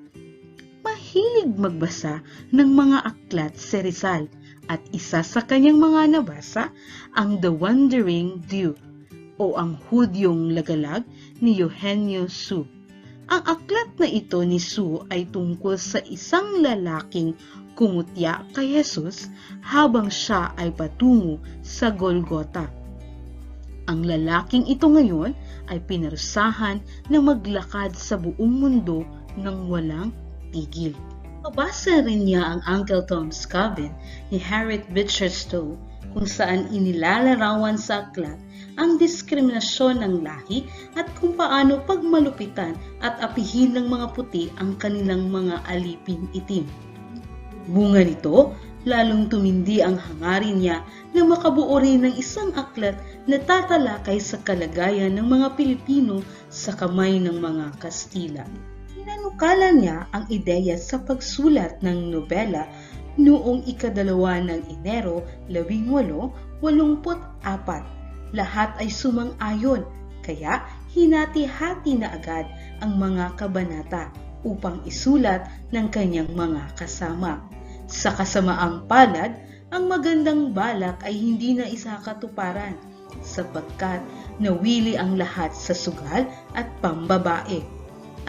Mahilig magbasa ng mga aklat si Rizal at isa sa kanyang mga nabasa ang The Wandering Dew o ang Hudyong Lagalag ni Eugenio Su. Ang aklat na ito ni Su ay tungkol sa isang lalaking kumutya kay Jesus habang siya ay patungo sa Golgota. Ang lalaking ito ngayon ay pinarusahan na maglakad sa buong mundo ng walang tigil. Mabasa rin niya ang Uncle Tom's Cabin ni Harriet Beecher Stowe kung saan inilalarawan sa aklat ang diskriminasyon ng lahi at kung paano pagmalupitan at apihin ng mga puti ang kanilang mga aliping itim. Bunga nito, lalong tumindi ang hangarin niya na makabuo rin ng isang aklat na tatalakay sa kalagayan ng mga Pilipino sa kamay ng mga Kastila. Pinanukala niya ang ideya sa pagsulat ng nobela noong ika-2 ng Enero 1884. Lahat ay sumang-ayon, kaya hinati-hati na agad ang mga kabanata upang isulat ng kanyang mga kasama. Sa kasamaang palad, ang magandang balak ay hindi na isakatuparan sapagkat nawili ang lahat sa sugal at pambabae.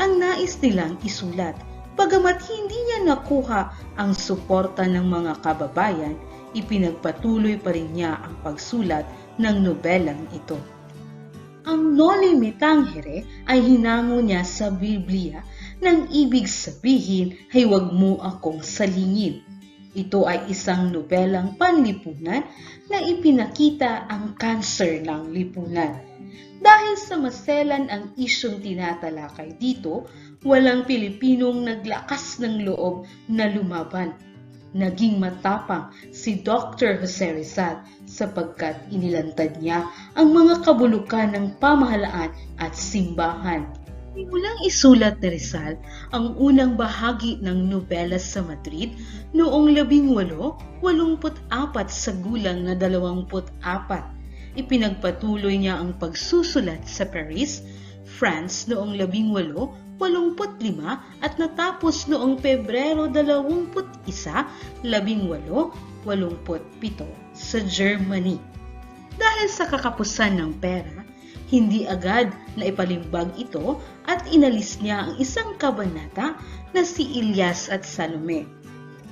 Ang nais nilang isulat, bagamat hindi niya nakuha ang suporta ng mga kababayan, ipinagpatuloy pa rin niya ang pagsulat ng nobelang ito. Ang Noli Me Tangere ay hinango niya sa Biblia nang ibig sabihin ay huwag mo akong salingin. Ito ay isang nobelang panlipunan na ipinakita ang kanser ng lipunan. Dahil sa maselan ang isyong tinatalakay dito, walang Pilipinong naglakas ng loob na lumaban. Naging matapang si Dr. Jose Rizal sapagkat inilantad niya ang mga kabulukan ng pamahalaan at simbahan. Simulang isulat ni Rizal ang unang bahagi ng nobelas sa Madrid noong 1884 sa gulang na 24. Ipinagpatuloy niya ang pagsusulat sa Paris, France noong 1885 at natapos noong Pebrero 21, 1887 sa Germany. Dahil sa kakapusan ng pera, hindi agad na ipalimbag ito at inalis niya ang isang kabanata na si Elias at Salome.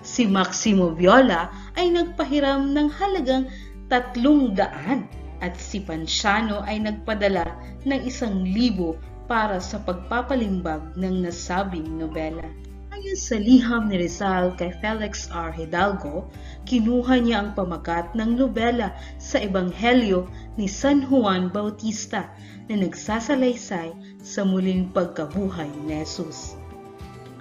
Si Maximo Viola ay nagpahiram ng halagang 300 at si Panciano ay nagpadala ng 1,000 para sa pagpapalimbag ng nasabing nobela. Ayon sa liham ni Rizal kay Felix R. Hidalgo, kinuha niya ang pamagat ng nobela sa Ebanghelyo ni San Juan Bautista na nagsasalaysay sa muling pagkabuhay ni Jesus.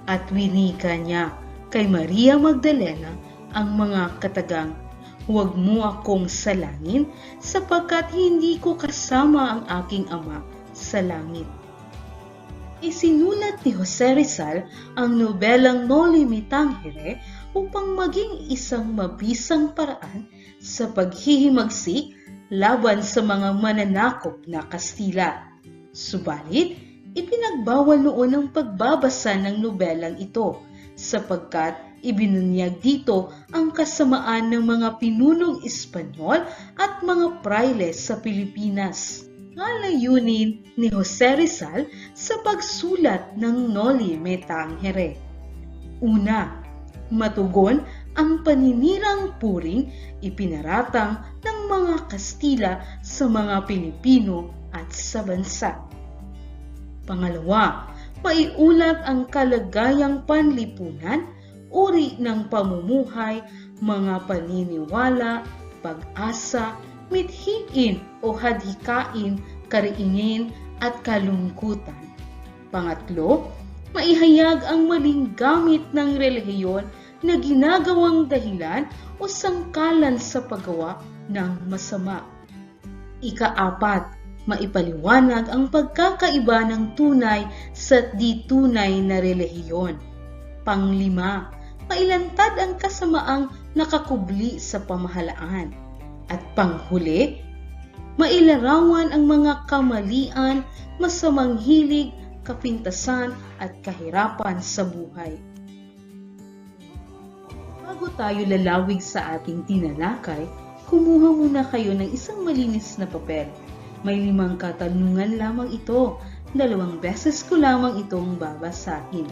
At winika niya kay Maria Magdalena ang mga katagang, "Huwag mo akong salangin sapagkat hindi ko kasama ang aking Ama sa langit." Isinulat ni Jose Rizal ang nobelang Noli Me Tangere upang maging isang mabisang paraan sa paghihimagsik laban sa mga mananakop na Kastila. Subalit, ipinagbawal noon ang pagbabasa ng nobelang ito sapagkat ibinunyag dito ang kasamaan ng mga pinunong Espanyol at mga praile sa Pilipinas. Layunin ni Jose Rizal sa pagsulat ng Noli Me Tangere. Una, matugon ang paninirang puring ipinaratang ng mga Kastila sa mga Pilipino at sa bansa. Pangalawa, maiulat ang kalagayang panlipunan, uri ng pamumuhay, mga paniniwala, pag-asa, mithiin o hadhikain, kariingin at kalungkutan. Pangatlo, maihayag ang maling gamit ng relihiyon na ginagawang dahilan o sangkalan sa paggawa ng masama. Ika-4, maipaliwanag ang pagkakaiba ng tunay sa di tunay na relihiyon. Panglima, mailantad ang kasamaang nakakubli sa pamahalaan. At panghuli, mailarawan ang mga kamalian, masamang hilig, kapintasan at kahirapan sa buhay. Bago tayo lalawig sa ating tinalakay, kumuha muna kayo ng isang malinis na papel. May 5 katanungan lamang ito. 2 beses ko lamang itong babasahin.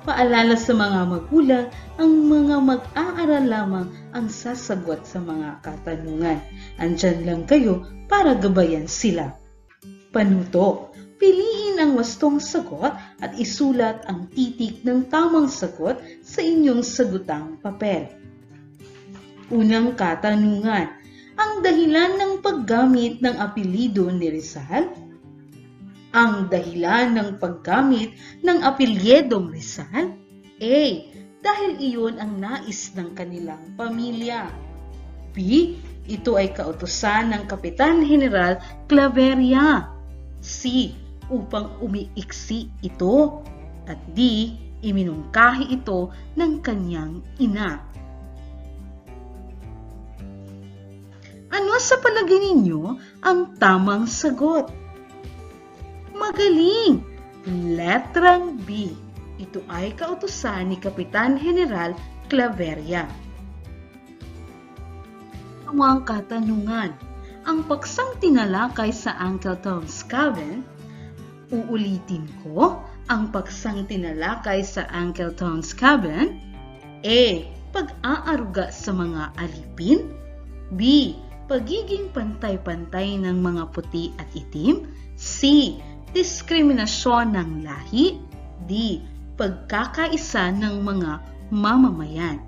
Paalala sa mga magulang, ang mga mag-aaral lamang ang sasagot sa mga katanungan. Andyan lang kayo para gabayan sila. Panuto, piliin ang wastong sagot at isulat ang titik ng tamang sagot sa inyong sagutang papel. Unang katanungan, ang dahilan ng paggamit ng apelyido ni Rizal? Ang dahilan ng paggamit ng apelyedong Rizal? A. Dahil iyon ang nais ng kanilang pamilya. B. Ito ay kautusan ng Kapitan General Claveria. C. Upang umiiksi ito. At D. Iminungkahi ito ng kanyang ina. Ano sa palagay ninyo ang tamang sagot? Magaling! Letrang B. Ito ay kautusan ni Kapitan General Claveria. Ang katanungan, ang paksang tinalakay sa Uncle Tom's Cabin. Uulitin ko, ang paksang tinalakay sa Uncle Tom's Cabin. A. Pag-aaruga sa mga alipin. B. Pagiging pantay-pantay ng mga puti at itim. C. Diskriminasyon ng lahi. D. Pagkakaisa ng mga mamamayan.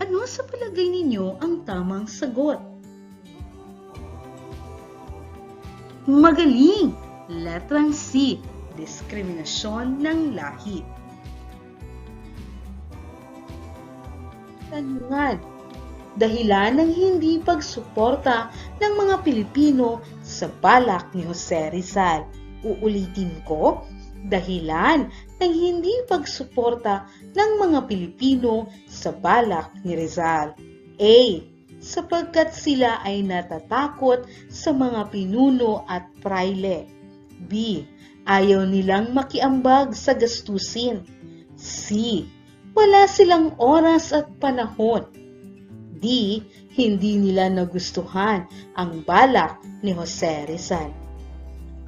Ano sa palagay ninyo ang tamang sagot? Magaling! Letrang C. Diskriminasyon ng lahi. katanungan. Dahilan ng hindi pagsuporta ng mga Pilipino sa balak ni Jose Rizal. Uulitin ko, dahilan ng hindi pagsuporta ng mga Pilipino sa balak ni Rizal. A. Sapagkat sila ay natatakot sa mga pinuno at praile. B. Ayaw nilang makiambag sa gastusin. C. Wala silang oras at panahon. D. Hindi nila nagustuhan ang balak ni Jose Rizal.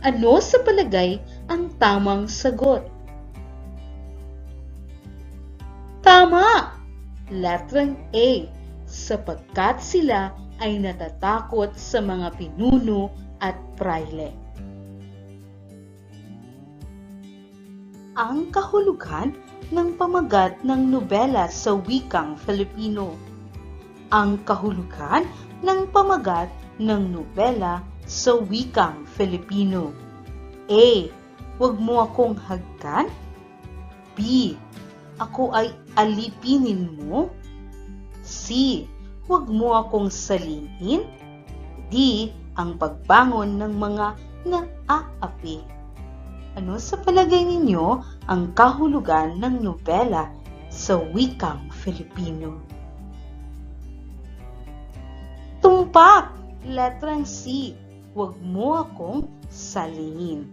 Ano sa palagay ang tamang sagot? Tama! Letrang A. Sapagkat sila ay natatakot sa mga pinuno at praile. Ang kahulugan ng pamagat ng nobela sa wikang Filipino. Ang kahulugan ng pamagat ng nobela sa wikang Filipino. A. Huwag mo akong hagkan. B. Ako ay alipinin mo. C. Huwag mo akong salingin. D. Ang pagbangon ng mga naaapi. Ano sa palagay ninyo ang kahulugan ng nobela sa wikang Filipino? Tumpak! Letrang C. Huwag mo akong salingin.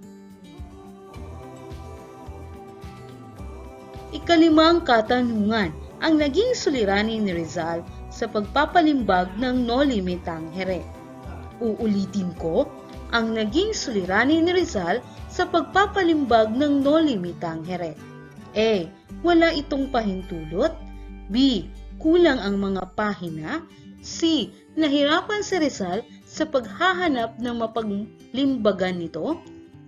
Ikalimang katanungan, ang naging suliranin ni Rizal sa pagpapalimbag ng No Limit Tangere. Uulitin ko, ang naging suliranin ni Rizal sa pagpapalimbag ng No Limit Tangere. A. Wala itong pahintulot. B. Kulang ang mga pahina. C. Nahirapan si Rizal sa paghahanap ng mapaglimbagan nito.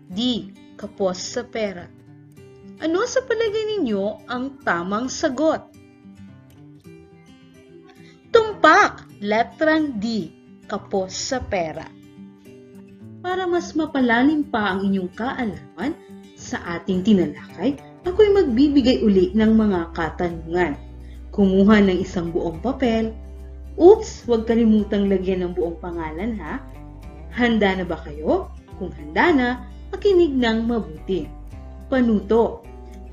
D. Kapos sa pera. Ano sa palagay ninyo ang tamang sagot? Tumpak! Letrang D. Kapos sa pera. Para mas mapalalim pa ang inyong kaalaman sa ating tinalakay, ako'y magbibigay uli ng mga katanungan. Kumuha ng isang buong papel. Oops! Huwag kalimutang lagyan ng buong pangalan ha. Handa na ba kayo? Kung handa na, makinig ng mabuti. Panuto.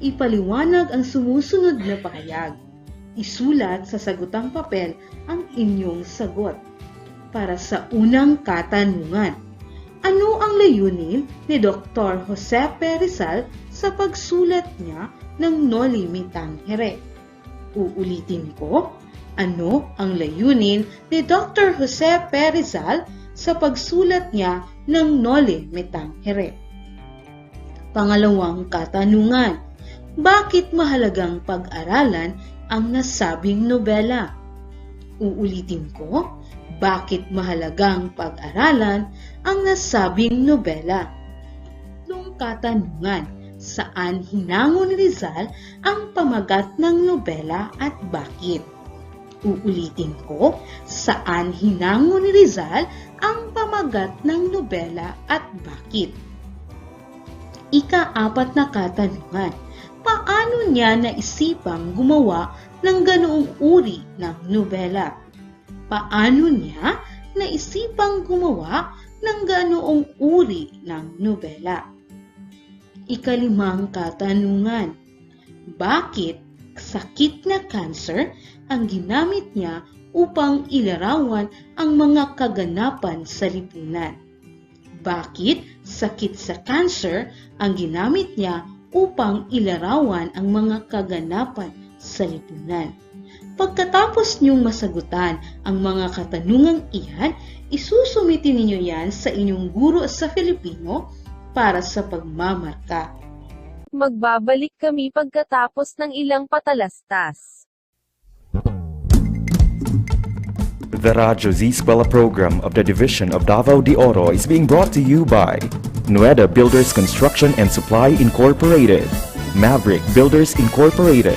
Ipaliwanag ang sumusunod na pahayag. Isulat sa sagutang papel ang inyong sagot. Para sa unang katanungan, ano ang layunin ni Dr. Jose P. Rizal sa pagsulat niya ng No Limit Tangere? Uulitin ko, ano ang layunin ni Dr. Jose P. Rizal sa pagsulat niya ng No Limit Tangere? Pangalawang katanungan, bakit mahalagang pag-aralan ang nasabing nobela? Uulitin ko, bakit mahalagang pag-aralan ang nasabing nobela? Tatlong katanungan, saan hinango ni Rizal ang pamagat ng nobela at bakit? Uulitin ko, saan hinango ni Rizal ang pamagat ng nobela at bakit? Ika-apat na katanungan, paano niya naisipang gumawa ng ganoong uri ng nobela? Paano niya naisipang gumawa ng ganoong uri ng nobela? Ikalimang katanungan, bakit sakit na cancer ang ginamit niya upang ilarawan ang mga kaganapan sa lipunan? Bakit sakit sa cancer ang ginamit niya upang ilarawan ang mga kaganapan sa lipunan? Pagkatapos niyong masagutan ang mga katanungang iyan, isusumiti ninyo yan sa inyong guro sa Filipino para sa pagmamarka. Magbabalik kami pagkatapos ng ilang patalastas. The Radyo Z-Eskwela program of the Division of Davao de Oro is being brought to you by Nueda Builders Construction and Supply Incorporated, Maverick Builders Incorporated,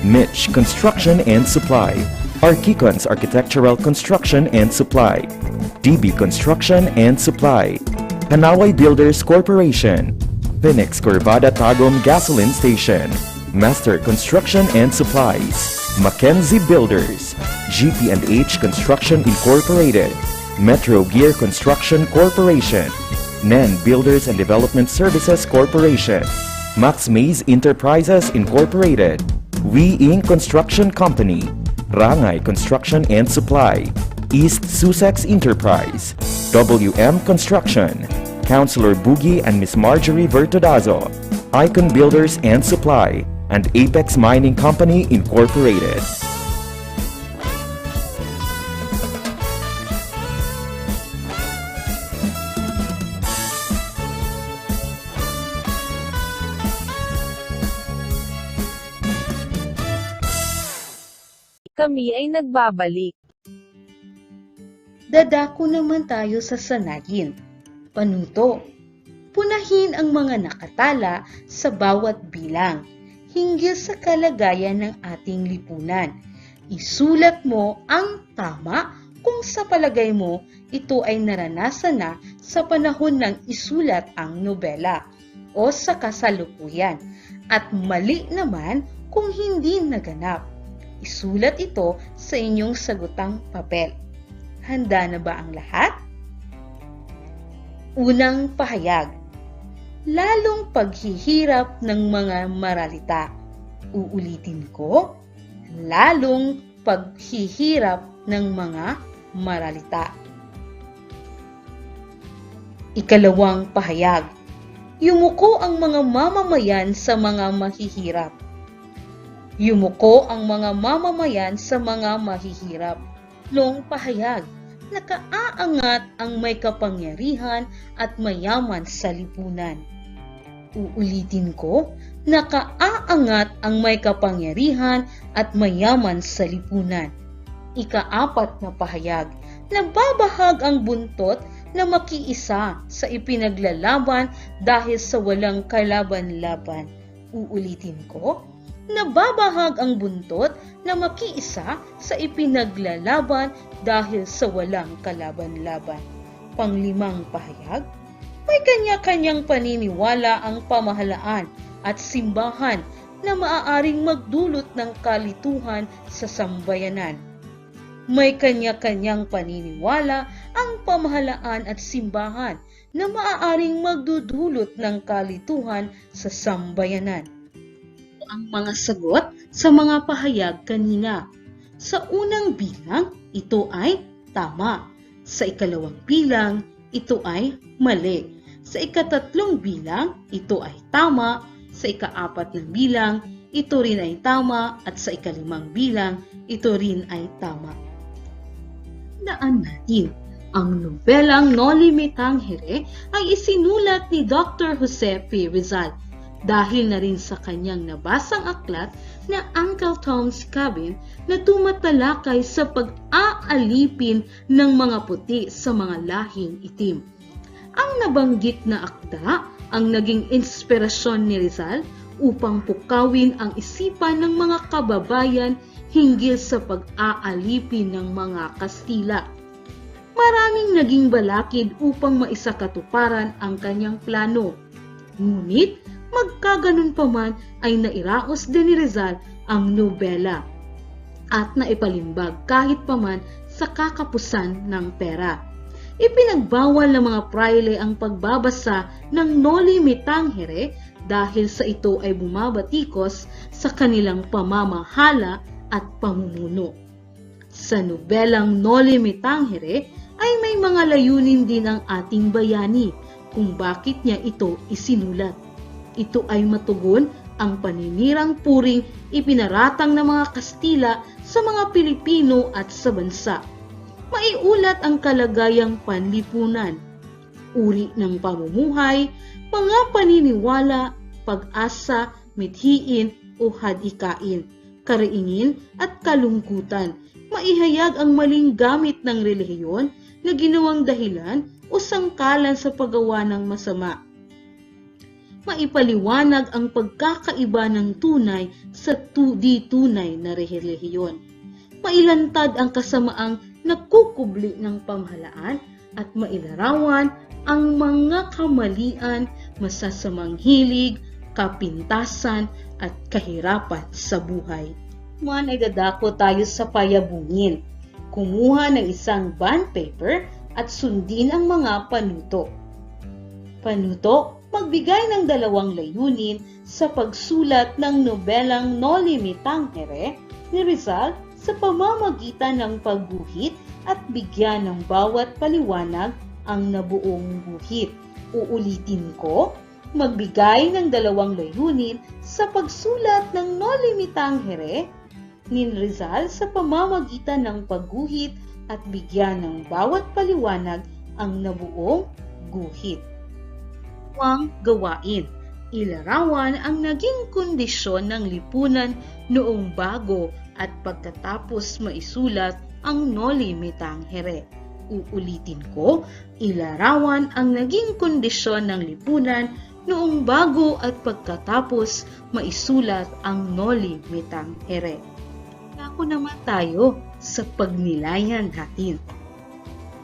Mitch Construction and Supply, Archicons Architectural Construction and Supply, DB Construction and Supply, Hanaway Builders Corporation, Phoenix Corvada Tagum Gasoline Station, Master Construction and Supplies, Mackenzie Builders, GP&H Construction Incorporated, Metro Gear Construction Corporation, NEN Builders and Development Services Corporation, Max Mays Enterprises Incorporated, We Inc. Construction Company, Rangay Construction and Supply, East Sussex Enterprise, WM Construction, Councilor Boogie and Miss Marjorie Vertodazo, Icon Builders and Supply, and Apex Mining Company Incorporated. Kami ay nagbabalik. Dadako naman tayo sa sanayin. Panuto. Punahin ang mga nakatala sa bawat bilang hinggil sa kalagayan ng ating lipunan. Isulat mo ang tama kung sa palagay mo ito ay naranasan na sa panahon ng isulat ang nobela o sa kasalukuyan, at mali naman kung hindi naganap. Isulat ito sa inyong sagutang papel. Handa na ba ang lahat? Unang pahayag. Lalong paghihirap ng mga maralita. Uulitin ko, lalong paghihirap ng mga maralita. Ikalawang pahayag. Yumuko ang mga mamamayan sa mga mahihirap. Yumuko ang mga mamamayan sa mga mahihirap. Long pahayag. Nakaaangat ang may kapangyarihan at mayaman sa lipunan. Uulitin ko, nakaaangat ang may kapangyarihan at mayaman sa lipunan. Ikaapat na pahayag, nababahag ang buntot na makiisa sa ipinaglalaban dahil sa walang kalaban-laban. Uulitin ko, nababahag ang buntot na makiisa sa ipinaglalaban dahil sa walang kalaban-laban. Panglimang pahayag, may kanya-kanyang paniniwala ang pamahalaan at simbahan na maaaring magdulot ng kalituhan sa sambayanan. May kanya-kanyang paniniwala ang pamahalaan at simbahan na maaaring magdudulot ng kalituhan sa sambayanan. Ang mga sagot sa mga pahayag kanina. Sa unang bilang, ito ay tama. Sa ikalawang bilang, ito ay mali. Sa ikatatlong bilang, ito ay tama. Sa ikaapat na bilang, ito rin ay tama. At sa ikalimang bilang, ito rin ay tama. Daan natin. Ang nobelang Noli Me Tangere ay isinulat ni Dr. Jose P. Rizal dahil na rin sa kanyang nabasang aklat na Uncle Tom's Cabin na tumatalakay sa pag-aalipin ng mga puti sa mga lahing itim. Ang nabanggit na akda ang naging inspirasyon ni Rizal upang pukawin ang isipan ng mga kababayan hinggil sa pag-aalipin ng mga Kastila. Maraming naging balakid upang maisakatuparan ang kanyang plano. Ngunit, magkaganon pa man ay nairaos din ni Rizal ang nobela at naipalimbag kahit pa man sa kakapusan ng pera. Ipinagbawal ng mga praile ang pagbabasa ng Noli Me Tangere dahil sa ito ay bumabatikos sa kanilang pamamahala at pamumuno. Sa nobelang Noli Me Tangere ay may mga layunin din ang ating bayani kung bakit niya ito isinulat. Ito ay matugon ang paninirang puring ipinaratang ng mga Kastila sa mga Pilipino at sa bansa. Maiulat ang kalagayang panlipunan, uri ng pamumuhay, mga paniniwala, pag-asa, mithiin o hadikain, kariingin at kalungkutan. Maihayag ang maling gamit ng relihiyon na ginawang dahilan o sangkalan sa paggawa ng masama. Maipaliwanag ang pagkakaiba ng tunay sa di-tunay na relihiyon. Mailantad ang kasamaang nagkukubli ng pamahalaan at mailarawan ang mga kamalian, masasamang hilig, kapintasan at kahirapan sa buhay. man ay dadako tayo sa payabungin. Kumuha ng isang bond paper at sundin ang mga panuto. Panuto, magbigay ng 2 layunin sa pagsulat ng nobelang Noli Me Tangere ni Rizal sa pamamagitan ng pagguhit at bigyan ng bawat paliwanag ang nabuong guhit. Uulitin ko, magbigay ng 2 layunin sa pagsulat ng Noli Me Tangere ni Rizal sa pamamagitan ng pagguhit at bigyan ng bawat paliwanag ang nabuong guhit. Huwag gawain. Ilarawan ang naging kondisyon ng lipunan noong bago at pagkatapos maisulat ang Noli Me Tangere. Uulitin ko, ilarawan ang naging kondisyon ng lipunan noong bago at pagkatapos maisulat ang Noli Me Tangere. Ako naman tayo sa pagnilayan natin.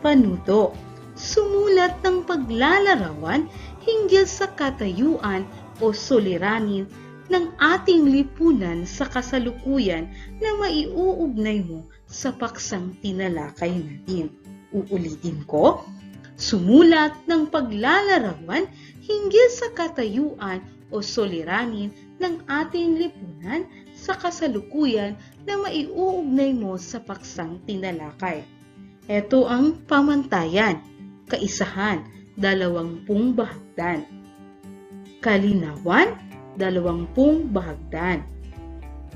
Panuto, sumulat ng paglalarawan hinggil sa katayuan o suliranin ng ating lipunan sa kasalukuyan na maiuugnay mo sa paksang tinalakay natin. Uulitin ko, sumulat ng paglalarawan hinggil sa katayuan o suliranin ng ating lipunan sa kasalukuyan na maiuugnay mo sa paksang tinalakay. Ito ang pamantayan, kaisahan, 20 bahagdan. Kalinawan, 20 bahagdan.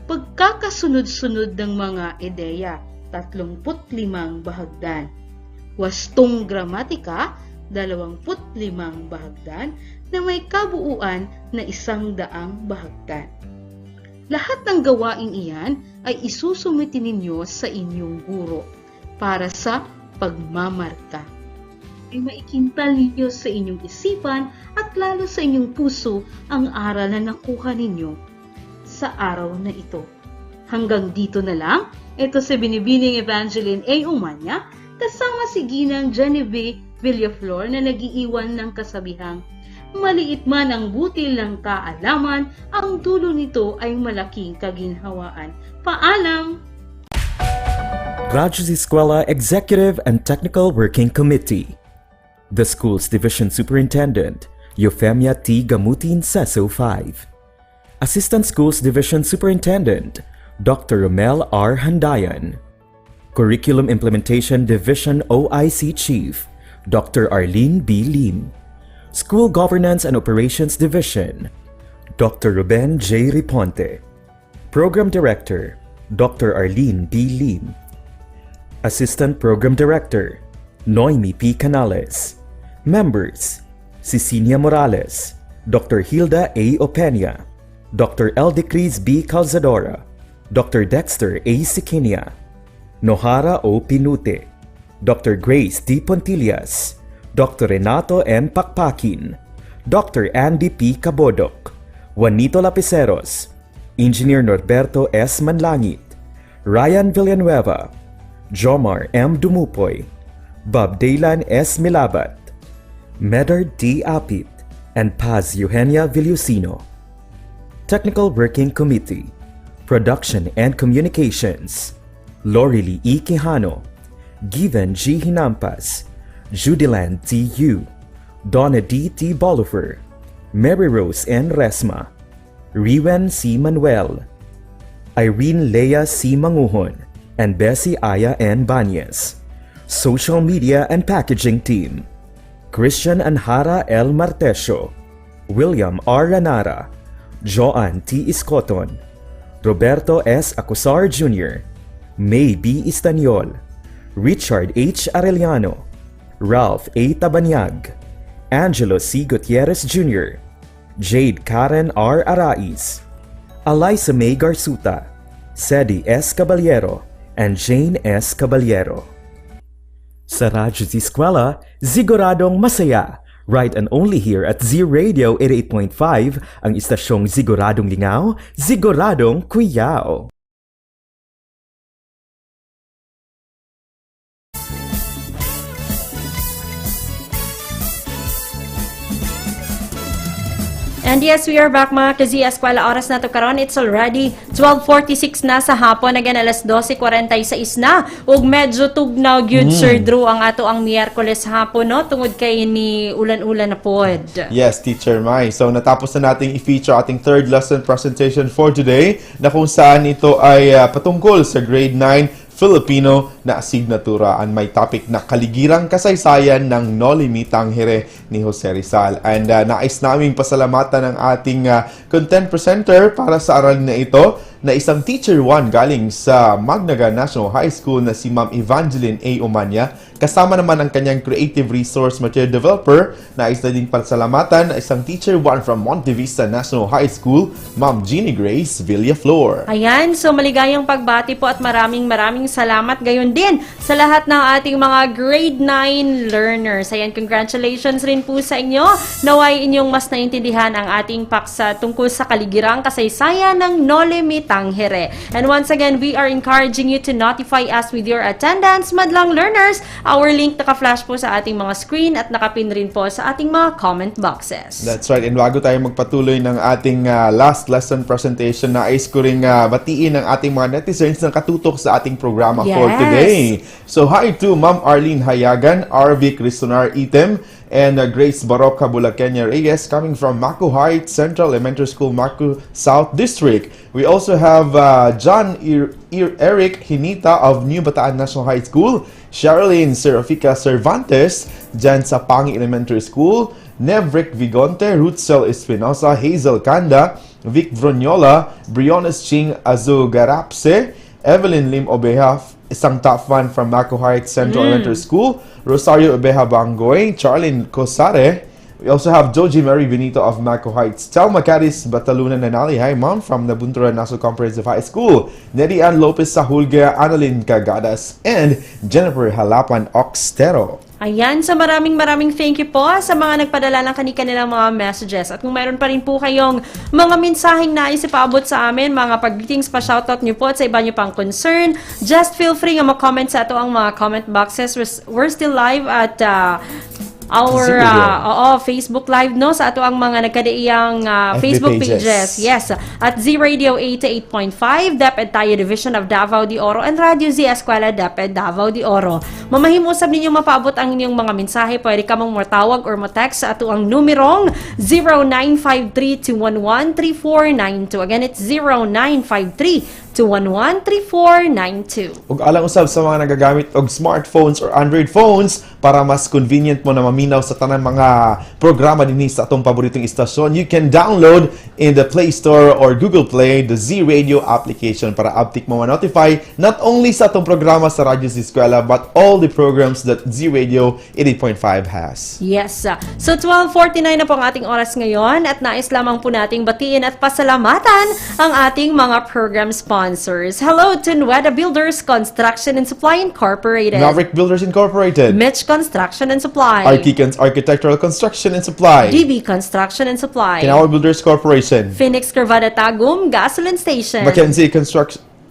Pagkakasunod-sunod ng mga ideya, 35 bahagdan. Wastong gramatika, 25 bahagdan na may kabuuan na 100 bahagdan. Lahat ng gawaing iyan ay isusumiti ninyo sa inyong guro para sa pagmamarka. Ay maikintal ninyo sa inyong isipan at lalo sa inyong puso ang aral na nakuha ninyo sa araw na ito. Hanggang dito na lang, ito si Binibining Evangeline A. Umanya kasama si Ginang Genevieve Villaflor na nagiiwan ng kasabihang, maliit man ang butil ng kaalaman, ang dulo nito ay malaking kaginhawaan. Paalam! Radyo Z-Eskwela Executive and Technical Working Committee. The School's Division Superintendent, Eufemia T. Gamutin Seso 5. Assistant Schools Division Superintendent, Dr. Romel R. Handayan. Curriculum Implementation Division OIC Chief, Dr. Arlene B. Lim. School Governance and Operations Division, Dr. Ruben J. Riponte. Program Director, Dr. Arlene B. Lim. Assistant Program Director, Noemi P. Canales. Members, Cecilia Morales, Dr. Hilda A. Opena, Dr. Eldecris B. Calzadora, Dr. Dexter A. Sikinia, Nohara O. Pinute, Dr. Grace D. Pontillas, Dr. Renato N. Pakpakin, Dr. Andy P. Cabodok, Juanito Lapiceros, Engineer Norberto S. Manlangit, Ryan Villanueva, Jomar M. Dumupoy, Bob Daylan S. Milabat, Medard D. Apit, and Paz Eugenia Villusino. Technical Working Committee, Production and Communications, Lorely E. Quijano, Given G. Hinampas, Judiland T. U, Donna D. T. Bolifer, Mary Rose N. Resma, Riwen C. Manuel, Irene Lea C. Manguhon, and Bessie Aya N. Banyes. Social Media and Packaging Team, Christian Anhara L. Martesio, William R. Ranara, Joan T. Iscoton, Roberto S. Acusar Jr., May B. Istaniol, Richard H. Arellano, Ralph A. Tabanyag, Angelo C. Gutierrez Jr., Jade Karen R. Arais, Eliza May Garsuta, Sedi S. Caballero, and Jane S. Caballero. Sa Radyo Z-Eskwela, siguradong masaya. Right and only here at Z Radio 88.5, ang istasyong siguradong lingaw, siguradong kuyaw. And yes, we are back mga ka-Z-Eskwela. Oras na to karon. It's already 12:46 na sa hapon. Again, alas 12:46 na. Ug medyo tugnaw gyud Sir Drew ang ato ang Miyerkules hapon, no? Tungod kay ni ulan-ulan na pod. Yes, Teacher Mai. So natapos na nating i-feature ating third lesson presentation for today na kung saan ito ay patungkol sa grade 9 Filipino na asignatura ang may topic na kaligirang kasaysayan ng Nolimitang Here ni Jose Rizal. And nais naming pasalamatan ang ating content presenter para sa aralin na ito na isang Teacher 1 galing sa Magnaga National High School na si Ma'am Evangeline A. Umanya. Kasama naman ang kanyang Creative Resource Material Developer. Nais na din pasalamatan isang Teacher 1 from Monte Vista National High School, Ma'am Jeannie Grace Villaflor. Ayan, so maligayang pagbati po at maraming salamat gayon din sa lahat ng ating mga grade 9 learners. Ayan, congratulations rin po sa inyo. Naway inyong mas naintindihan ang ating paksa tungkol sa kaligirang kasaysayan ng Nolimitang Here. And once again, we are encouraging you to notify us with your attendance, madlang learners. Our link naka-flash po sa ating mga screen at nakapin rin po sa ating mga comment boxes. That's right. And bago tayo magpatuloy ng ating last lesson presentation, nais ko ring batiin ang ating mga netizens na katutok sa ating programa for today. So hi to Ma'am Arlene Hayagan, RV Cristonar Item, and Grace Baroca Bulacania Reyes coming from Maco Heights Central Elementary School, Maco South District. We also have John Eric Hinita of New Bataan National High School, Sherilyn Serafica Cervantes dyan sa Pangi Elementary School, Nevric Vigonte, Rutzel Espinosa, Hazel Kanda, Vic Vronyola, Briones Ching Azugarapse, Evelyn Lim Obeha, isang top fan from Maco Heights Central Elementary School, Rosario Obeha Bangoy, Charlene Cosare. We also have Joji Mary Benito of Maco Heights, Telma Caris Batalunan Nanali, hi ma'am, from Nabuntura National Comprehensive High School, Neri Ann Lopez Sahulga, Annalyn Cagadas, and Jennifer Halapan Oxtero. Ayan, so maraming thank you po sa mga nagpadala ng kanilang mga messages. At kung mayroon pa rin po kayong mga mensaheng nais ipaabot sa amin, mga pag-greetings pa shoutout nyo po at sa iba nyo pang concern, just feel free nga mag-comment sa ato ang mga comment boxes. We're still live at our Facebook Live, no, sa ato ang mga nagkadaiyang Facebook pages. Yes, at Z-Radio 88.5, DepEd tayo Division of Davao de Oro, and Radyo Z-Eskwela, DepEd Davao de Oro. Mamahim-usab ninyong mapaabot ang inyong mga mensahe. Pwede ka mong matawag or ma-text sa ato ang numerong 0953-211-3492. Again, it's 0953-211-3492. Ug alang usab sa mga nagagamit og smartphones or Android phones para mas convenient mo na maminaw sa tanang mga programa dinhi sa atong paboritong istasyon, you can download in the Play Store or Google Play the Z-Radio application para uptik mo ma-notify not only sa atong programa sa Radyo Z-Eskwela but all the programs that Z-Radio 88.5 has. Yes. So 12:49 na po ang ating oras ngayon at nais lamang po nating batiin at pasalamatan ang ating mga program sponsors. Hello to Nueda Builders Construction and Supply Incorporated, Maverick Builders Incorporated, Mitch Construction and Supply, Arkikans Architectural Construction and Supply, DB Construction and Supply, Kinawa Builders Corporation, Phoenix Curvada Tagum Gasoline Station, Mackenzie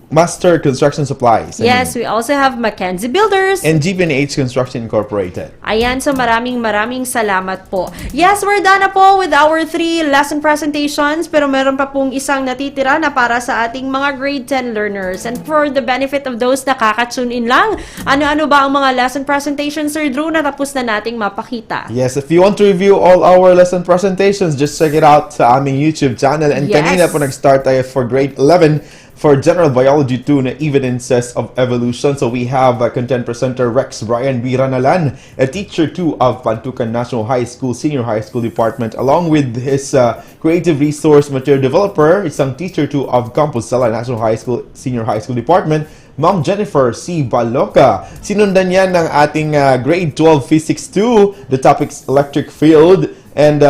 Master Construction Supplies. Yes, we also have Mackenzie Builders and GPNH Construction Incorporated. Ayan, so maraming salamat po. Yes, we're done na po with our 3 lesson presentations, pero meron pa pong isang natitira na para sa ating mga grade 10 learners. And for the benefit of those na kaka-tune in lang, ano-ano ba ang mga lesson presentations, Sir Drew, na tapos na nating mapakita? Yes, if you want to review all our lesson presentations, just check it out sa aming YouTube channel. And kanina po nag-start tayo for grade 11 for General Biology 2 na Evidences of Evolution. So we have content presenter Rex Brian Biranalan, a teacher 2 of Pantukan National High School Senior High School Department, along with his Creative Resource Material Developer, isang teacher 2 of Compostela National High School Senior High School Department, Ma'am Jennifer C. Baloca. Sinundan yan ng ating grade 12 Physics 2, the topic's electric field. And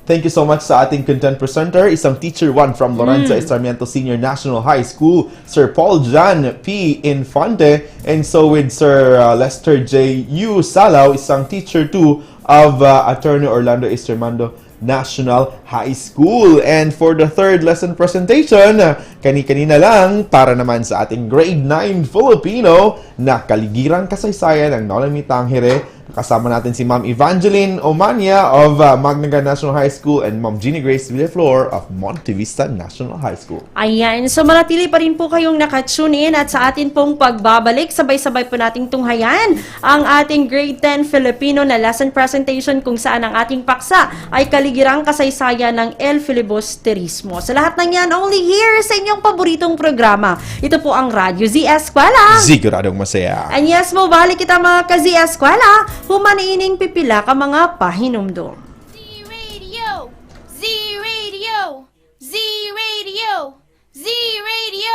thank you so much sa ating content presenter, isang teacher 1 from Lorenzo Estarmiento Senior National High School, Sir Paul Jan P. Infante, and so with Sir Lester J. U. Salaw, isang teacher 2 of Attorney Orlando Estermando National High School. And for the third lesson presentation, kani-kanina lang para naman sa ating grade 9 Filipino na kaligirang kasaysayan ng Nolimitang Here Kasama natin si Ma'am Evangeline Omania of Magnaga National High School and Ma'am Jeannie Grace Villaflor of Monte Vista National High School. Ayan, so manatili pa rin po kayong nakatune in at sa atin pong pagbabalik, sabay-sabay po nating tunghayan ang ating Grade 10 Filipino na lesson presentation kung saan ang ating paksa ay kaligirang kasaysayan ng El Filibusterismo. Sa lahat ng yan, only here sa inyong paboritong programa. Ito po ang Radyo Z-Eskwela. Siguradong masaya. And yes, mabalik kita mga ka-Z-Eskwela, humaniining pipila ka mga pahinumdum. Z-Radio! Z-Radio! Z-Radio! Z-Radio!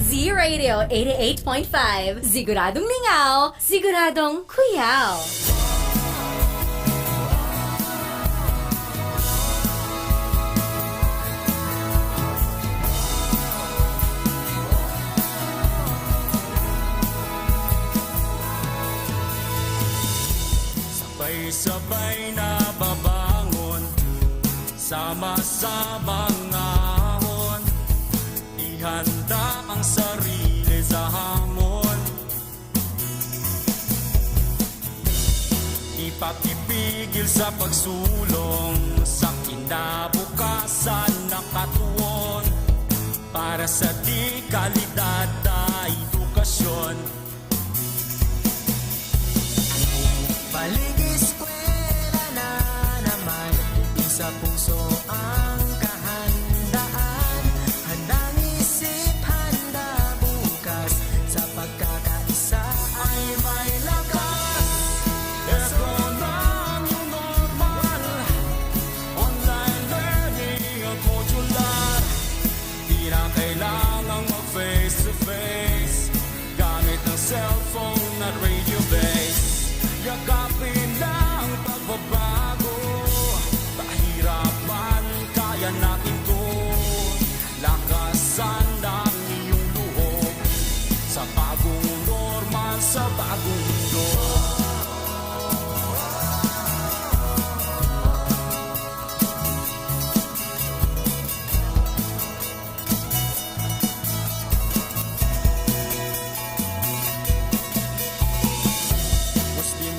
Z-Radio 88.5. Siguradong lingaw, siguradong kuyaw. Sabay-sabay na babangon, sama-samang ahon, ihanda ang sarili sa hamon. Ipapipigil sa pagsulong sa kinabukasan na katuon, para sa di kalidad na edukasyon. Eskwela na naman, sa puso ang kahandaan, handang isip, handa bukas, sa pagkakaisa ay may lakas. Ito na ang new normal, online learning at modular. Di na kailangang mag-face to face, gamit ng cellphone at radio base. Yakapin ang pagbabago, pahirapan, kaya natin to. Lakasan ang iyong loob, sa bagong normal, sa bagong mundo.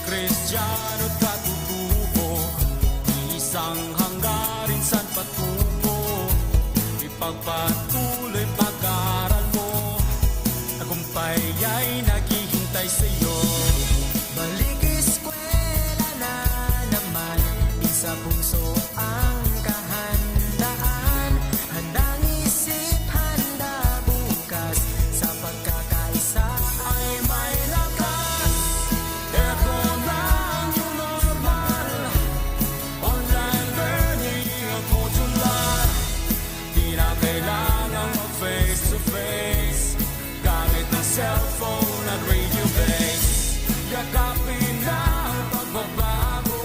Kristiyano at katutubo, isang hanggarin san patubo. Ipagpatuloy pag-aaral mo, tagumpay ay naghihintay sa'yo. Balik eskwela na naman, sa puso ang kahandaan, handang isip, handa bukas, sa pagkakaisa ay may lakas. Ito na ang new normal, online learning at modular. Di na kailangang mag-face to face, gamit ng cellphone at radio base. Yakapin na ang pagbabago,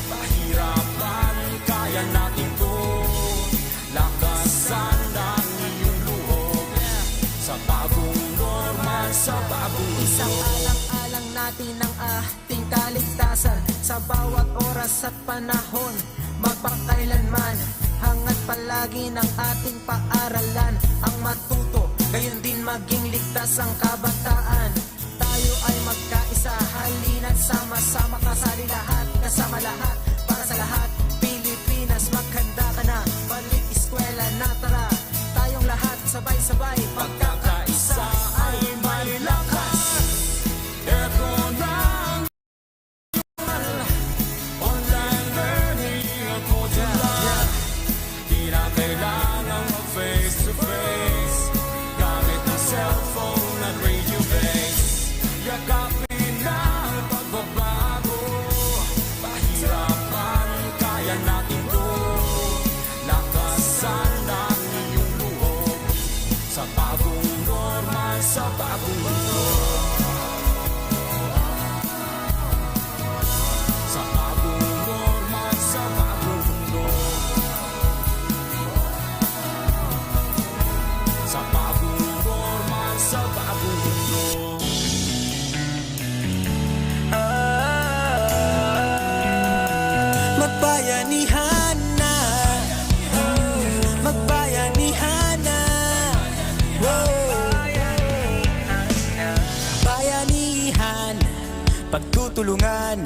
pahirapan, kaya natin to. Lakasan ang iyong loob, sa bagong normal, sa bagong Isang alang-alang natin ang ating kaligtasan, sa bawat oras at panahon, magpakailanman. Hangat palagi ng ating paaralan, ang matuto, gayon din maging ligtas ang kabataan. Tayo ay magkaisa, halina't sama-sama, kasali lahat, kasama lahat, para sa lahat. Pilipinas, maghanda ka na, balik eskwela na, tara. Tayong lahat sabay-sabay, pagkakaisa ay may lakas. Ito na ang online learning at modular. Di na kailangang mag-face to face, gamit ng cellphone at radio base. Yakapin na ang pagbabago, pahirapan, kaya natin to. Lakasan ang iyong loob, sa bagong normal, sa bagong mundo. Sa bagong normal, sa bagong mundo. Sa bagong normal, sa bagong mundo. Magbayanihan na, magbayanihan na, bayanihan, pagtuto tulungan,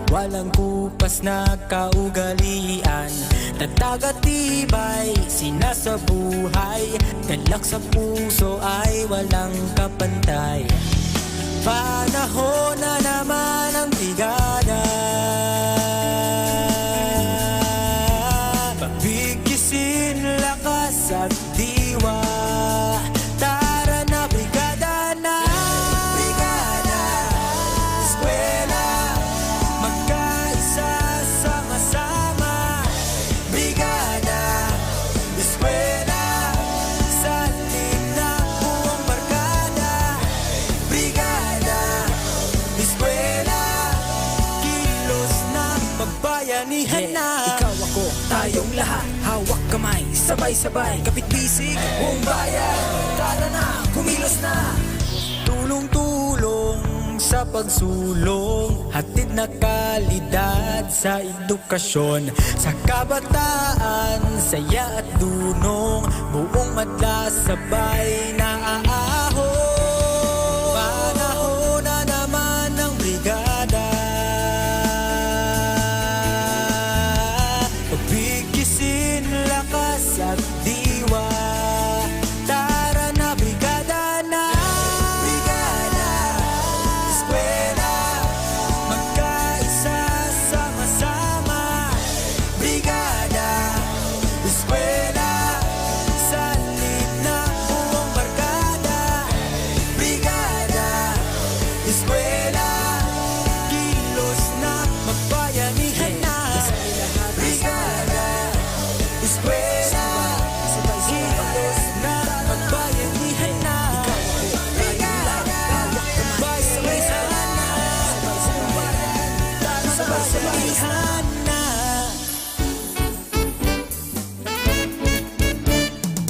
walang kupas na kaugalian. Tatag at tibay, sinasabuhay, galak sa puso ay walang kapantay. Panahon na naman ang brigada, pabigisin lakas at diwa. Tara na brigada na, brigada, eskwela, magkaisa sama-sama. Brigada, eskwela, salin na buong barkada. Brigada, eskwela, kilos na magbayanihan na. Ikaw ako, tayong lahat, hawak kamay, sabay-sabay, kapit-bisig, buong bayan. Tara na, kumilos na. Tulong-tulong sa pagsulong, hatid na kalidad sa edukasyon. Sa kabataan, saya at dunong, buong madla sabay na aahon. Panahon na naman ng brigada, pabigisin lakas at diwa. Tara na brigada na, brigada, eskwela, magkaisa sama-sama. Brigada, eskwela, salin na buong barkada. Brigada, eskwela, kilos na magbayanihan na. Brigada, eskwela, kilos na magbayanihan na. Brigada, magbayanihan na. Magbayanihan na.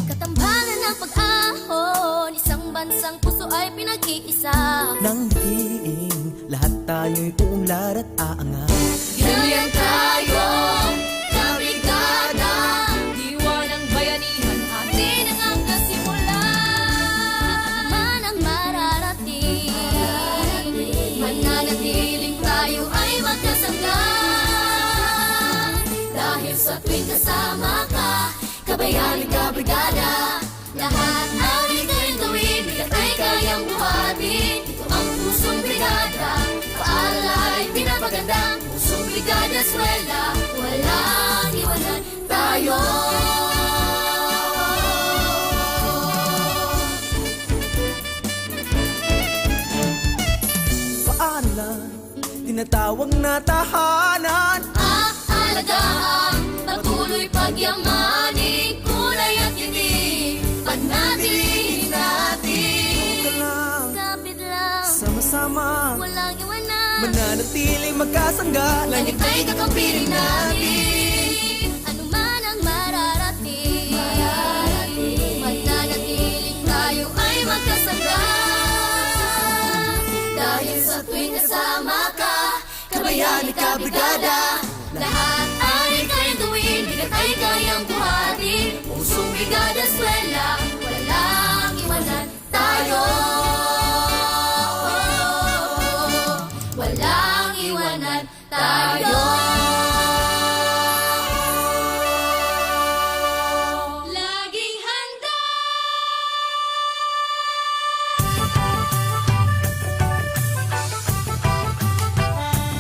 Katambalan ng pag-ahon, isang bansang puso ay pinag-iisa. Nang diin, lahat tayo'y uunlad at aangat. Hilyan tayo, kabrigada, diwa ng bayanihan, atin ang nagkasimula. Man ang mararating, mananatiling tayo ay magkasangga. Dahil sa tuwing kasama ka, kabayan at kabrigada, lahat ang ika'y gawin, bigat ay kayang buhatin. Ito ang pusong brigada, paalala ay pinapaganda. Pusong brigada, eskwela, walang iwanan tayo. Paano lang tinatawag na tahanan? Aalagaan, patuloy pagyamanin, kulay at yanig, panatilihin natin. Ito lang, Kapit lang, sama-sama, walang iwanan, mananatiling magkasangga. langit ay kakampirin natin. Ano man ang mararating, mananatiling tayo ay magkasangga. Dahil sa tuwing kasama ka, kabayan at kabrigada, lahat ay kayang gawin, bigat ay kayang buhatin. Pusong brigada, eskwela, walang iwanan tayo. Walang iwanan tayo. Laging handa.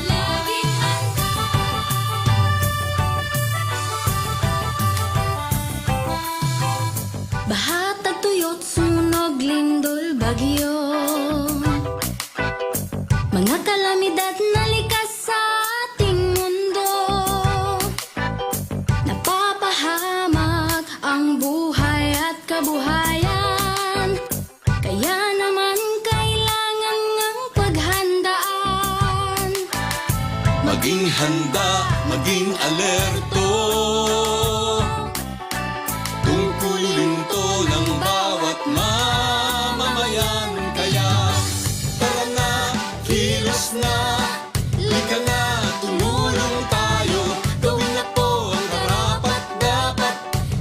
Laging handa. Baha, tagtuyot, sunog, lindol, bagyo, mga kalamidad na likas sa ating mundo. Napapahamak ang buhay at kabuhayan, kaya naman kailangan ng paghandaan. Maging handa, maging alerto, tungkulin to ng bawat mamamayan. Kaya tara na, kilos na, lika na, tumulong tayo. Gawin na po ang karapat-dapat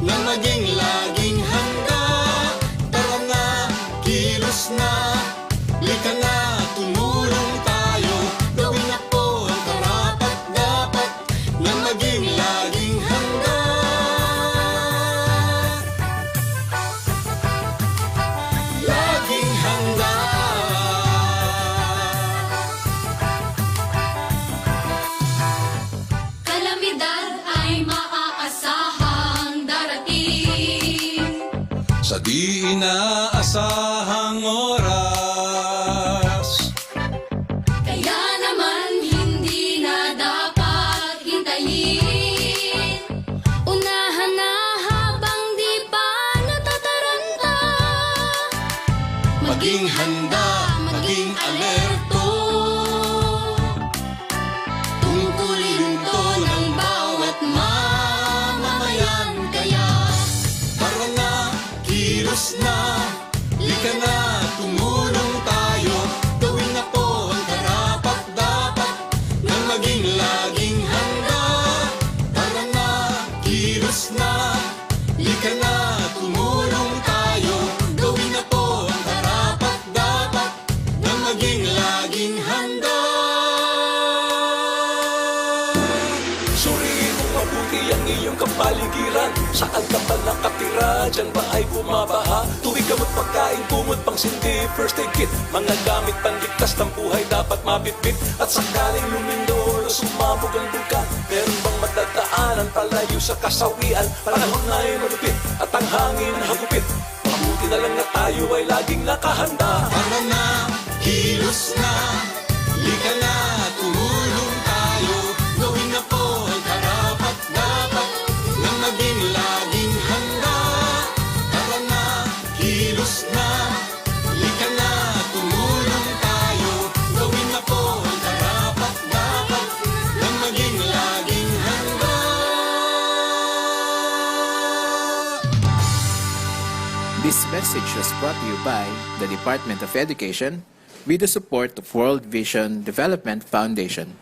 na maging laging handa. Tara na, kilos na, lika na, tumulong tayo. Gawin na po inaasahang oras. Kaya naman hindi na dapat hintayin. Unahan na habang di pa natataranta. Maging handa, maging alerto. Tungkulin to ng bawat mamamayan. Kaya tara na, kilos na, lika na, tumulong tayo. Gawin na po ang karapat-dapat nang maging laging handa. Tara na, kilos na, lika na, tumulong tayo. Gawin na po ang karapat-dapat nang maging laging handa. Suriin mo mabuti ang iyong kapaligiran. Saan ka ba nakatira? Diyan ba ay bumabaha? Tuwing gamot pagkain, kumot pang sindi, first aid kit. Mga gamit panligtas ng buhay dapat mabitbit. At sakaling lumindol o sumabog ang bulkan, meron bang madadaanan palayo sa kasawian? Panahon na ay malupit at ang hangin hagupit. Mabuti na lang na tayo ay laging nakahanda. Para na, kilos na, lika na, tumulong tayo. Gawin na po ang karapat-dapat nang maging laging handa. Tara na, kilos na, lika na, tumulong tayo. Gawin na po ang karapat-dapat nang maging laging handa. This message was brought to you by the Department of Education with the support of World Vision Development Foundation.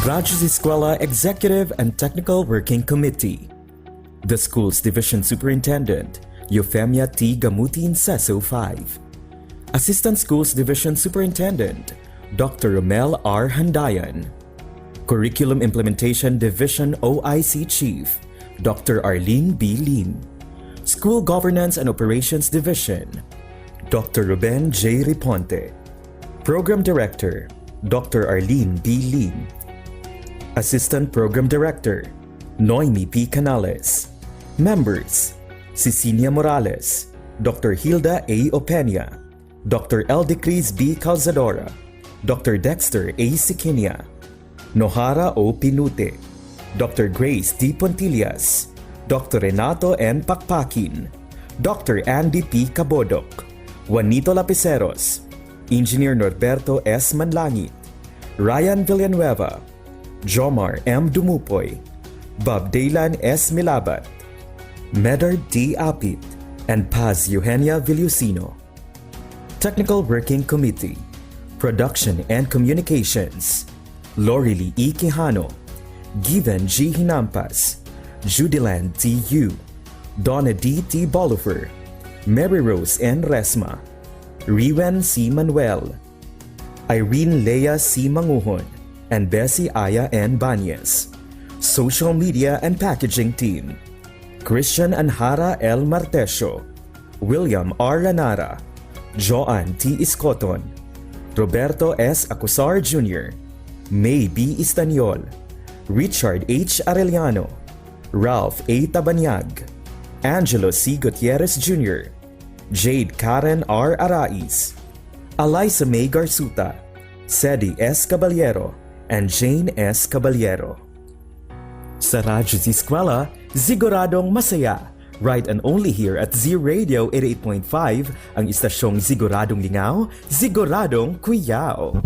Radyo Z-Eskwela Executive and Technical Working Committee. The School's Division Superintendent, Eufemia T. Gamutin, CESO 5. Assistant Schools Division Superintendent, Dr. Romel R. Handayan. Curriculum Implementation Division OIC Chief, Dr. Arlene B. Lin. School Governance and Operations Division, Dr. Ruben J. Riponte. Program Director, Dr. Arlene B. Lin. Assistant Program Director, Noemi P. Canales. Members, Cecilia Morales, Dr. Hilda A. Opeña, Dr. Eldecris B. Calzadora, Dr. Dexter A. Siquinia, Nohara O. Pinute, Dr. Grace D. Pontillas, Dr. Renato N. Pakpakin, Dr. Andy P. Cabodok, Juanito Lapiceros, Engineer Norberto S. Manlangit, Ryan Villanueva, Jomar M. Dumupoy, Bob Daylan S. Milabat, Medard D. Apit, and Paz Eugenia Villusino. Technical Working Committee, Production and Communications, Lorely E. Quijano, Given G. Hinampas, Judiland T. Yu, Donna D. T. Bolifer, Mary Rose N. Resma, Riwen C. Manuel, Irene Lea C. Manguhon, and Bessie Aya N. Banyes. Social Media and Packaging Team, Christian Anhara L. Martesio, William R. Lanara, Joan T. Iscoton, Roberto S. Acusar Jr., May B. Istaniol, Richard H. Arellano, Ralph A. Tabanyag, Angelo C. Gutierrez Jr., Jade Karen R. Arais, Eliza May Garsuta, Sedi S. Caballero, and Jane S. Caballero. Sa Radyo Z-Eskwela, siguradong masaya. Right and only here at Z Radio 88.5, ang istasyong siguradong lingaw, siguradong kuyaw.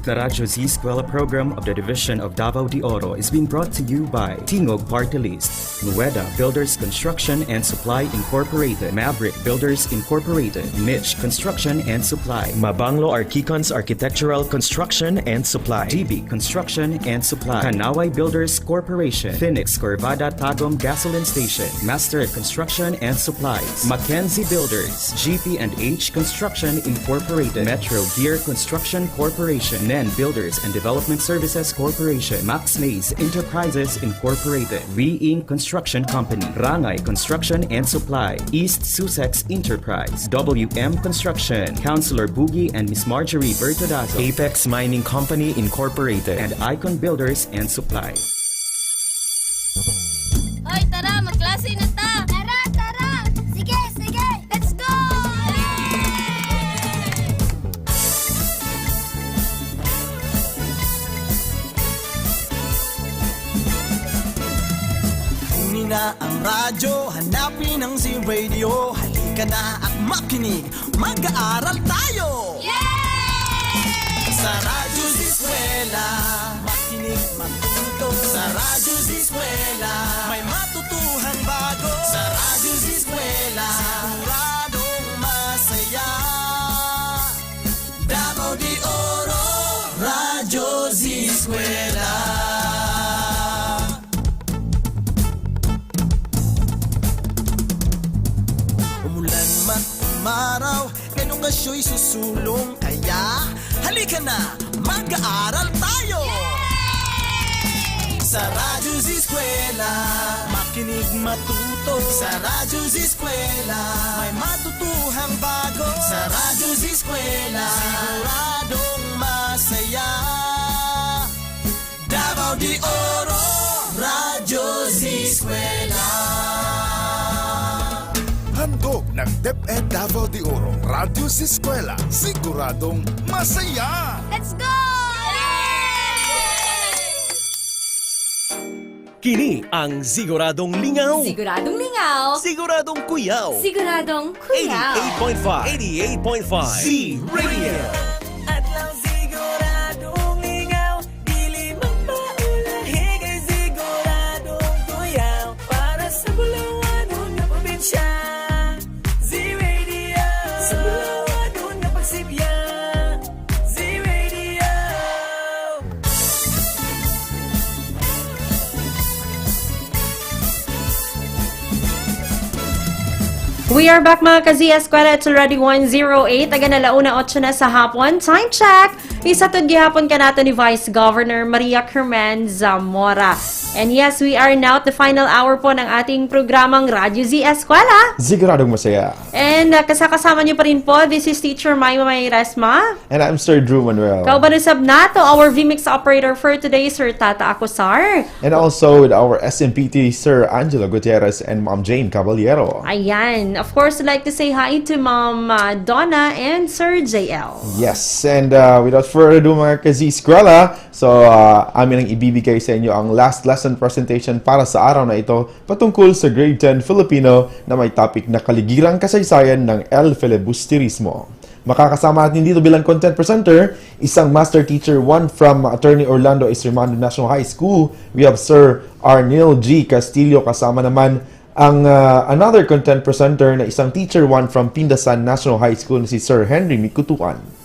The Radyo Z-Eskwela program of the Division of Davao de Oro is being brought to you by Tingog Party List, Nueda Builders Construction and Supply Incorporated, Maverick Builders Incorporated, Mitch Construction and Supply, Mabanglo Archicons Architectural Construction and Supply, DB Construction and Supply, Kanaway Builders Corporation, Phoenix Corvada Tagum Gasoline Station, Master Construction and Supplies, Mackenzie Builders, GP&H Construction Incorporated, Metro Gear Construction Corporation, Nen Builders and Development Services Corporation, Max Mays Enterprises Incorporated, Weing Construction Company, Rangay Construction and Supply, East Sussex Enterprise, WM Construction, Councilor Boogie and Miss Marjorie Bertodazo, Apex Mining Company Incorporated, and Icon Builders and Supply. Hoy, tara, magklase na ta! Tara, tara! Sige, sige! Let's go! Kunin na ang radyo, hanapin ang Z-Radio. Halika na at makinig, mag-aaral tayo! Sa Radyo Z-Eskwela, makinig, matuto. Sa Radyo Z-Eskwela, may matutuhan bago. Sa Radyo Z-Eskwela, siguradong masaya. Davao de Oro, Radyo Z-Eskwela. Umulan man umaraw, edukasyo'y susulong. Kaya halika na, mag-aaral tayo! Sa Radyo Z-Eskwela, makinig matuto. Sa Radyo Z-Eskwela, may matutuhang bago. Sa Radyo Z-Eskwela, siguradong masaya. Davao de Oro, Radyo Z-Eskwela. Handog ng DepEd Davao de Oro, Radyo Z-Eskwela, siguradong masaya! Let's go! Kini ang Siguradong Lingaw. Siguradong lingaw. Siguradong kuyaw. Siguradong kuyaw. 88.5 Z-Radio. At lang siguradong lingaw, dili magpaulahi kay siguradong kuyaw. Para sa bulawanon na probinsya, Z-Radio. Sa bulawanon na pagsibya, Z-Radio. We are back mga ka-Z-Eskwela. It's already 1:08. Aga na 1:08 na sa hapon. Time check! Isa to gihapon ka nato ni Vice Governor Maria Carmen Zamora. And yes, we are now at the final hour po ng ating programang Radyo Z-Eskwela. Siguradong masaya. And kasama niyo pa rin po, this is Teacher Maima Resma. And I'm Sir Drew Manuel. Kaubanusab nato, our VMix operator for today, Sir Tata Acosar. And also with our SMPT, Sir Angelo Gutierrez and Ma'am Jane Caballero. Ayan. Of course, I'd like to say hi to Ma'am Donna and Sir JL. Yes, and without further ado mga ka-Z-Eskwela, so amin ang ibibigay sa inyo ang last lesson presentation para sa araw na ito patungkol sa Grade 10 Filipino na may topic na kaligirang kasaysayan ng El Filibusterismo. Makakasama natin dito bilang content presenter, isang master teacher, one from Attorney Orlando Esrimando National High School. We have Sir Arnil G. Castillo, kasama naman ang another content presenter na isang teacher, one from Pindasan National High School, na si Sir Henry Mikutuan.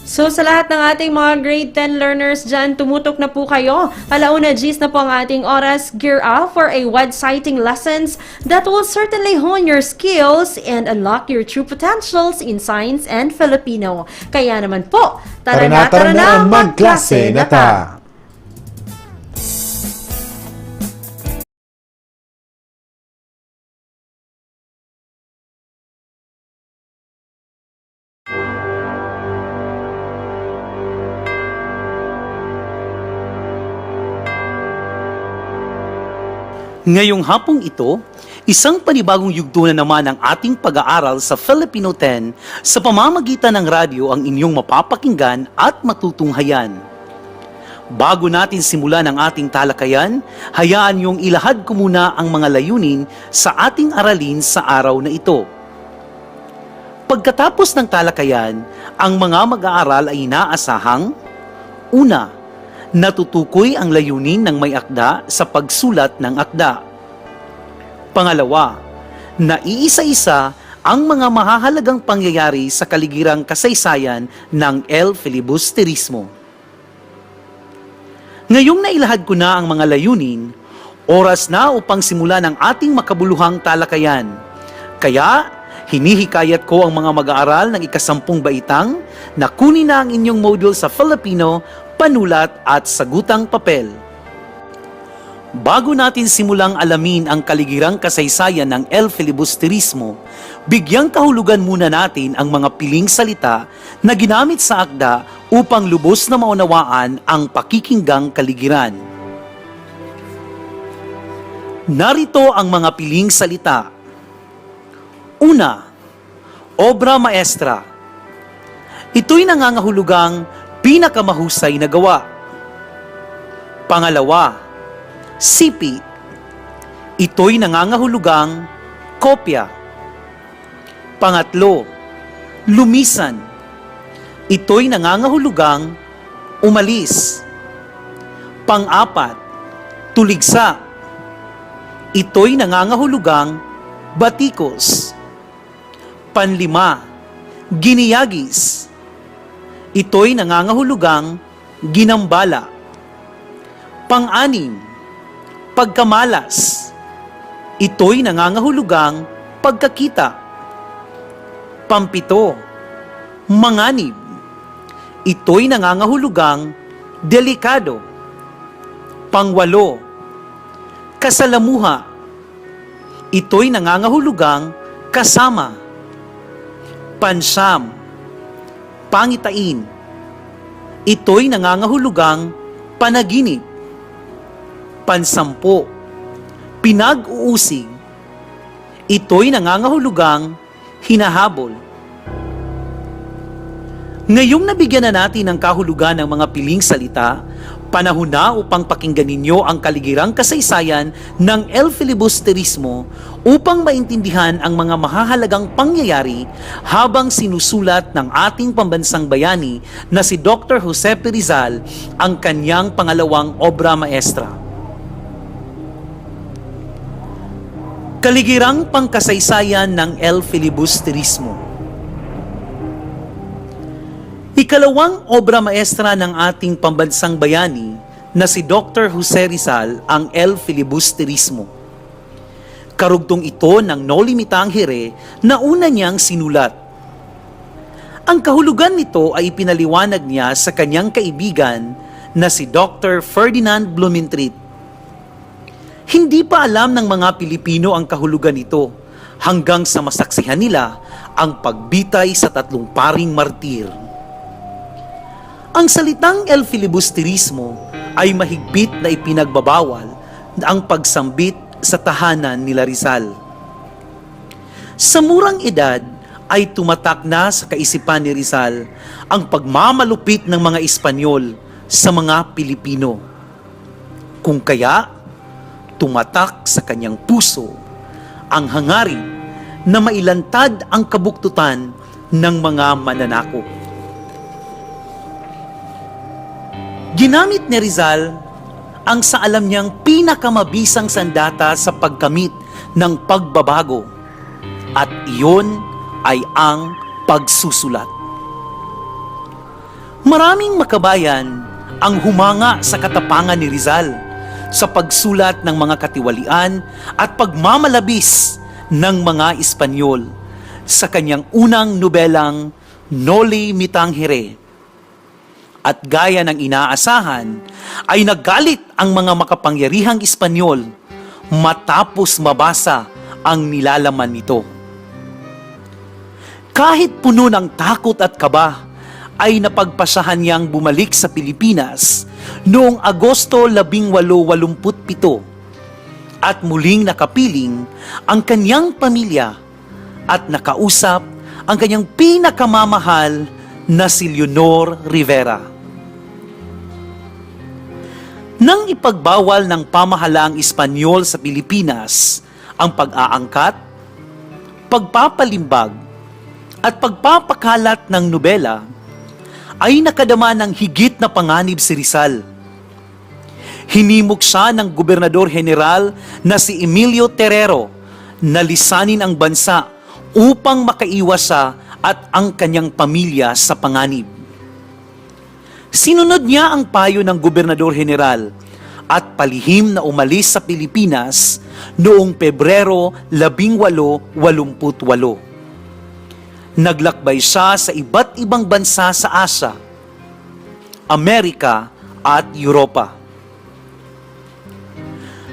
So sa lahat ng ating mga grade 10 learners dyan, tumutok na po kayo. 1:10 na po ang ating oras. Gear up for a WED-SCI-TING lessons that will certainly hone your skills and unlock your true potentials in science and Filipino. Kaya naman po, tara na, magklase na ta! Ngayong hapong ito, isang panibagong yugto na naman ang ating pag-aaral sa Filipino 10 sa pamamagitan ng radyo ang inyong mapapakinggan at matutunghayan. Bago natin simulan ang ating talakayan, hayaan niyong ilahad ko muna ang mga layunin sa ating aralin sa araw na ito. Pagkatapos ng talakayan, ang mga mag-aaral ay inaasahang: una, natutukoy ang layunin ng may akda sa pagsulat ng akda. Pangalawa, naiisa-isa ang mga mahahalagang pangyayari sa kaligirang kasaysayan ng El Filibusterismo. Ngayong nailahad ko na ang mga layunin, oras na upang simulan ang ating makabuluhang talakayan. Kaya, Hinihikayat ko ang mga mag-aaral ng ika-10 baitang na kunin na ang inyong module sa Filipino, panulat at sagutang papel. Bago natin simulang alamin ang kaligirang kasaysayan ng El Filibusterismo, bigyang kahulugan muna natin ang mga piling salita na ginamit sa akda upang lubos na maunawaan ang pakikinggang kaligiran. Narito ang mga piling salita. Una, obra maestra. Ito'y nangangahulugang pinakamahusay na gawa. Pangalawa, sipi. Ito'y nangangahulugang kopya. Pangatlo, lumisan. Ito'y nangangahulugang umalis. Pang-apat, tuligsa. Ito'y nangangahulugang batikos. Panlima, giniyagis. Ito'y nangangahulugang ginambala. Pang-anim, pagkamalas. Ito'y nangangahulugang pagkakita. Pampito, manganib. Ito'y nangangahulugang delikado. Pangwalo, kasalamuha. Ito'y nangangahulugang kasama. Pansiyam, pangitain. Ito'y nangangahulugang panaginip. Pansampo, pinag-uusig. Ito'y nangangahulugang hinahabol. Ngayong nabigyan na natin ng kahulugan ng mga piling salita, panahon na upang pakinggan ninyo ang kaligirang kasaysayan ng El Filibusterismo upang maintindihan ang mga mahahalagang pangyayari habang sinusulat ng ating pambansang bayani na si Dr. Jose P. Rizal ang kanyang pangalawang obra maestra. Kaligirang pangkasaysayan ng El Filibusterismo. Ikalawang obra maestra ng ating pambansang bayani na si Dr. Jose Rizal ang El Filibusterismo. Karugtong ito ng No Limitang Here na una niyang sinulat. Ang kahulugan nito ay ipinaliwanag niya sa kanyang kaibigan na si Dr. Ferdinand Blumentritt. Hindi pa alam ng mga Pilipino ang kahulugan nito hanggang sa masaksihan nila ang pagbitay sa 3 paring martir. Ang salitang El Filibusterismo ay mahigpit na ipinagbabawal ang pagsambit sa tahanan nila Rizal. Sa murang edad ay tumatak na sa kaisipan ni Rizal ang pagmamalupit ng mga Espanyol sa mga Pilipino. Kung kaya, tumatak sa kanyang puso ang hangarin na mailantad ang kabuktutan ng mga mananakop. Ginamit ni Rizal ang sa alam niyang pinakamabisang sandata sa pagkamit ng pagbabago at iyon ay ang pagsusulat. Maraming makabayan ang humanga sa katapangan ni Rizal sa pagsulat ng mga katiwalian at pagmamalabis ng mga Espanyol sa kanyang unang nobelang Noli Me Tangere. At gaya ng inaasahan, ay naggalit ang mga makapangyarihang Espanyol matapos mabasa ang nilalaman nito. Kahit puno ng takot at kaba, ay napagpasahan niyang bumalik sa Pilipinas noong Agosto 1887 at muling nakapiling ang kanyang pamilya at nakausap ang kanyang pinakamamahal na si Leonor Rivera. Nang ipagbawal ng pamahalaang Espanyol sa Pilipinas ang pag-aangkat, pagpapalimbag at pagpapakalat ng nobela, ay nakadama ng higit na panganib si Rizal. Hinimok siya ng Gobernador General na si Emilio Terrero na lisanin ang bansa upang makaiwas siya at ang kanyang pamilya sa panganib. Sinunod niya ang payo ng Gobernador General at palihim na umalis sa Pilipinas noong Pebrero 1888. Naglakbay siya sa iba't ibang bansa sa Asya, Amerika at Europa.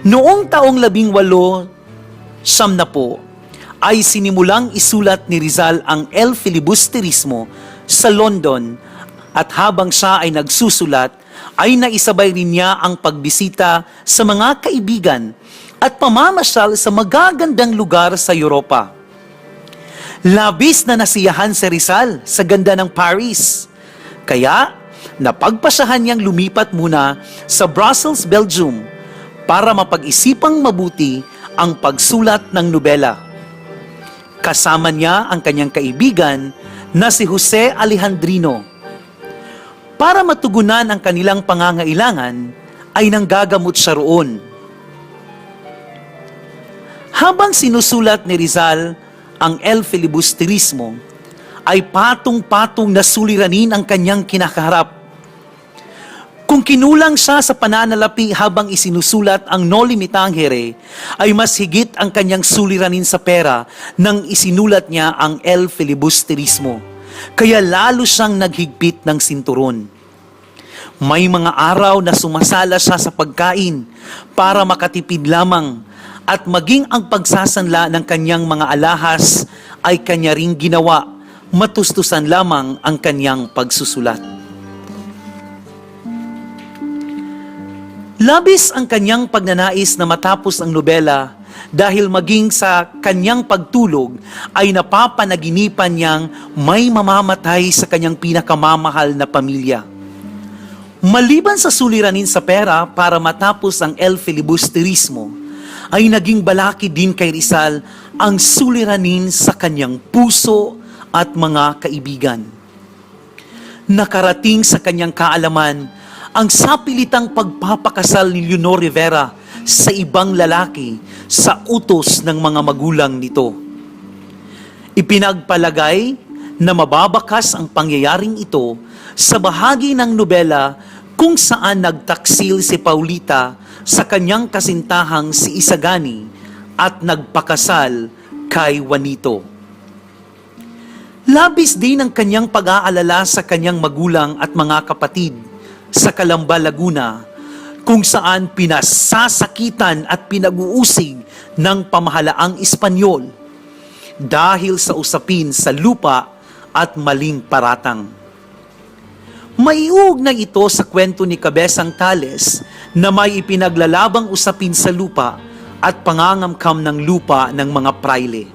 Noong taong 1890 ay sinimulang isulat ni Rizal ang El Filibusterismo sa London at habang siya ay nagsusulat ay naisabay rin niya ang pagbisita sa mga kaibigan at pamamasyal sa magagandang lugar sa Europa. Labis na nasiyahan si Rizal sa ganda ng Paris, kaya napagpasyahan niyang lumipat muna sa Brussels, Belgium para mapag-isipang mabuti ang pagsulat ng nobela. Kasama niya ang kanyang kaibigan na si Jose Alejandrino. Para matugunan ang kanilang pangangailangan, ay nanggagamot siya roon. Habang sinusulat ni Rizal ang El Filibusterismo, ay patong-patong na suliranin ang kanyang kinakaharap. Kung kinulang siya sa pananalapi habang isinusulat ang Noli Me Tangere, ay mas higit ang kanyang suliranin sa pera nang isinulat niya ang El Filibusterismo. Kaya lalo siyang naghigpit ng sinturon. May mga araw na sumasala siya sa pagkain para makatipid lamang at maging ang pagsasanla ng kanyang mga alahas ay kanya ring ginawa, matustusan lamang ang kanyang pagsusulat. Labis ang kanyang pagnanais na matapos ang nobela dahil maging sa kanyang pagtulog ay napapanaginipan niyang may mamamatay sa kanyang pinakamamahal na pamilya. Maliban sa suliranin sa pera para matapos ang El Filibusterismo, ay naging balaki din kay Rizal ang suliranin sa kanyang puso at mga kaibigan. Nakarating sa kanyang kaalaman ang sapilitang pagpapakasal ni Leonor Rivera sa ibang lalaki sa utos ng mga magulang nito. Ipinagpalagay na mababakas ang pangyayaring ito sa bahagi ng nobela kung saan nagtaksil si Paulita sa kanyang kasintahang si Isagani at nagpakasal kay Juanito. Labis din ang kanyang pag-aalala sa kanyang magulang at mga kapatid sa Calamba, Laguna, kung saan pinasasakitan at pinag-uusig ng pamahalaang Espanyol dahil sa usapin sa lupa at maling paratang. Maiugnay ito sa kwento ni Cabezang Tales na may ipinaglalabang usapin sa lupa at pangangamkam ng lupa ng mga praile.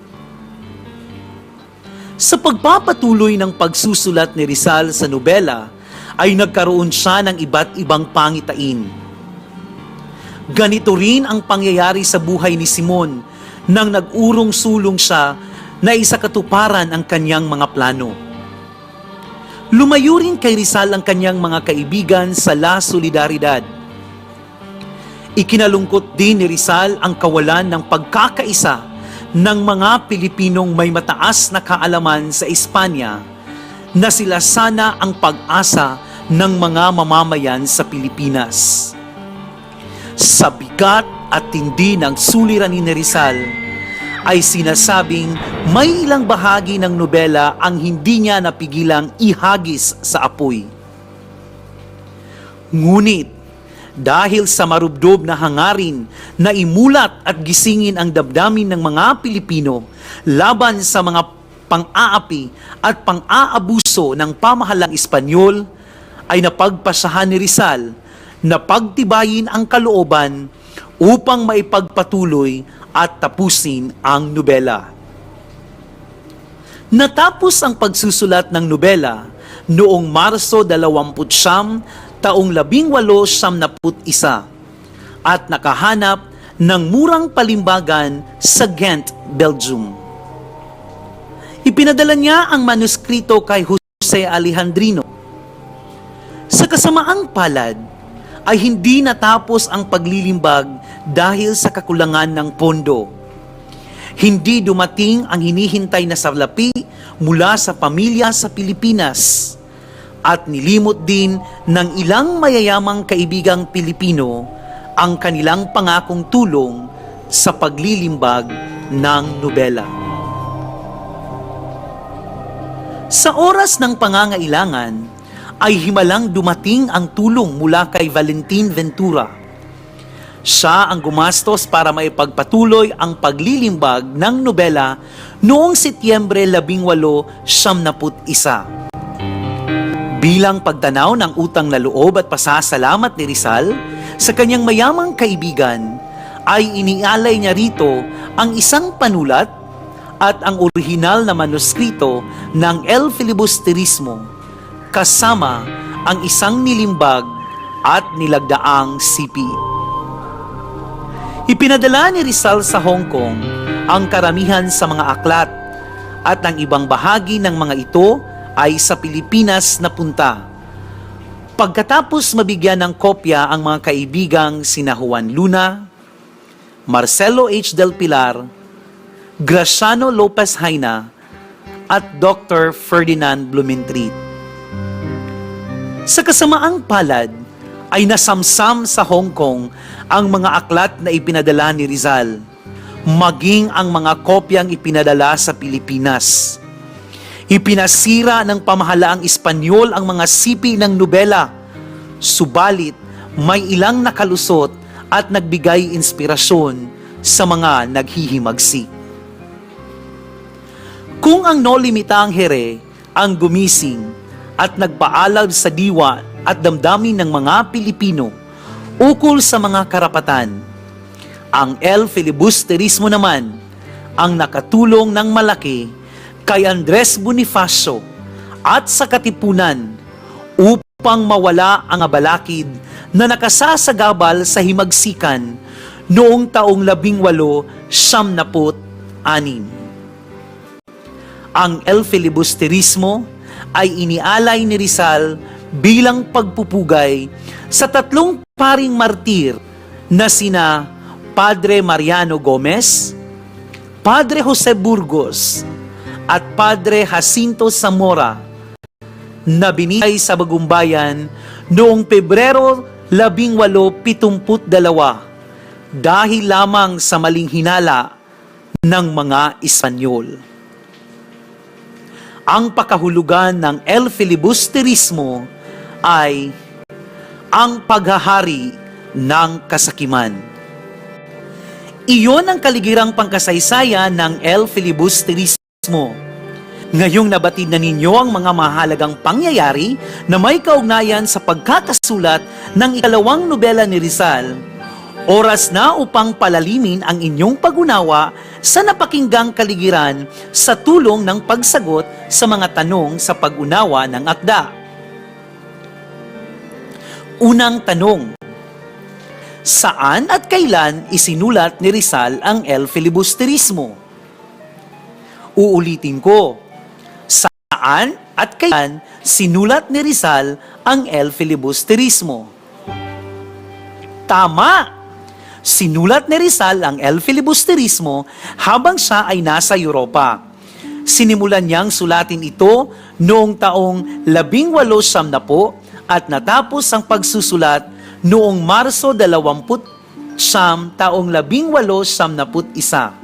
Sa pagpapatuloy ng pagsusulat ni Rizal sa nobela, ay nagkaroon siya ng iba't ibang pangitain. Ganito rin ang pangyayari sa buhay ni Simon nang nag-urong-sulong siya na isakatuparan ang kanyang mga plano. Lumayo rin kay Rizal ang kanyang mga kaibigan sa La Solidaridad. Ikinalungkot din ni Rizal ang kawalan ng pagkakaisa ng mga Pilipinong may mataas na kaalaman sa Espanya na sila sana ang pag-asa ng mga mamamayan sa Pilipinas. Sa bigat at tindi ng suliranin ni Rizal, ay sinasabing may ilang bahagi ng nobela ang hindi niya napigilang ihagis sa apoy. Ngunit, dahil sa marubdob na hangarin na imulat at gisingin ang damdamin ng mga Pilipino laban sa mga pang-aapi at pang-aabuso ng pamahalang Espanyol, ay napagpasahan ni Rizal na pagtibayin ang kalooban upang maipagpatuloy at tapusin ang nobela. Natapos ang pagsusulat ng nobela noong Marso 29, taong 1891 at nakahanap ng murang palimbagan sa Ghent, Belgium. Ipinadala niya ang manuskrito kay Jose Alejandrino. Sa kasamaang palad, ay hindi natapos ang paglilimbag dahil sa kakulangan ng pondo. Hindi dumating ang hinihintay na salapi mula sa pamilya sa Pilipinas at nilimot din ng ilang mayayamang kaibigang Pilipino ang kanilang pangakong tulong sa paglilimbag ng nobela. Sa oras ng pangangailangan, ay himalang dumating ang tulong mula kay Valentin Ventura. Siya ang gumastos para maipagpatuloy ang paglilimbag ng nobela noong Setyembre 18, 1991. Bilang pagtanaw ng utang na loob at pasasalamat ni Rizal sa kanyang mayamang kaibigan, ay inialay niya rito ang isang panulat at ang orihinal na manuskrito ng El Filibusterismo kasama ang isang nilimbag at nilagdaang sipi. Ipinadala ni Rizal sa Hong Kong ang karamihan sa mga aklat at ang ibang bahagi ng mga ito ay sa Pilipinas napunta. Pagkatapos mabigyan ng kopya ang mga kaibigang sina Juan Luna, Marcelo H. Del Pilar, Graciano Lopez Haina, at Dr. Ferdinand Blumentritt. Sa kasamaang palad, ay nasamsam sa Hong Kong ang mga aklat na ipinadala ni Rizal, maging ang mga kopyang ipinadala sa Pilipinas. Ipinasira ng pamahalaang Espanyol ang mga sipi ng nobela, subalit may ilang nakalusot at nagbigay inspirasyon sa mga naghihimagsik. Kung ang No Limitang Here ang gumising at nagpaalab sa diwa at damdamin ng mga Pilipino ukol sa mga karapatan, ang El Filibusterismo naman ang nakatulong ng malaki kay Andres Bonifacio at sa Katipunan upang mawala ang abalakid na nakasasagabal sa himagsikan noong taong 1896. Ang El Filibusterismo ay inialay ni Rizal bilang pagpupugay sa tatlong paring martir na sina Padre Mariano Gomez, Padre Jose Burgos, at Padre Jacinto Zamora na binigay sa Bagumbayan noong Pebrero 1872 dahil lamang sa maling hinala ng mga Espanyol. Ang pakahulugan ng El Filibusterismo ay ang paghahari ng kasakiman. Iyon ang kaligirang pangkasaysayan ng El Filibusterismo. Ngayong nabatid na ninyo ang mga mahalagang pangyayari na may kaugnayan sa pagkakasulat ng ikalawang nobela ni Rizal, oras na upang palalimin ang inyong pag-unawa sa napakinggang kaligiran sa tulong ng pagsagot sa mga tanong sa pag-unawa ng akda. Unang tanong: saan at kailan isinulat ni Rizal ang El Filibusterismo? Uulitin ko, saan at kailan sinulat ni Rizal ang El Filibusterismo? Tama! Sinulat ni Rizal ang El Filibusterismo habang siya ay nasa Europa. Sinimulan niyang sulatin ito noong taong 1890 at natapos ang pagsusulat noong Marso 20 taong 1891.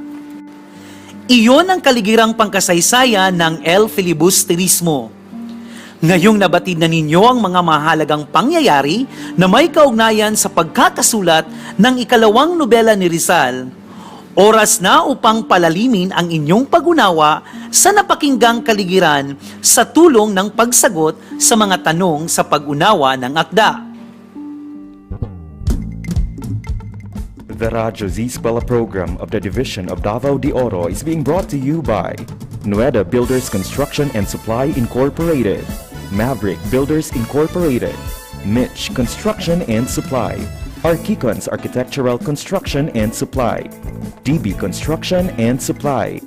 Iyon ang kaligirang pangkasaysayan ng El Filibusterismo. Ngayong nabatid na ninyo ang mga mahalagang pangyayari na may kaugnayan sa pagkakasulat ng ikalawang nobela ni Rizal, oras na upang palalimin ang inyong pag-unawa sa napakinggang kaligiran sa tulong ng pagsagot sa mga tanong sa pag-unawa ng akda. The Radyo Z-Eskwela program of the Division of Davao de Oro is being brought to you by Nueda Builders Construction and Supply Incorporated, Maverick Builders Incorporated, Mitch Construction and Supply, Archicons Architectural Construction and Supply, DB Construction and Supply,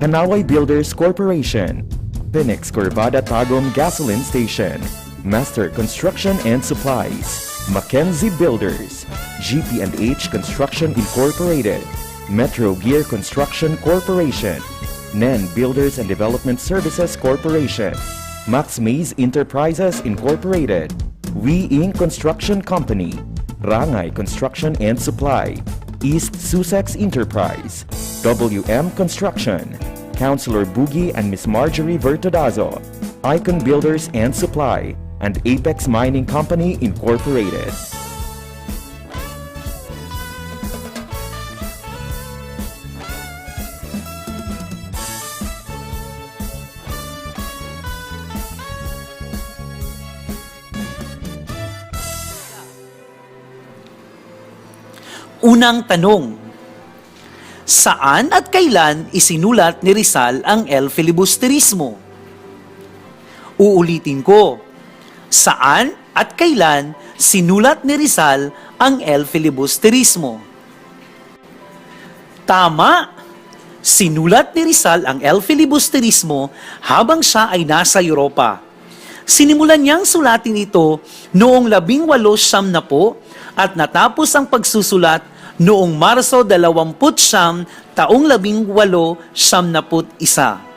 Hanaway Builders Corporation, Phoenix Corvada Tagum Gasoline Station, Master Construction and Supplies, Mackenzie Builders, GP&H Construction Incorporated, Metro Gear Construction Corporation, NEN Builders and Development Services Corporation, Max Mays Enterprises Incorporated, We Inc. Construction Company, Rangay Construction and Supply, East Sussex Enterprise, WM Construction, Councilor Boogie and Miss Marjorie Vertodazo, Icon Builders and Supply, and Apex Mining Company Incorporated. Unang tanong, saan at kailan isinulat ni Rizal ang El Filibusterismo? Uulitin ko, saan at kailan sinulat ni Rizal ang El Filibusterismo? Tama! Sinulat ni Rizal ang El Filibusterismo habang siya ay nasa Europa. Sinimulan niyang sulatin ito noong 1870 at natapos ang pagsusulat noong Marso 29, taong 1871.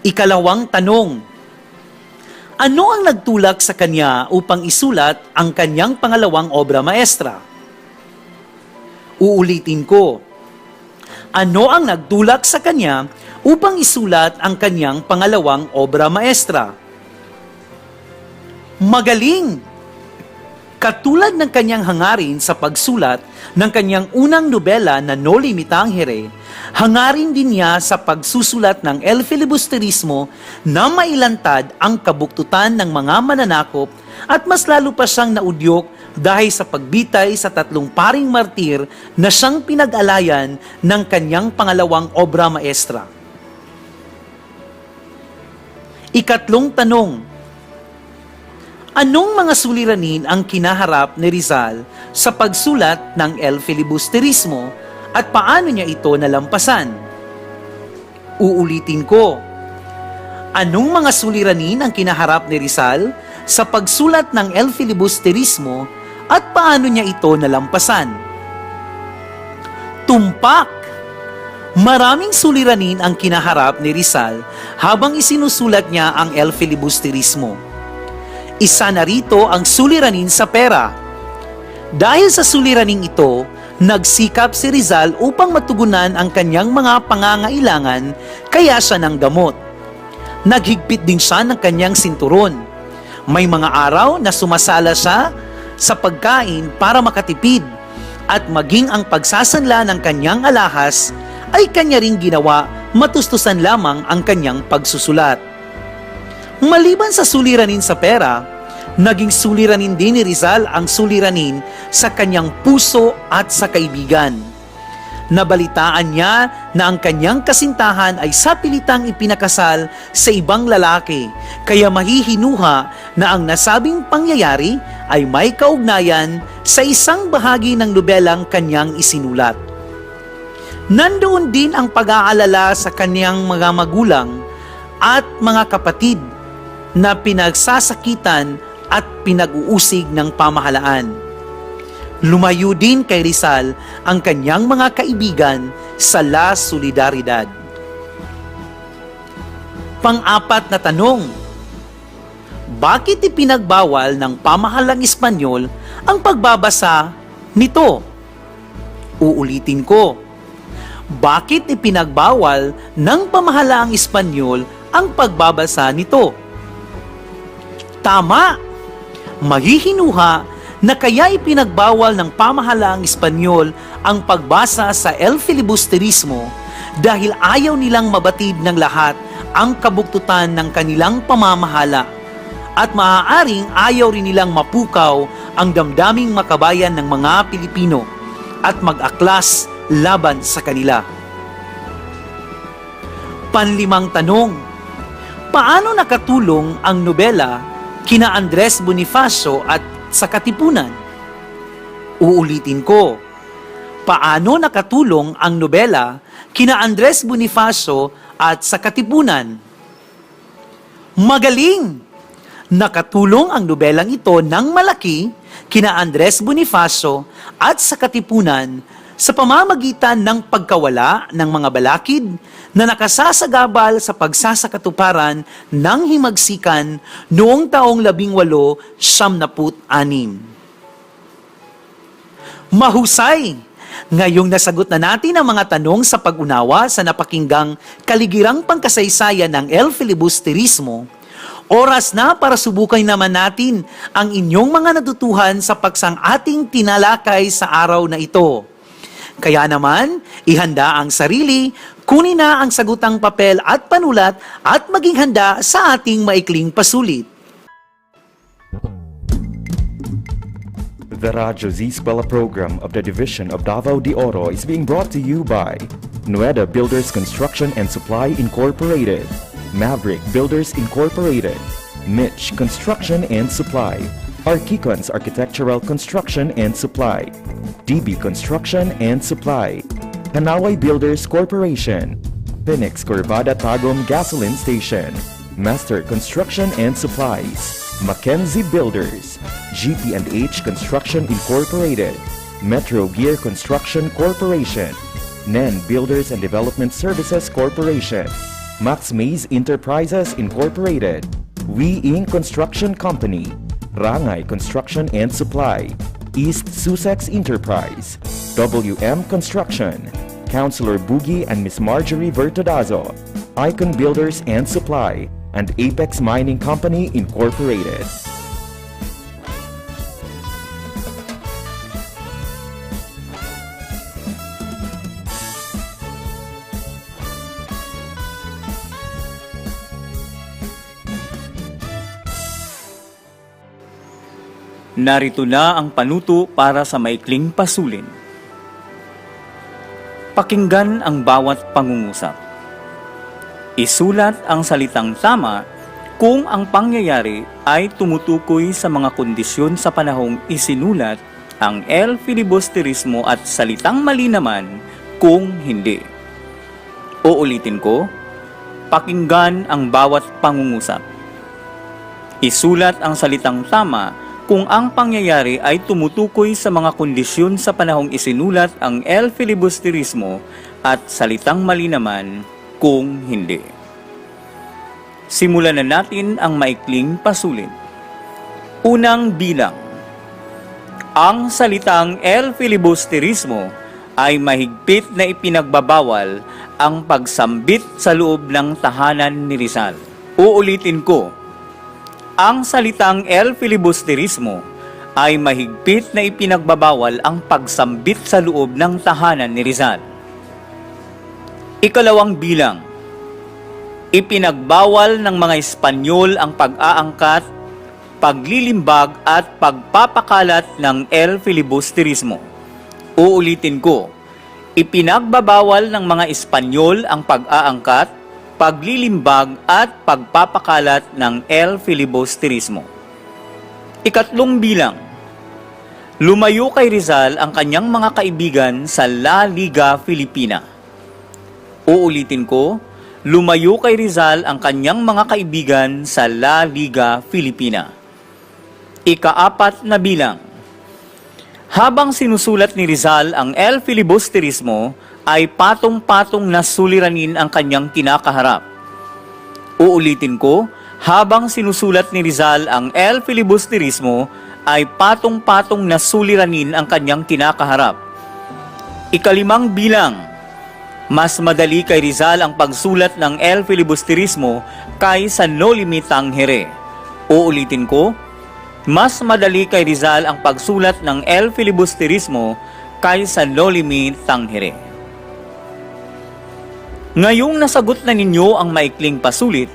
Ikalawang tanong, ano ang nagtulak sa kanya upang isulat ang kanyang pangalawang obra maestra? Uulitin ko, ano ang nagtulak sa kanya upang isulat ang kanyang pangalawang obra maestra? Magaling! Katulad ng kanyang hangarin sa pagsulat ng kanyang unang nobela na Noli Me Tangere, hangarin din niya sa pagsusulat ng El Filibusterismo na mailantad ang kabuktutan ng mga mananakop at mas lalo pa siyang naudyok dahil sa pagbitay sa 3 paring martir na siyang pinag-alayan ng kanyang pangalawang obra maestra. Ikatlong tanong, anong mga suliranin ang kinaharap ni Rizal sa pagsulat ng El Filibusterismo at paano niya ito nalampasan? Uulitin ko, anong mga suliranin ang kinaharap ni Rizal sa pagsulat ng El Filibusterismo at paano niya ito nalampasan? Tumpak! Maraming suliranin ang kinaharap ni Rizal habang isinusulat niya ang El Filibusterismo. Isa na rito ang suliranin sa pera. Dahil sa suliraning ito, nagsikap si Rizal upang matugunan ang kanyang mga pangangailangan kaya siya ng gamot. Naghigpit din siya ng kanyang sinturon. May mga araw na sumasala siya sa pagkain para makatipid at maging ang pagsasanla ng kanyang alahas ay kanya ring ginawa matustusan lamang ang kanyang pagsusulat. Maliban sa suliranin sa pera, naging suliranin din ni Rizal ang suliranin sa kanyang puso at sa kaibigan. Nabalitaan niya na ang kanyang kasintahan ay sapilitang ipinakasal sa ibang lalaki, kaya mahihinuha na ang nasabing pangyayari ay may kaugnayan sa isang bahagi ng nobelang kanyang isinulat. Nandoon din ang pag-aalala sa kanyang mga magulang at mga kapatid na pinagsasakitan at pinag-uusig ng pamahalaan. Lumayo din kay Rizal ang kanyang mga kaibigan sa La Solidaridad. Pang-apat na tanong, bakit ipinagbawal ng pamahalang Espanyol ang pagbabasa nito? Uulitin ko, bakit ipinagbawal ng pamahalaang Espanyol ang pagbabasa nito? Tama! Mahihinuha na kaya ipinagbawal ng pamahalaang Espanyol ang pagbasa sa El Filibusterismo dahil ayaw nilang mabatid ng lahat ang kabuktutan ng kanilang pamamahala at maaaring ayaw rin nilang mapukaw ang damdaming makabayan ng mga Pilipino at mag-aklas laban sa kanila. Panlimang tanong, paano nakatulong ang nobela kina Andres Bonifacio at sa Katipunan? Uulitin ko, paano nakatulong ang nobela kina Andres Bonifacio at sa Katipunan? Magaling! Nakatulong ang nobelang ito ng malaki kina Andres Bonifacio at sa Katipunan sa pamamagitan ng pagkawala ng mga balakid na nakasasagabal sa pagsasakatuparan ng himagsikan noong taong 1876. Mahusay! Ngayong nasagot na natin ang mga tanong sa pag-unawa sa napakinggang kaligirang pangkasaysayan ng El Filibusterismo, oras na para subukan naman natin ang inyong mga natutuhan sa paksang ating tinalakay sa araw na ito. Kaya naman, ihanda ang sarili, kunin na ang sagutang papel at panulat at maging handa sa ating maikling pasulit. The Radyo Z-Eskwela program of the Division of Davao de Oro is being brought to you by Nueda Builders Construction and Supply Incorporated, Maverick Builders Incorporated, Mitch Construction and Supply, Archicons Architectural Construction and Supply, DB Construction and Supply, Hanaway Builders Corporation, Phoenix Corvada Tagum Gasoline Station, Master Construction and Supplies, Mackenzie Builders, GP&H Construction Incorporated, Metro Gear Construction Corporation, NEN Builders and Development Services Corporation, Max Mays Enterprises Incorporated, We Inc. Construction Company, Rangay Construction and Supply, East Sussex Enterprise, WM Construction, Councilor Boogie and Miss Marjorie Vertodazo, Icon Builders and Supply, and Apex Mining Company Incorporated. Narito na ang panuto para sa maikling pasulin. Pakinggan ang bawat pangungusap. Isulat ang salitang tama kung ang pangyayari ay tumutukoy sa mga kondisyon sa panahong isinulat ang El Filibusterismo at salitang mali naman kung hindi. Uulitin ko, pakinggan ang bawat pangungusap. Isulat ang salitang tama kung ang pangyayari ay tumutukoy sa mga kondisyon sa panahong isinulat ang El Filibusterismo at salitang mali naman kung hindi. Simulan na natin ang maikling pasulin. Unang bilang. Ang salitang El Filibusterismo ay mahigpit na ipinagbabawal ang pagsambit sa loob ng tahanan ni Rizal. Uulitin ko, ang salitang El Filibusterismo ay mahigpit na ipinagbabawal ang pagsambit sa loob ng tahanan ni Rizal. Ikalawang bilang. Ipinagbawal ng mga Espanyol ang pag-aangkat, paglilimbag at pagpapakalat ng El Filibusterismo. Uulitin ko, ipinagbabawal ng mga Espanyol ang pag-aangkat, paglilimbag at pagpapakalat ng El Filibusterismo. Ikatlong bilang. Lumayo kay Rizal ang kanyang mga kaibigan sa La Liga Filipina. Uulitin ko, lumayo kay Rizal ang kanyang mga kaibigan sa La Liga Filipina. Ikaapat na bilang. Habang sinusulat ni Rizal ang El Filibusterismo, ay patong-patong na suliranin ang kanyang kinakaharap. Uulitin ko, habang sinusulat ni Rizal ang El Filibusterismo, ay patong-patong na suliranin ang kanyang kinakaharap. Ikalimang bilang. Mas madali kay Rizal ang pagsulat ng El Filibusterismo kaysa No Limit Tangere. Uulitin ko, mas madali kay Rizal ang pagsulat ng El Filibusterismo kaysa No Limit Tangere. Ngayong nasagot na ninyo ang maikling pasulit,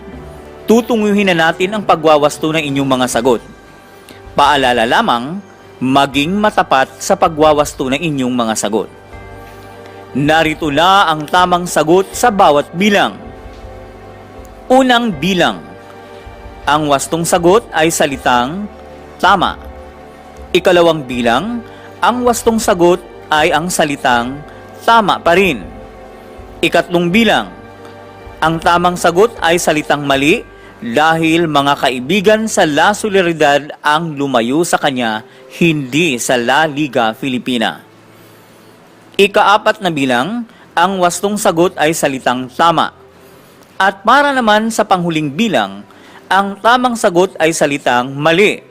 tutunguhin na natin ang pagwawasto ng inyong mga sagot. Paalala lamang, maging matapat sa pagwawasto ng inyong mga sagot. Narito na ang tamang sagot sa bawat bilang. Unang bilang. Ang wastong sagot ay salitang tama. Ikalawang bilang, ang wastong sagot ay ang salitang tama pa rin. Ikatlong bilang, ang tamang sagot ay salitang mali dahil mga kaibigan sa La Solidaridad ang lumayo sa kanya, hindi sa La Liga Filipina. Ikaapat na bilang, ang wastong sagot ay salitang tama. At para naman sa panghuling bilang, ang tamang sagot ay salitang mali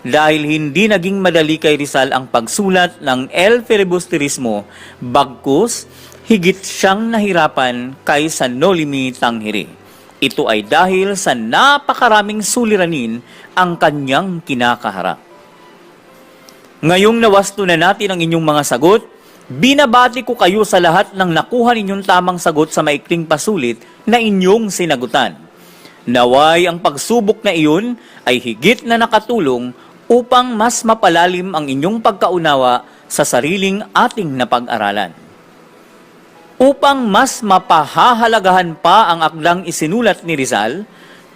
dahil hindi naging madali kay Rizal ang pagsulat ng El Filibusterismo, bagkus higit siyang nahirapan kaysa Nolimi Tanghiri. Ito ay dahil sa napakaraming suliranin ang kanyang kinakaharap. Ngayong nawasto na natin ang inyong mga sagot, binabati ko kayo sa lahat ng nakuha ninyong tamang sagot sa maikling pasulit na inyong sinagutan. Naway ang pagsubok na iyon ay higit na nakatulong upang mas mapalalim ang inyong pagkaunawa sa sariling ating napag-aralan. Upang mas mapahahalagahan pa ang akdang isinulat ni Rizal,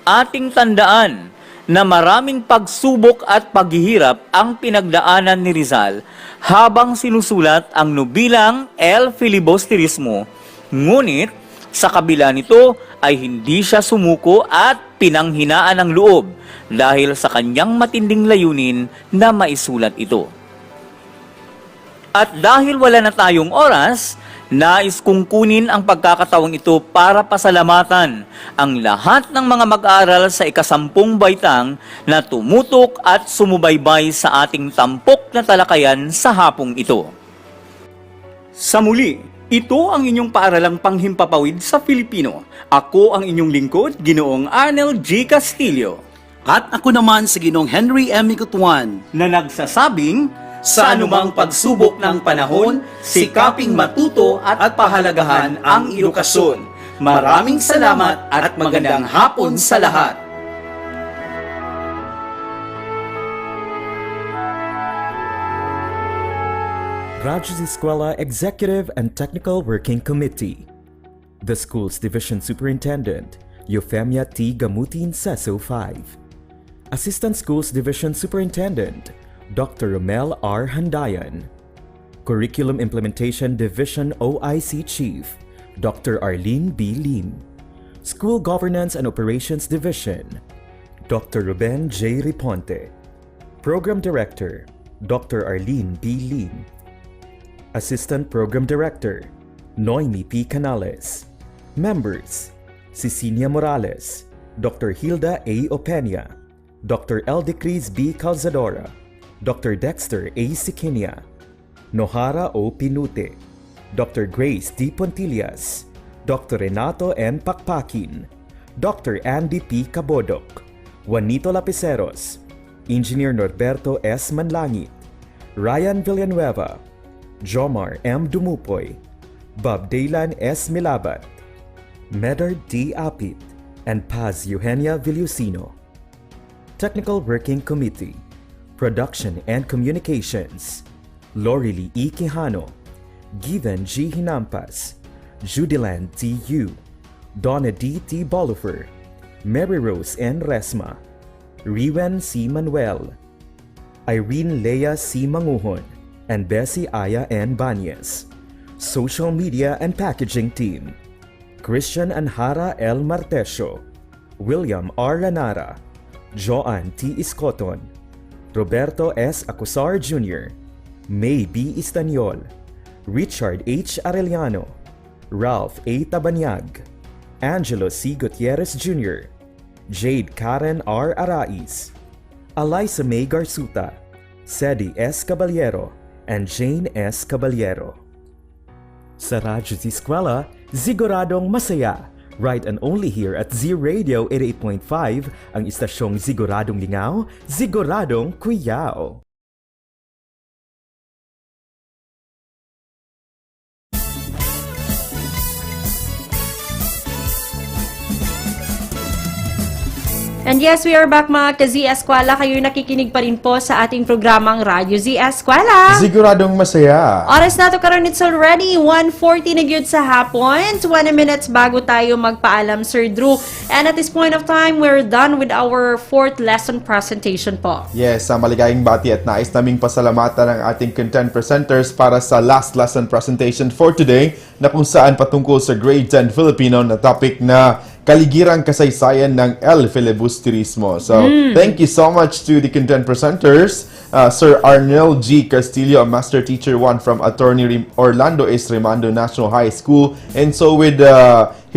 ating tandaan na maraming pagsubok at paghihirap ang pinagdaanan ni Rizal habang sinusulat ang nobilang El Filibusterismo. Ngunit sa kabila nito ay hindi siya sumuko at pinanghinaan ng loob dahil sa kanyang matinding layunin na maisulat ito. At dahil wala na tayong oras, nais kong kunin ang pagkakataong ito para pasalamatan ang lahat ng mga mag-aaral sa ika-10 baitang na tumutok at sumubaybay sa ating tampok na talakayan sa hapong ito. Sa muli, ito ang inyong paaralang panghimpapawid sa Filipino. Ako ang inyong lingkod, Ginoong Arnel G. Castillo. At ako naman si Ginoong Henry M. Igutuan, na nagsasabing, sa anumang pagsubok ng panahon, sikaping matuto at pahalagahan ang edukasyon. Maraming salamat at magandang hapon sa lahat. Radyo Z-Eskwela Executive and Technical Working Committee. The School's Division Superintendent, Eufemia T. Gamutin, CESO 5. Assistant Schools Division Superintendent, Dr. Romel R. Handayan. Curriculum Implementation Division OIC Chief, Dr. Arlene B. Lim. School Governance and Operations Division, Dr. Ruben J. Riponte. Program Director, Dr. Arlene B. Lim. Assistant Program Director, Noemi P. Canales. Members, Cecilia Morales, Dr. Hilda A. Opeña, Dr. Eldecris B. Calzadora, Dr. Dexter A. Sikinia, Nohara O. Pinute, Dr. Grace D. Pontillas, Dr. Renato N. Pakpakin, Dr. Andy P. Cabodok, Juanito Lapiceros, Engineer Norberto S. Manlangit, Ryan Villanueva, Jomar M. Dumupoy, Bob Daylan S. Milabat, Medard D. Apit, and Paz Eugenia Villusino. Technical Working Committee, Production and Communications, Lorely E. Quijano, Given G. Hinampas, Judiland T. Yu, Donna D. T. Bolifer, Mary Rose N. Resma, Riwen C. Manuel, Irene Lea C. Manguhon, and Bessie Aya N. Banyes. Social Media and Packaging Team, Christian Anhara L. Martesio, William R. Lanara, Joanne T. Iscoton, Roberto S. Acusar Jr., May B. Istanyol, Richard H. Arellano, Ralph A. Tabanyag, Angelo C. Gutierrez Jr., Jade Karen R. Arais, Eliza May Garsuta, Sedi S. Caballero, and Jane S. Caballero. Sa Radyo Z-Eskwela, siguradong masaya. Right and only here at Z Radio 88.5, ang istasyong siguradong lingaw, siguradong kuyaw. And yes, we are back mga ka-Z-Eskwela. Kayo'y nakikinig pa rin po sa ating programang Radyo Z-Eskwela. Siguradong masaya. Oras na to karon, it's already 1:40 na gyud sa hapon. 20 minutes bago tayo magpaalam, Sir Drew. And at this point of time, we're done with our 4th lesson presentation po. Yes, sa maligayang bati at nais naming pasalamatan ang ating content presenters para sa last lesson presentation for today na kung saan patungkol sa Grade 10 Filipino na topic na kaligirang kasaysayan ng El Filibusterismo. So, thank you so much to the content presenters, Sir Arnel G. Castillo, a Master Teacher 1 from Attorney Orlando S. Remando National High School, and so with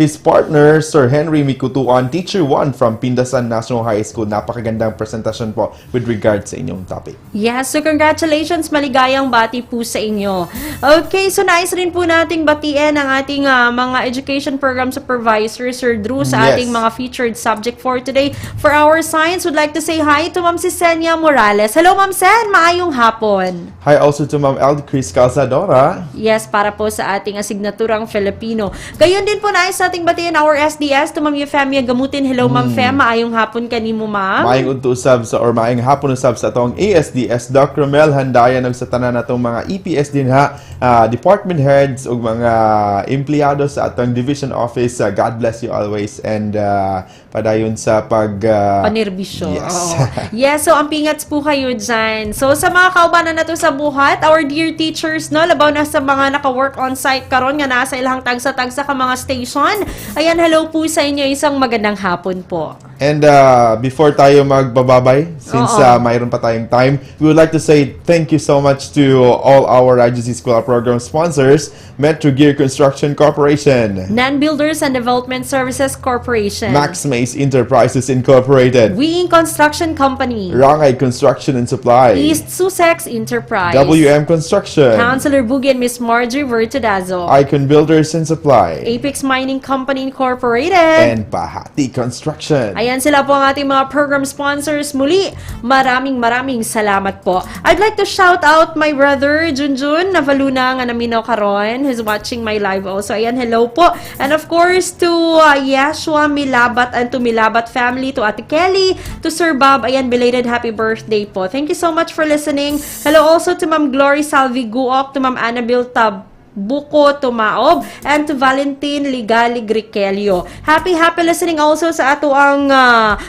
his partner, Sir Henry Mikutuan, Teacher 1 from Pindasan National High School. Napakagandang presentasyon po with regard sa inyong topic. Yes, so congratulations, maligayang bati po sa inyo. Okay, so nais rin po nating batiin ang ating mga education program supervisor, Sir Drew, sa ating mga featured subject for today. For our science, would like to say hi to Ma'am Senia Morales. Hello, Ma'am Sen, maayong hapon. Hi also to Ma'am Chris Calzadora. Yes, para po sa ating asignaturang Filipino. Gayon din po nais nating batiin our SDS to Ma'am Euphemia Gamutin. Hello, Ma'am Fem, maayong hapon kanimo, Ma'am. Maayong untusab sa or maayong hapon usab sa atong ASDS Dr. Mel Handayan og sa tanan natong mga EPS din ha, department heads ug mga empleyado sa atong division office. God bless you always and padayon sa panerbisyo. Yes. Yes, so ang pingats po kayo dyan. So sa mga kaubanan na to sa buhat, our dear teachers, no, labaw na sa mga naka-work on site karon nga nasa ilang tagsa-tagsa ka mga station. Ayan, hello po sa inyo, isang magandang hapon po. And before tayo magbababay, since mayroon pa tayong time, we would like to say thank you so much to all our Radyo Z-Eskwela program sponsors, Metro Gear Construction Corporation, Nan Builders and Development Services Corporation, Max Mace Enterprises Incorporated, Wing Construction Company, Rangay Construction and Supply, East Sussex Enterprise, WM Construction, Councilor Boogie and Miss Marjorie Vertidazo, Icon Builders and Supply, Apex Mining Company Incorporated, and Pahati Construction. Ayan sila po ang ating mga program sponsors. Muli, maraming salamat po. I'd like to shout out my brother, Junjun, Navaluna, nga naminaw karon, who's watching my live also. Ayan, hello po. And of course, to Yashua Milabat and to Milabat family, to Ate Kelly, to Sir Bob. Ayan, belated happy birthday po. Thank you so much for listening. Hello also to Ma'am Glory Salvi Guok, to Ma'am Annabelle Buko Tumaob, and to Valentin Ligali Grikelio. Happy listening also sa ato ang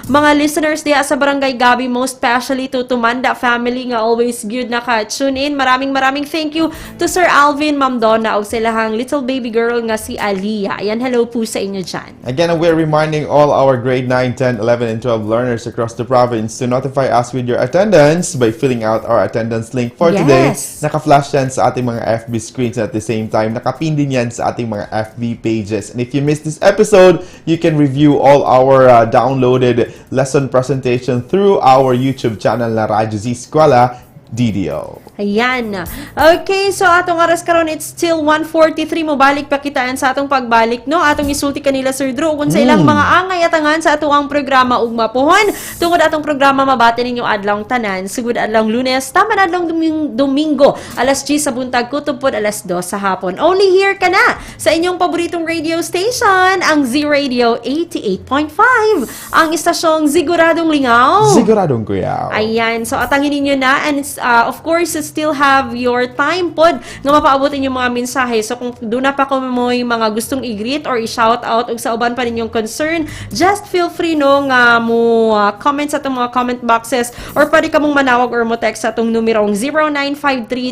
mga listeners diya sa Barangay Gabi, most especially to Tumanda family nga always good naka-tune in. Maraming thank you to Sir Alvin, Ma'am Donna, o silahang little baby girl nga si Aliyah. Ayan, hello po sa inyo dyan. Again, we're reminding all our grade 9, 10, 11, and 12 learners across the province to notify us with your attendance by filling out our attendance link for today. Naka-flash yan sa ating mga FB screens at the same time. Nakapin din yan sa ating mga FB pages. And if you missed this episode, you can review all our downloaded lesson presentation through our YouTube channel na Radyo Z-Eskwela DDO. Ayan. Okay, so atong oras karon it's still 1:43. Mobalik pa kitaan sa atong pagbalik, no? Atong isulti kanila Sir Drew kung sa ilang mga angay atangan sa atong programa ug mapuhon. Tungod atong programa mabati ninyo adlong tanan, sugod adlong Lunes, tama na adlong Domingo, alas 10 sa buntag kutob pod alas 2 sa hapon. Only here ka na sa inyong paboritong radio station, ang Z-Radio 88.5. Ang istasyong siguradong lingaw. Siguradong kuyaw. Ayan, so atangin ninyo na, and of course, still have your time pod nga mapaabotin yung mga mensahe. So kung doon na pa ko mo yung mga gustong i-greet or i-shout out o sa uban pa ninyong concern, just feel free no nga mo comment sa itong mga comment boxes or pwede ka mong manawag or mo text sa itong numerong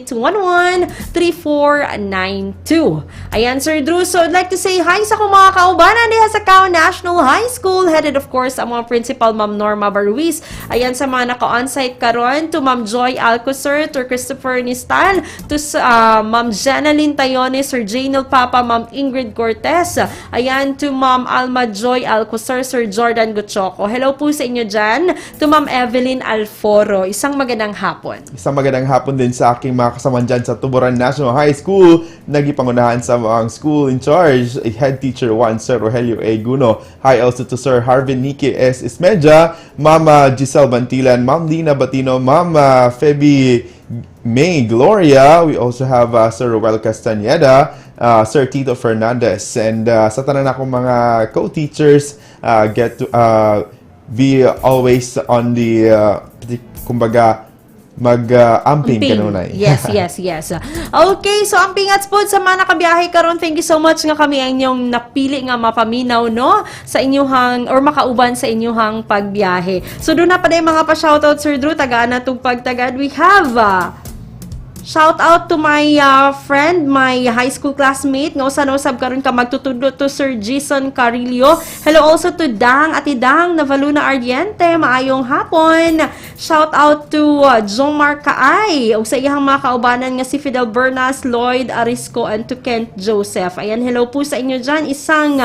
0953-211-3492. Ayan, Sir Drew. So I'd like to say hi sa kong mga kaubanan diha sa Cao National High School, headed of course ang mga principal Ma'am Norma Baruiz. Ayan sa mga naka-onsite karon, to Ma'am Joy Alcocer, to Christopher Nistal, to Ma'am Jenaline Tayone, Sir Janel Papa, Ma'am Ingrid Cortez, ayan, to Ma'am Alma Joy Alcocer, Sir Jordan Gutchoco. Hello po sa inyo dyan. To Ma'am Evelyn Alforo. Isang magandang hapon. Isang magandang hapon din sa aking mga kasama dyan sa Tuburan National High School. Nagipangunahan sa mga school in charge, Head Teacher 1, Sir Rogelio A. Guno. Hi also to Sir Harvin Niki S. Ismedia, Ma'am Giselle Bantilan, Ma'am Lina Batino, Ma'am Feby May Gloria. We also have Sir Roel Castaneda, Sir Tito Fernandez, and sa tanan akong mga co-teachers, get to be always on the kumbaga mag-amping kanunay. Yes. Okay, so amping at spod sa mga nakabiyahe karon. Thank you so much nga kami ang inyong napili nga mapaminaw no sa inyong or makauban sa inyong pagbiyahe. So doon na pa day mga pa-shoutout Sir Drew, tagaan na tong pagtagad. We have Shout out to my friend, my high school classmate. Nga usan-usab karon ka magtutudlo to Sir Jason Carillo. Hello also to Dang, Ati Dang, Navaluna Ardiente. Maayong hapon. Shout out to Jomar Kaay. O sa iyang mga kaubanan nga si Fidel Bernas, Lloyd Arisco, and to Kent Joseph. Ayan, hello po sa inyo dyan. Isang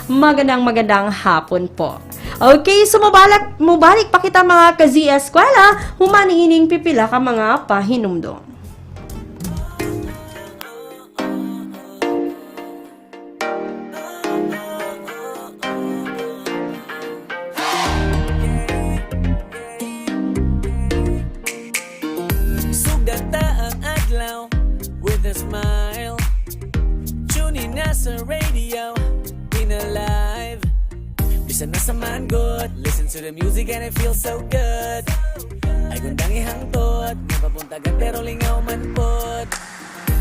magandang hapon po. Okay, so mubalik pa kita mga ka-Z-Eskwela. Humaniining pipila ka mga pahinumdom. Smile, tuning na sa radio, in alive. Bisan na sa man good, listen to the music and it feels so good. Ay gundang ihangtot, di papuntagan pero lingaw man pod.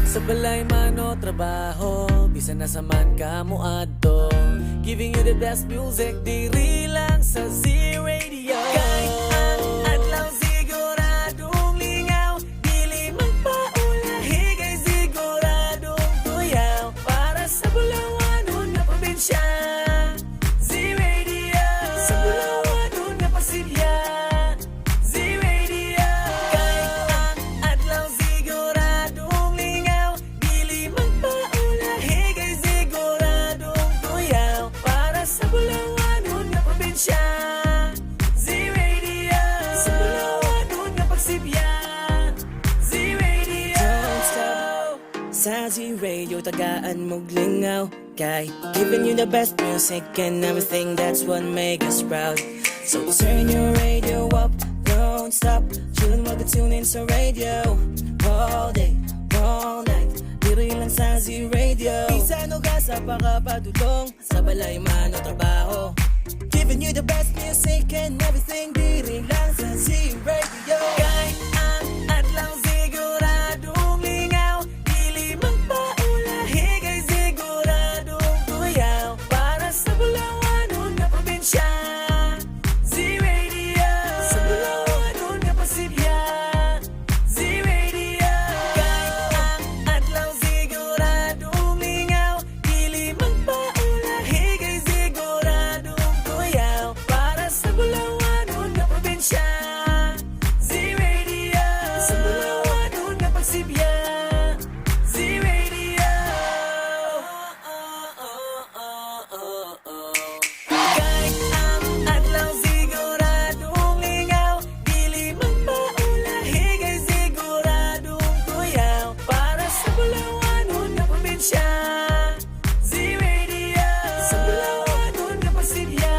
Sa balay man o trabaho, bisan na sa man ka mo adto. Giving you the best music, diri lang sa Z-Radio. Kahit ang adlaw siguradong lingaw, dili magpaulahi kay siguradong tuyaw. Para sa Bulawanon na probinsya, Z-Radio. Sa Bulawanon na pasilya, Z-Radio. Kahit ang adlaw siguradong lingaw, dili magpaulahi kay siguradong tuyaw. Para sa Bulawanon na probinsya, Z-Radio. Sa Bulawanon na pagsibya, Z-Radio. Don't stop. Sa Z-Radio, tagaan mong lingaw. Kay giving you the best music and everything, that's what make us proud. So turn your radio up, don't stop. Chillin' mag-tune in sa radio. All day, all night, diri lang sa Z-Radio. Bisan o gasa pa ka padulong, sa balay man o trabaho. Giving you the best music and everything, diri lang sa Z-Radio. Kahit ang adlaw siguradong lingaw, dili magpaulahi kay siguradong tuyaw. Para sa Bulawanon na probinsya, Z-Radio. Sa Bulawanon na pasilya, Z-Radio. Kahit ang adlaw siguradong lingaw, dili magpaulahi kay siguradong tuyaw. Para sa Bulawanon na probinsya, Z-Radio. Sa Bulawanon na pagsibya, Z-Radio. Kahit ang adlaw siguradong lingaw, dili magpaulahi kay siguradong tuyaw. Para sa Bulawanon na probinsya, Z-Radio. Sa Bulawanon na pasilya,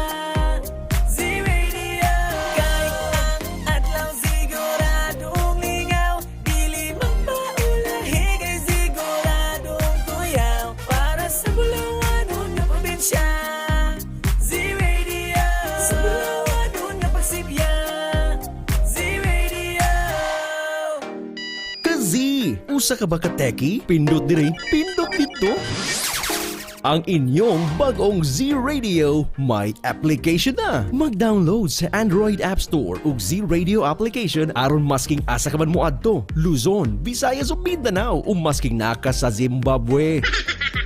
Z-Radio. Kahit ang adlaw siguradong lingaw, dili magpaulahi kay siguradong tuyaw. Para sa Bulawanon na probinsya, Z-Radio. Sa Bulawanon na pagsibya, Z-Radio. Ka-Z, usa ka ba ka-techie? Pindot diri, pindot dito. Ang inyong bagong Z-Radio may application na. Mag-download sa Android App Store ug Z-Radio application aron masking asa ka man moadto, Luzon, Visayas ug Mindanao ug masking naka sa Zimbabwe.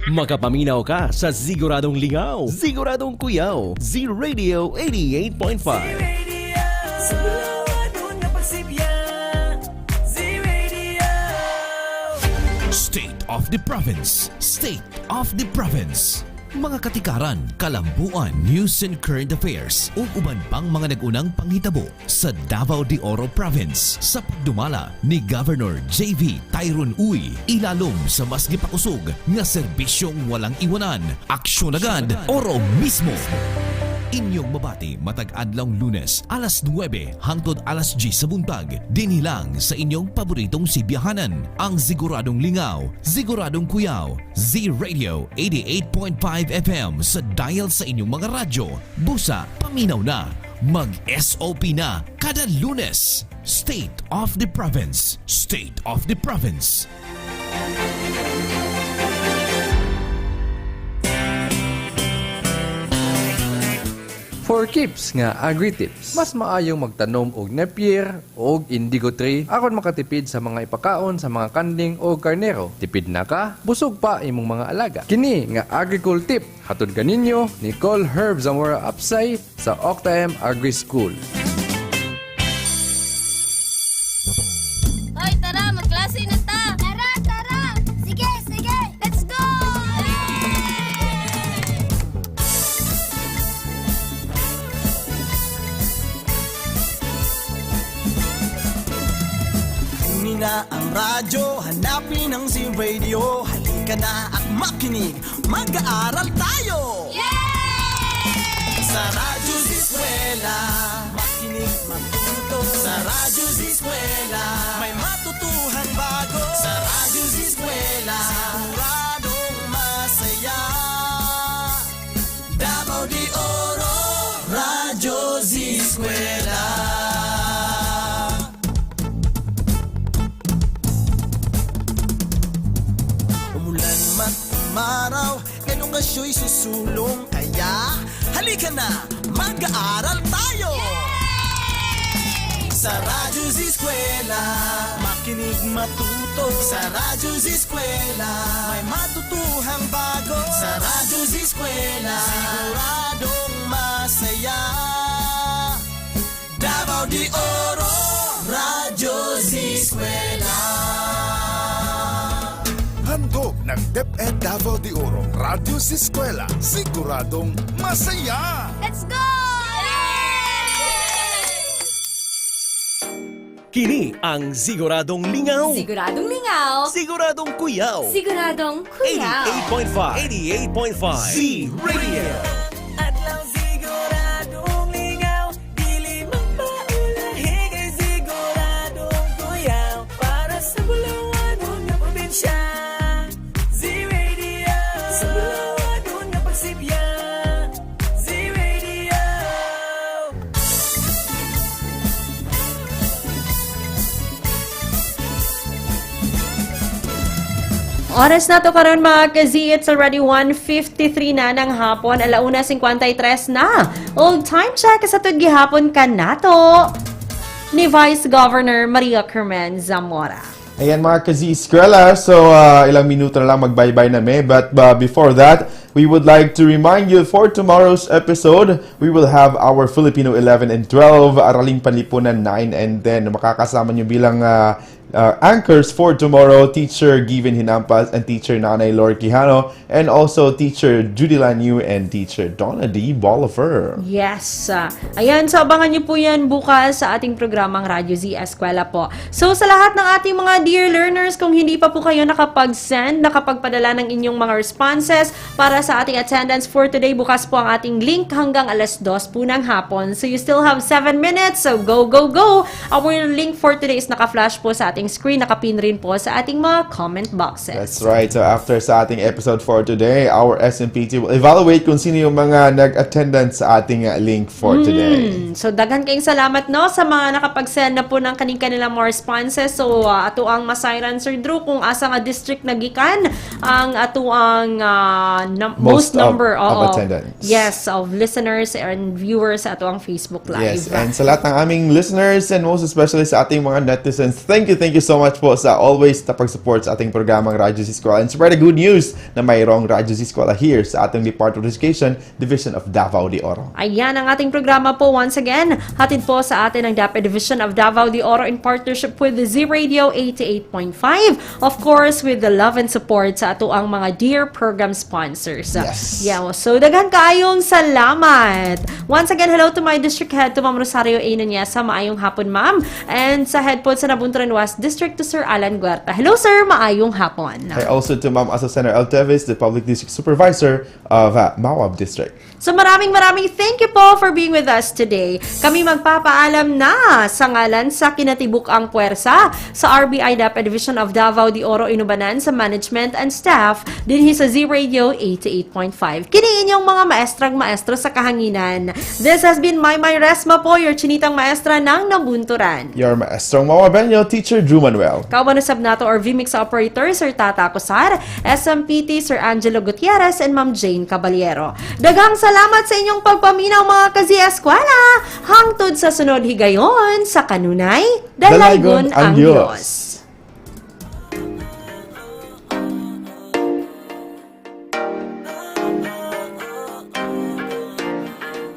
Makapaminaw ka sa Siguradong Lingaw, Siguradong Kuyaw, Z-Radio 88.5. Sa Bulawanon na pagsibya, Z-Radio. State of the Province. State of the Province. Mga katikaran, kalambuan, news and current affairs ug uban pang mga nagunang panghitabo sa Davao de Oro Province sa pagdumala ni Governor J.V. Tyrone Uy ilalom sa mas gipakusog nga serbisyong walang iwanan, aksyon agad, oro mismo. Inyong mabati matag adlawng Lunes alas 9 hangtod alas 10 sa buntag dinhi lang sa inyong paboritong sibiyahanan, ang Siguradong Lingaw, Siguradong Kuyaw, Z-Radio 88.5 FM sa dial sa inyong mga radyo. Busa, paminaw na, mag-SOP na kada Lunes. State of the Province. State of the Province. for keeps nga agri-tips. Mas maayong magtanom og nepier og indigo tree aron makatipid sa mga ipakaon sa mga kanding o karnero. Tipid na ka, busog pa imong mga alaga. Kini nga agricul tip hatod kaninyo ni Col Herb Zamora Apsay sa Octaem Agri School. Hoy, tara, magklase na ta! Tara, tara! Sige, sige! Let's go! Kunin na ang radyo, hanapin ang Z-Radio. Halika na at makinig, mag-aaral tayo! Sa Radyo Z-Eskwela, makinig, matuto. Sa Radyo Z-Eskwela, may matutuhang bago. Sa Radyo Z-Eskwela, siguradong masaya. Davao de Oro, Radyo Z-Eskwela. Umulan man umaraw, edukasyo'y susulong. Kaya, halika na, mag-aaral tayo! Sa Radyo Z-Eskwela, makinig matuto. Sa Radyo Z-Eskwela, may matutuhang bago. Sa Radyo Z-Eskwela, siguradong masaya. Davao de Oro, Radyo Z-Eskwela. Handog ng DepEd Davao de Oro, Radyo Z-Eskwela, siguradong masaya! Let's go! Kini ang siguradong lingaw. Siguradong lingaw. Siguradong kuyaw. Siguradong kuyaw. 88.5 Z-Radio. Adlaw siguradong lingaw, dili magpaulahi kay siguradong kuyaw. Para sa bulawan nga probinsya, Z-Radio. Sa bulawan nga pagsibya, Z-Radio. Oras na to karon mga ka-Z, it's already 1:53 na ng hapon, 1:53 na. Old time check sa tud gihapon kanato ni Vice Governor Maria Carmen Zamora. Ayan mga ka-Z-Eskwela, so ilang minuto na lang mag-bye-bye na may. But before that, we would like to remind you for tomorrow's episode, we will have our Filipino 11 and 12, Araling Panlipunan 9 and 10. Makakasama nyo bilang anchors for tomorrow, Teacher Given Hinampas and Teacher Nanay Lor Quijano, and also Teacher Judy Lanyu and Teacher Donna D. Bolifer. Yes. Ayan, so abangan nyo po yan bukas sa ating programang Radyo Z-Eskwela po. So sa lahat ng ating mga dear learners, kung hindi pa po kayo nakapag-send, nakapagpadala ng inyong mga responses para sa ating attendance for today, bukas po ang ating link hanggang 2:00 po ng hapon. So you still have 7 minutes, so go, go, go! Our link for today is naka-flash po sa ating screen, nakapin rin po sa ating mga comment boxes. That's right. So after sa ating episode for today, our SMPT will evaluate kung sino yung mga nag-attendance sa ating link for today. So daghan kayong salamat no sa mga nakapag-send na po ng kanilang mga responses. So ato ang masayran Sir Drew kung asa nga district nagikan ang ato ang most number of attendance. Yes, of listeners and viewers sa ato ang Facebook Live. Yes, and sa lahat ng aming listeners and most especially sa ating mga netizens, thank you so much po sa always na pag-support sa ating programang Radyo Z-Eskwela, and spread the good news na mayroong Radyo Z-Eskwela here sa ating Department of Education, Division of Davao de Oro. Ayan ang ating programa po once again. Hatid po sa atin ang DepEd Division of Davao de Oro in partnership with the Z-Radio 88.5. Of course, with the love and support sa ato ang mga dear program sponsors. Yes. Yeah, so daghan kaayong salamat. Once again, hello to my district head, to Ma'am Rosario A. Nanyasa. Maayong hapon, ma'am. And sa head po sa Nabunturan West District to Sir Alan Guerta. Hello, sir. Maayong hapon. Hi also to Ma'am Azucena El Teves, the Public District Supervisor of Mawab District. So maraming thank you po for being with us today. Kami magpapaalam na sa ngalan sa kinatibuk-ang puwersa sa RBI DepEd Division of Davao de Oro Inubanan sa management and staff dinhi sa Z-Radio 88.5. Kini inyong mga maestrang maestro sa kahanginan. This has been my Resma po, your chinitang maestra ng Nabunturan. Your maestrong Mama Benyo, Teacher Drew Manuel. Kawanusab nato or VMix operator, Sir Tata Cosar, SMPT, Sir Angelo Gutierrez, and Ma'am Jane Caballero. Daghang salamat sa inyong pagpaminaw mga kazi-eskwela. Hangtod sa sunod higayon, sa kanunay, dalaygon ang Diyos.